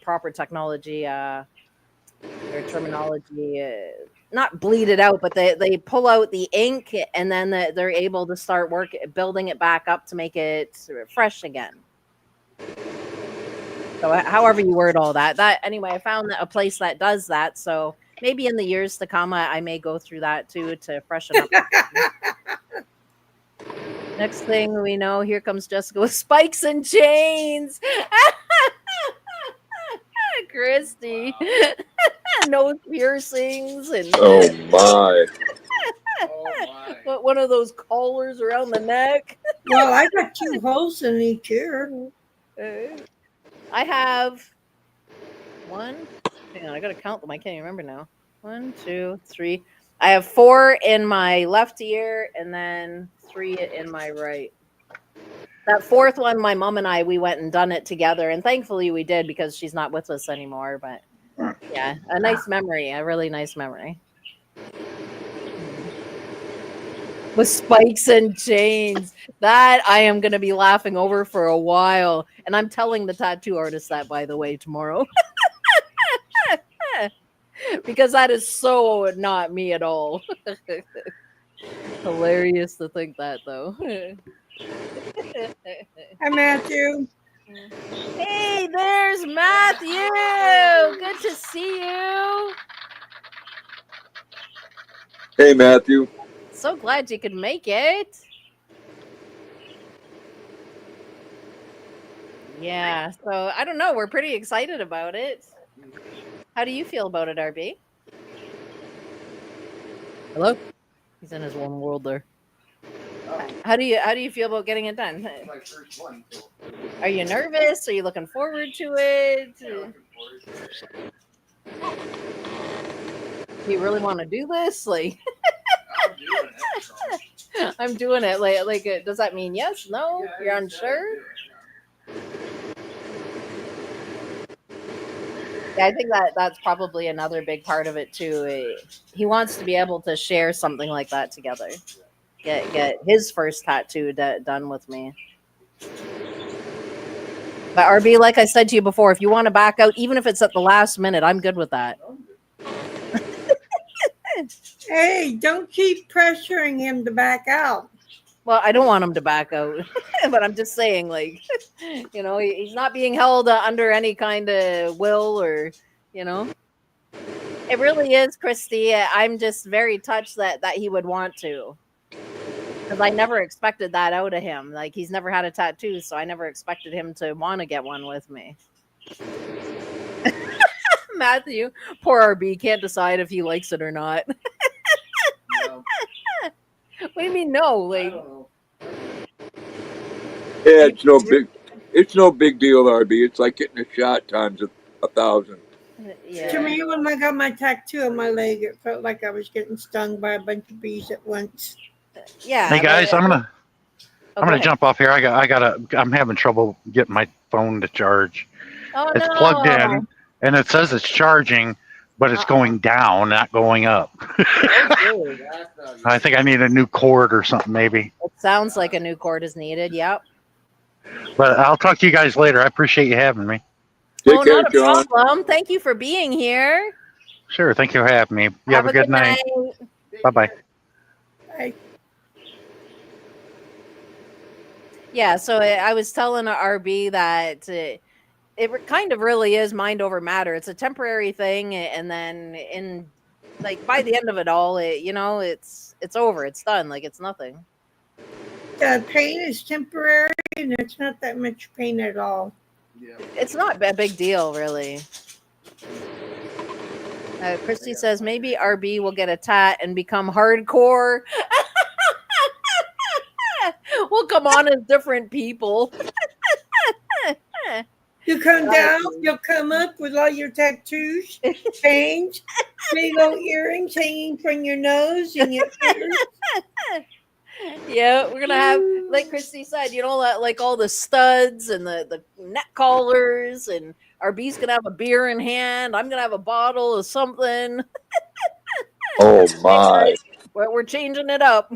proper technology or terminology. Not bleed it out, but they pull out the ink and then they're able to start building it back up to make it fresh again. So however you word all that anyway, I found a place that does that. So maybe in the years to come, I may go through that too to freshen up. Next thing we know, here comes Jessica with spikes and chains. Christy, nose piercings and Oh my! one of those collars around the neck. Well, I got 2 holes in each ear. I have one. Hang on, I gotta count them. I can't even remember now. 1, 2, 3. I have 4 in my left ear and then 3 in my right. That 4th one, my mom and we went and done it together, and thankfully we did because she's not with us anymore. But yeah, a nice memory, a really nice memory. With spikes and chains. That I am going to be laughing over for a while. And I'm telling the tattoo artist that, by the way, tomorrow. Because that is so not me at all. Hilarious to think that, though. Hi, Matthew. Hey, there's Matthew. Good to see you. Hey, Matthew. So glad you could make it. Yeah, so I don't know. We're pretty excited about it. How do you feel about it, RB? Hello? He's in his one world there. How do you feel about getting it done? My first one. Are you nervous? Are you looking forward to it? Do you really want to do this? Like I'm doing it. Like does that mean yes? No? You're unsure? Yeah, I think that's probably another big part of it too. He wants to be able to share something like that together. Get his first tattoo done with me. But RB, like I said to you before, if you want to back out, even if it's at the last minute, I'm good with that. Hey, don't keep pressuring him to back out. Well, I don't want him to back out, but I'm just saying, like, he's not being held under any kind of will or, you know. It really is, Christy. I'm just very touched that he would want to, because I never expected that out of him. Like, he's never had a tattoo, so I never expected him to want to get one with me. Matthew, poor RB, can't decide if he likes it or not. No, What do you mean no? I Like, don't know. Yeah, it's no big deal, RB. It's like getting a shot times 1,000. To yeah. me, when I got my tattoo on my leg, it felt like I was getting stung by a bunch of bees at once. Yeah. Hey guys, I'm gonna Oh, I'm go gonna ahead. jump off here. I'm having trouble getting my phone to charge. Oh, It's plugged no. in, and it says it's charging, but it's Uh-oh. going down, not going up. Oh, geez. That's not good. I think I need a new cord or something, maybe. It sounds like a new cord is needed. Yep. But I'll talk to you guys later. I appreciate you having me. Take care, Not a John. problem. Thank you for being here. Sure. Thank you for having me. You have a good night. Take Bye bye. care. I, Yeah, so I was telling RB that it kind of really is mind over matter. It's a temporary thing, and then by the end of it all, it's over. It's done. Like, it's nothing. the pain is temporary, and it's not that much pain at all. Yeah. It's not a big deal, really. Christy says maybe RB will get a tat and become hardcore. We'll come on as different people. You come down, you'll come up with all your tattoos, chains, big old earrings hanging from your nose and your ears. Yeah, we're gonna have, like Christy said, like all the studs and the neck collars, and RB's gonna have a beer in hand. I'm gonna have a bottle of something. Oh my! We're changing it up.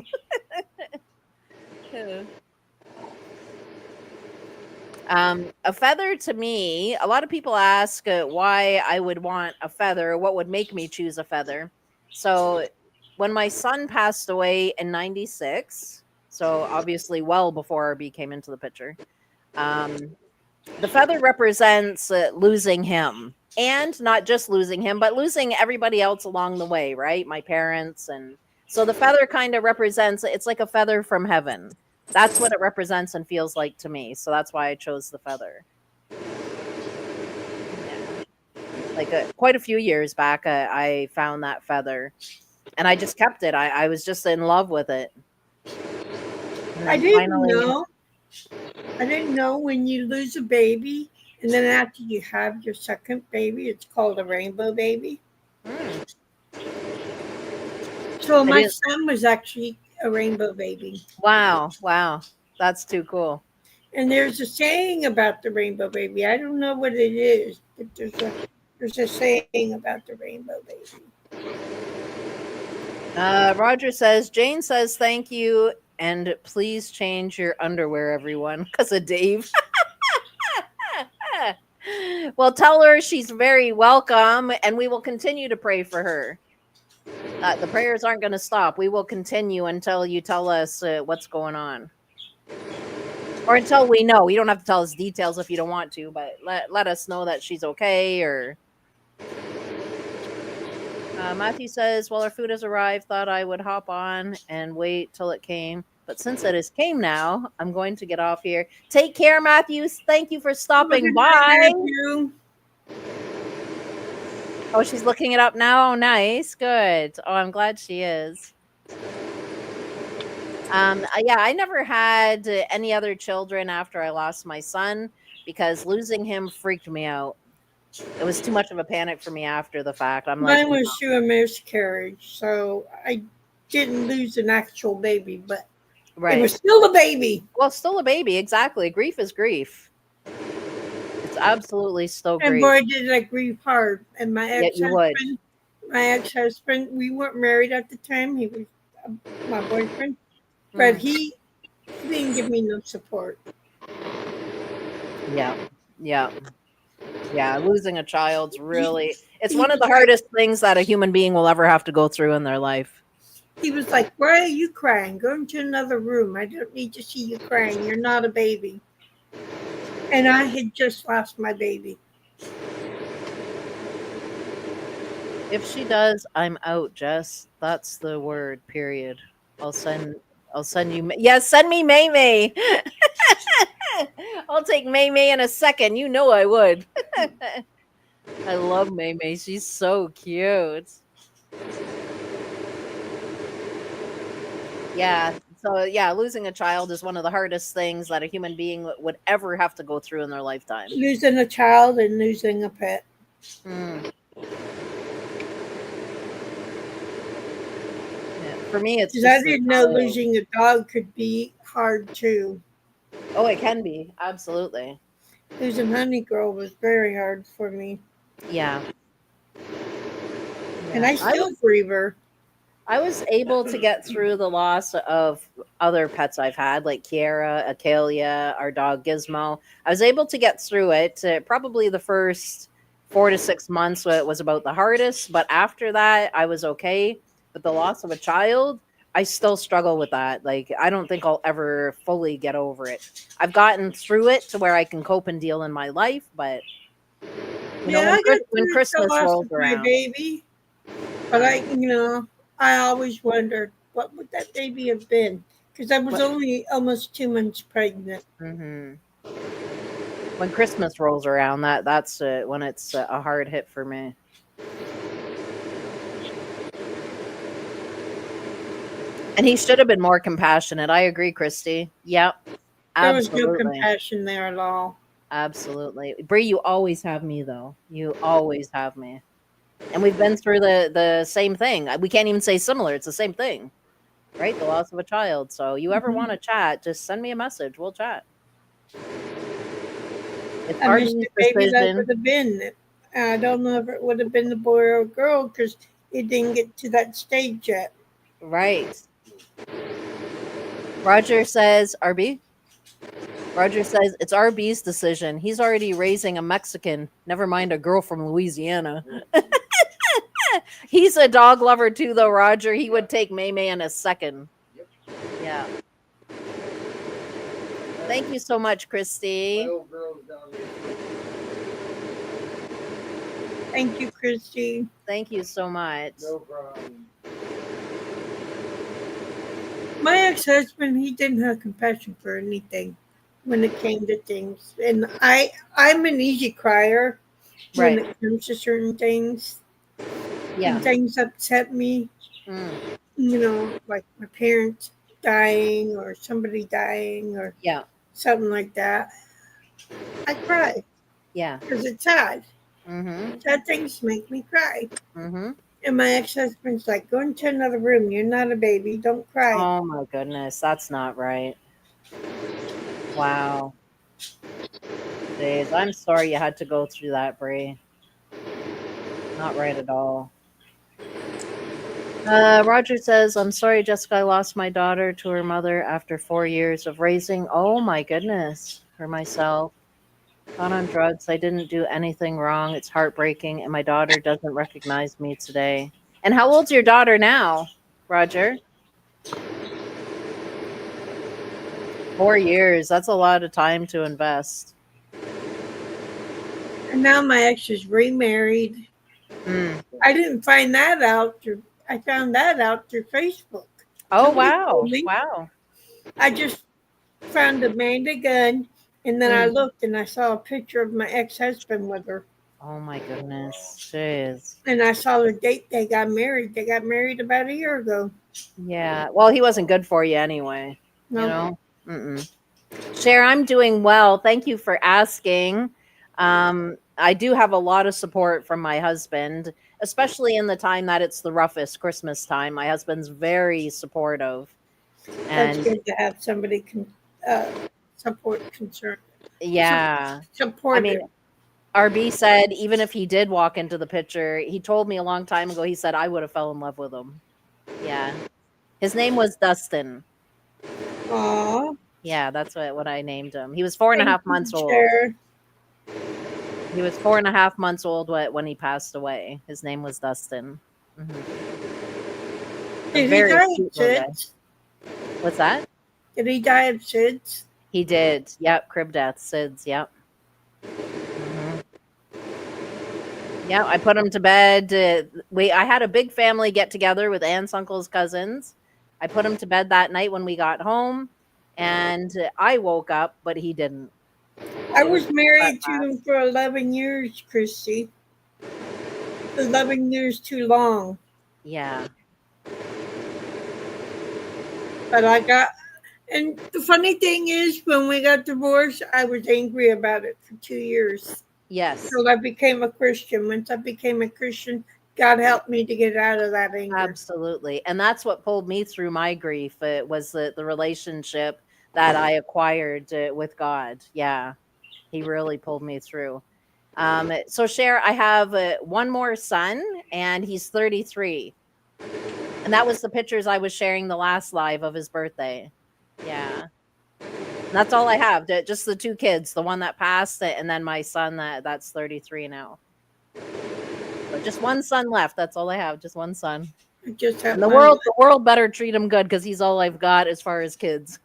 A feather to me, a lot of people ask why I would want a feather. What would make me choose a feather? So, when my son passed away in '96, so obviously well before RB came into the picture, the feather represents losing him, and not just losing him, but losing everybody else along the way, right? My parents, and so the feather kind of represents, it's like a feather from heaven. That's what it represents and feels like to me. So that's why I chose the feather. Yeah. Like quite a few years back, I found that feather, and I just kept it. I was just in love with it. And I then didn't finally, know. I didn't know when you lose a baby, and then after you have your second baby, it's called a rainbow baby. Mm, So I my didn't- son was actually a rainbow baby. wow, that's too cool. And there's a saying about the rainbow baby. I don't know what it is, but there's a saying about the rainbow baby. Roger says, Jane says thank you, and please change your underwear, everyone, because of Dave. Well, tell her she's very welcome, and we will continue to pray for her. The prayers aren't going to stop. We will continue until you tell us what's going on, or until we know. You don't have to tell us details if you don't want to, but let us know that she's okay. Or Matthew says, well, our food has arrived. Thought I would hop on and wait till it came. But since it has came now, I'm going to get off here. Take care, Matthew. Thank you for stopping by. Oh, she's looking it up now. Oh, nice. Good. Oh, I'm glad she is. Yeah, I never had any other children after I lost my son because losing him freaked me out. It was too much of a panic for me after the fact. I'm like, Mine was through a miscarriage, so I didn't lose an actual baby, but it was still a baby. Well, still a baby, exactly. Grief is grief. absolutely still And great. boy, did I grieve hard. And Yet you would. my ex-husband, we weren't married at the time. He was my boyfriend, but Mm, he didn't give me no support. yeah. Yeah. Yeah. Losing a child's really, it's He one of was the like, hardest things that a human being will ever have to go through in their life. "Why are you crying? Go into another room. I don't need to see you crying. You're not a baby." And I had just lost my baby. If she does, I'm out, Jess. That's the word, period. I'll send I'll send you yes, send me May May. I'll take May May in a second. You know I would. I love May May. She's so cute. Yeah. So yeah, losing a child is one of the hardest things that a human being would ever have to go through in their lifetime. Losing a child and losing a pet. Mm. Yeah. For me, it's Because I just the didn't know child. losing a dog could be hard too. Oh, it can be absolutely. Losing Honey Girl was very hard for me. Yeah. And Yeah. I still grieve her. I was able to get through the loss of other pets I've had, like Kiara, Acalia, our dog Gizmo. I was able to get through it. Probably the first 4 to 6 months was about the hardest, but after that, I was okay. But the loss of a child, I still struggle with that. Like, I don't think I'll ever fully get over it. I've gotten through it to where I can cope and deal in my life, but Yeah, I got When through the Christmas loss rolls of my around, baby. But I always wondered what would that baby have been? Because I was what, only almost 2 months pregnant. hmm when Christmas rolls around, that's when it's a hard hit for me. And he should have been more compassionate. I agree, Christy. Yep, There was no absolutely, compassion there at all. absolutely. Bree, you always have me though. You always have me, and we've been through the same thing. We can't even say similar. It's the same thing, right? The loss of a child. So you ever want Mhm. to chat? Just send me a message. We'll chat. It's I missed Arden's the baby that would decision, have been. I don't know if it would have been the boy or girl because it didn't get to that stage yet. right? Roger says, RB. Roger says it's RB's decision. He's already raising a Mexican. Never mind a girl from Louisiana. He's a dog lover too, though, Roger. He would take May May in a second. Yeah. Thank you so much, My Christy. old girl's down there. Thank you, Christy. Thank you so much. No problem. My ex-husband, he didn't have compassion for anything when it came to things, and I'm an easy crier when Right. it comes to certain things. Yeah. And things upset me, Mm. like my parents dying or somebody dying or Yeah. something like that. I cry Yeah. because it's sad. Mm-hmm. Sad things make me cry. Mm-hmm. And my ex-husband's like, go into another room. You're not a baby. Don't cry. Oh my goodness. That's not right. Wow. Jeez. I'm sorry you had to go through that, Bree. Not right at all. Roger says, I'm sorry, Jessica. I lost my daughter to her mother after 4 years of raising. Oh my goodness. For myself. Caught on drugs. I didn't do anything wrong. It's heartbreaking, and my daughter doesn't recognize me today. And how old's your daughter now, Roger? 4 years. That's a lot of time to invest. And now my ex is remarried. Mm. I didn't find that out I found that out through Facebook. Oh, Nobody told wow. me. Wow. I just found Amanda Gunn, and then I Mm. looked and I saw a picture of my ex-husband with her. Oh, my goodness. Jeez. And I saw the date they got married. They got married about a year ago. Yeah. Well, he wasn't good for you anyway. You No, know? Mm-mm. Cher, I'm doing well. Thank you for asking. I do have a lot of support from my husband, especially in the time that it's the roughest Christmas time. My husband's very supportive. that's And good to have somebody uh, support concern, yeah, I mean, supportive. RB said even if he did walk into the picture, he told me a long time ago, he said I would have fell in love with him. Yeah. His name was Dustin. Aw, Yeah, that's what I named him. He was four and a thank half you, months old. Cher. He was 4.5 months old when he passed away. His name was Dustin. A Did he very die of cute little guy. SIDS? What's that? Did he die of SIDS? He did. Yep, crib death, SIDS. Yep. hmm Yeah, I put him to bed. I had a big family get together with aunts, uncles, cousins. I put him to bed that night when we got home, and I woke up, but he didn't. I It was was that married to him fast. for 11 years, Christy. 11 years too long. Yeah. But I got, and the funny thing is, when we got divorced, I was angry about it for 2 years. Yes. Until I became a Christian. Once I became a Christian, God helped me to get out of that anger. Absolutely. And that's what pulled me through my grief. It was the relationship that I acquired with God. Yeah. He really pulled me through. So Cher, I have one more son and he's 33. And that was the pictures I was sharing the last live of his birthday. Yeah. And that's all I have. Just the two kids, the one that passed and then my son that's 33 now. So just one son left. That's all I have. Just one son. I just have And my, the world better treat him good because he's all I've got as far as kids.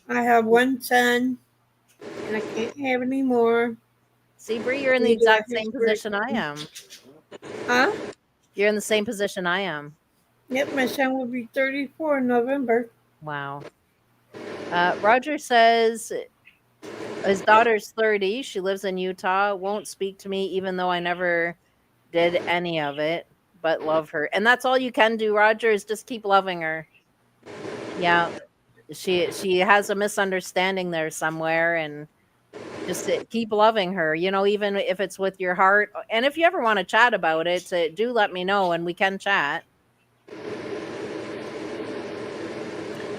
I have one son, and I can't have any more. See, Bree, you're in the Neither exact are his same position I birthday. am. Huh? You're in the same position I am. Yep, my son will be 34 in November. Wow. Roger says his daughter's 30. She lives in Utah. Won't speak to me, even though I never did any of it, but love her. And that's all you can do, Roger, is just keep loving her. Yeah. She has a misunderstanding there somewhere, and just keep loving her, even if it's with your heart. And if you ever want to chat about it, do let me know and we can chat.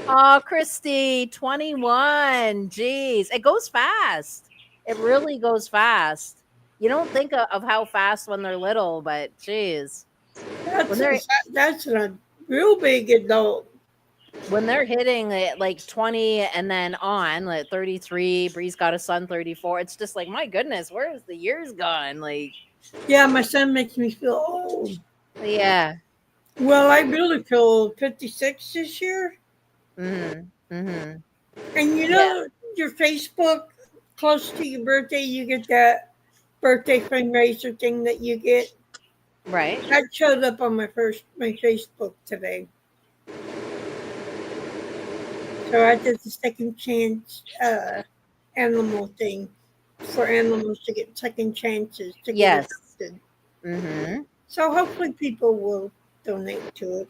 Oh, Christy, 21. Jeez, it goes fast. It really goes fast. You don't think of how fast when they're little, but jeez, when That's a, they're that's a real big adult. hitting like 20 and then on like 33, Bree's got a son 34. It's just like, my goodness, where is the years gone? Like, Yeah, my son makes me feel old. yeah. Well, I really feel 56 this year. Mhm. Mhm. And you Yeah. know, your Facebook, close to your birthday, you get that birthday fundraiser thing that you get. Right. That showed up on my Facebook today. So I did the second chance animal thing for animals to get second chances to get Yes. adopted. Mhm. So hopefully people will donate to it.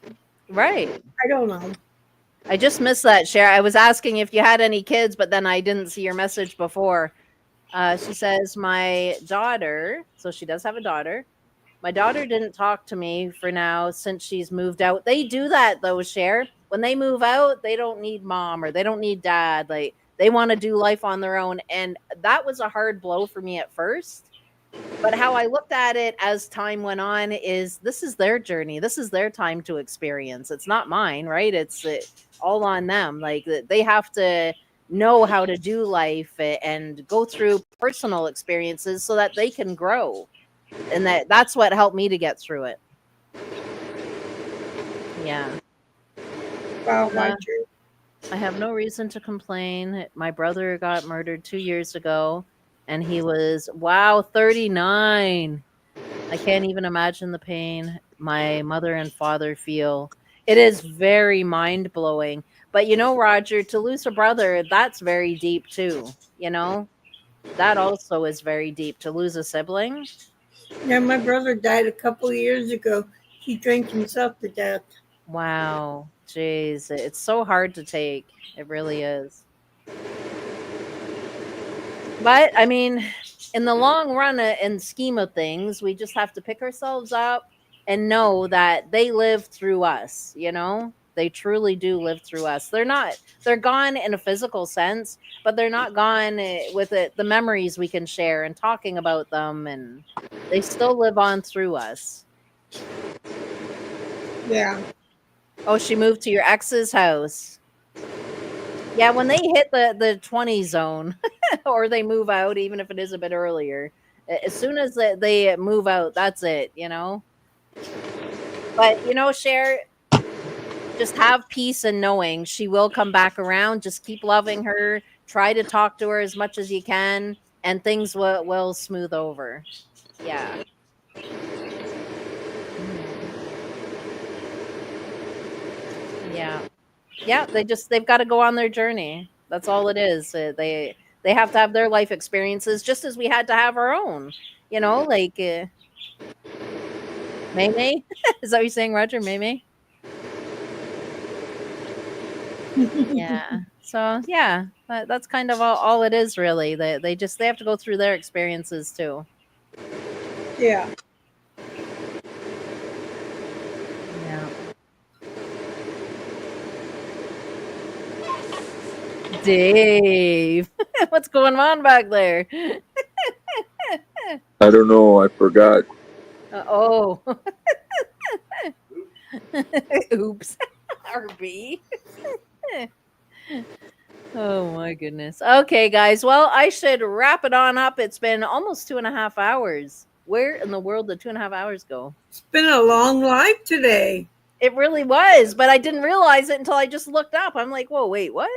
Right. I don't know. I just missed that, Cher. I was asking if you had any kids, but then I didn't see your message before. She says, my daughter, so she does have a daughter. My daughter didn't talk to me for now since she's moved out. They do that though, Cher. When they move out, they don't need mom or they don't need dad. Like, they want to do life on their own. And that was a hard blow for me at first. But how I looked at it as time went on is this is their journey. This is their time to experience. It's not mine, right? It's all on them. Like, they have to know how to do life and go through personal experiences so that they can grow. And that's what helped me to get through it. Yeah. Wow, Uh, Roger. I have no reason to complain. My brother got murdered 2 years ago, and he was, wow, 39. I can't even imagine the pain my mother and father feel. It is very mind blowing. But Roger, to lose a brother, that's very deep too. That also is very deep to lose a sibling. Yeah, my brother died a couple of years ago. He drank himself to death. Wow. Jeez. It's so hard to take. It really is. But I mean, in the long run and scheme of things, we just have to pick ourselves up and know that they live through us. They truly do live through us. They're gone in a physical sense, but they're not gone with the memories we can share and talking about them, and they still live on through us. Yeah. Oh, she moved to your ex's house. Yeah, when they hit the 20 zone or they move out, even if it is a bit earlier, as soon as they move out, that's it, you know? But, Cher, just have peace in knowing she will come back around. Just keep loving her. Try to talk to her as much as you can, and things will smooth over. Yeah. Mhm. Yeah. Yeah, they've got to go on their journey. That's all it is. They have to have their life experiences just as we had to have our own. Like May May. Is that what you're saying, Roger? May May? Yeah. So yeah, that's kind of all it is really. They have to go through their experiences too. Yeah. Yeah. Dave, what's going on back there? I don't know. I forgot. Oh, oops, RB. Oh my goodness. Okay, guys. Well, I should wrap it on up. It's been almost 2.5 hours. Where in the world did 2.5 hours go? It's been a long life today. It really was, but I didn't realize it until I just looked up. I'm like, whoa, wait, what?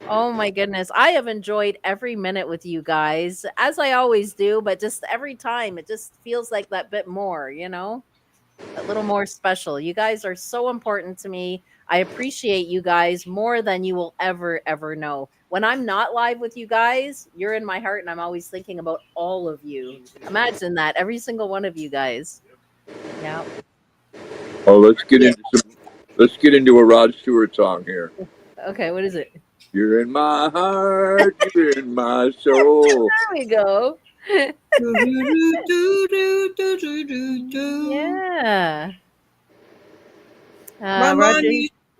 Oh my goodness. I have enjoyed every minute with you guys, as I always do, but just every time it just feels like that bit more, a little more special. You guys are so important to me. I appreciate you guys more than you will ever know. When I'm not live with you guys, you're in my heart and I'm always thinking about all of you. Imagine that, every single one of you guys. Yeah. Oh, Yeah. let's get into a Rod Stewart song here. Okay, what is it? You're in my heart, you're in my soul. There we go. Do. Yeah. My mom, Roger.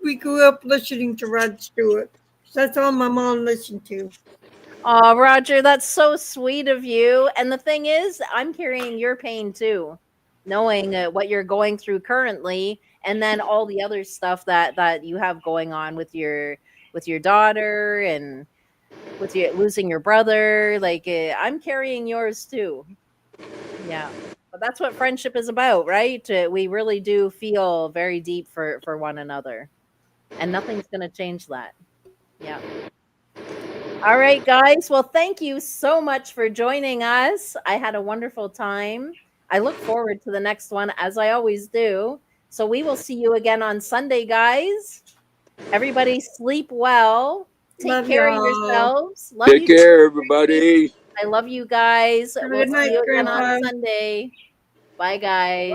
we grew up listening to Rod Stewart. That's all my mom listened to. Oh, Roger, that's so sweet of you. And the thing is, I'm carrying your pain too, knowing what you're going through currently, and then all the other stuff that you have going on with your daughter and with your losing your brother. Like I'm carrying yours too. Yeah, but that's what friendship is about, right? We really do feel very deep for one another, and nothing's gonna change that. Yeah. All right, guys. Well, thank you so much for joining us. I had a wonderful time. I look forward to the next one, as I always do. So we will see you again on Sunday, guys. Everybody sleep well. Take Love care of y'all. yourselves. Love Take you too. care, Bree. everybody. I love you guys. Have a We'll good see night, you again on Grandpa. Sunday. Bye, guys.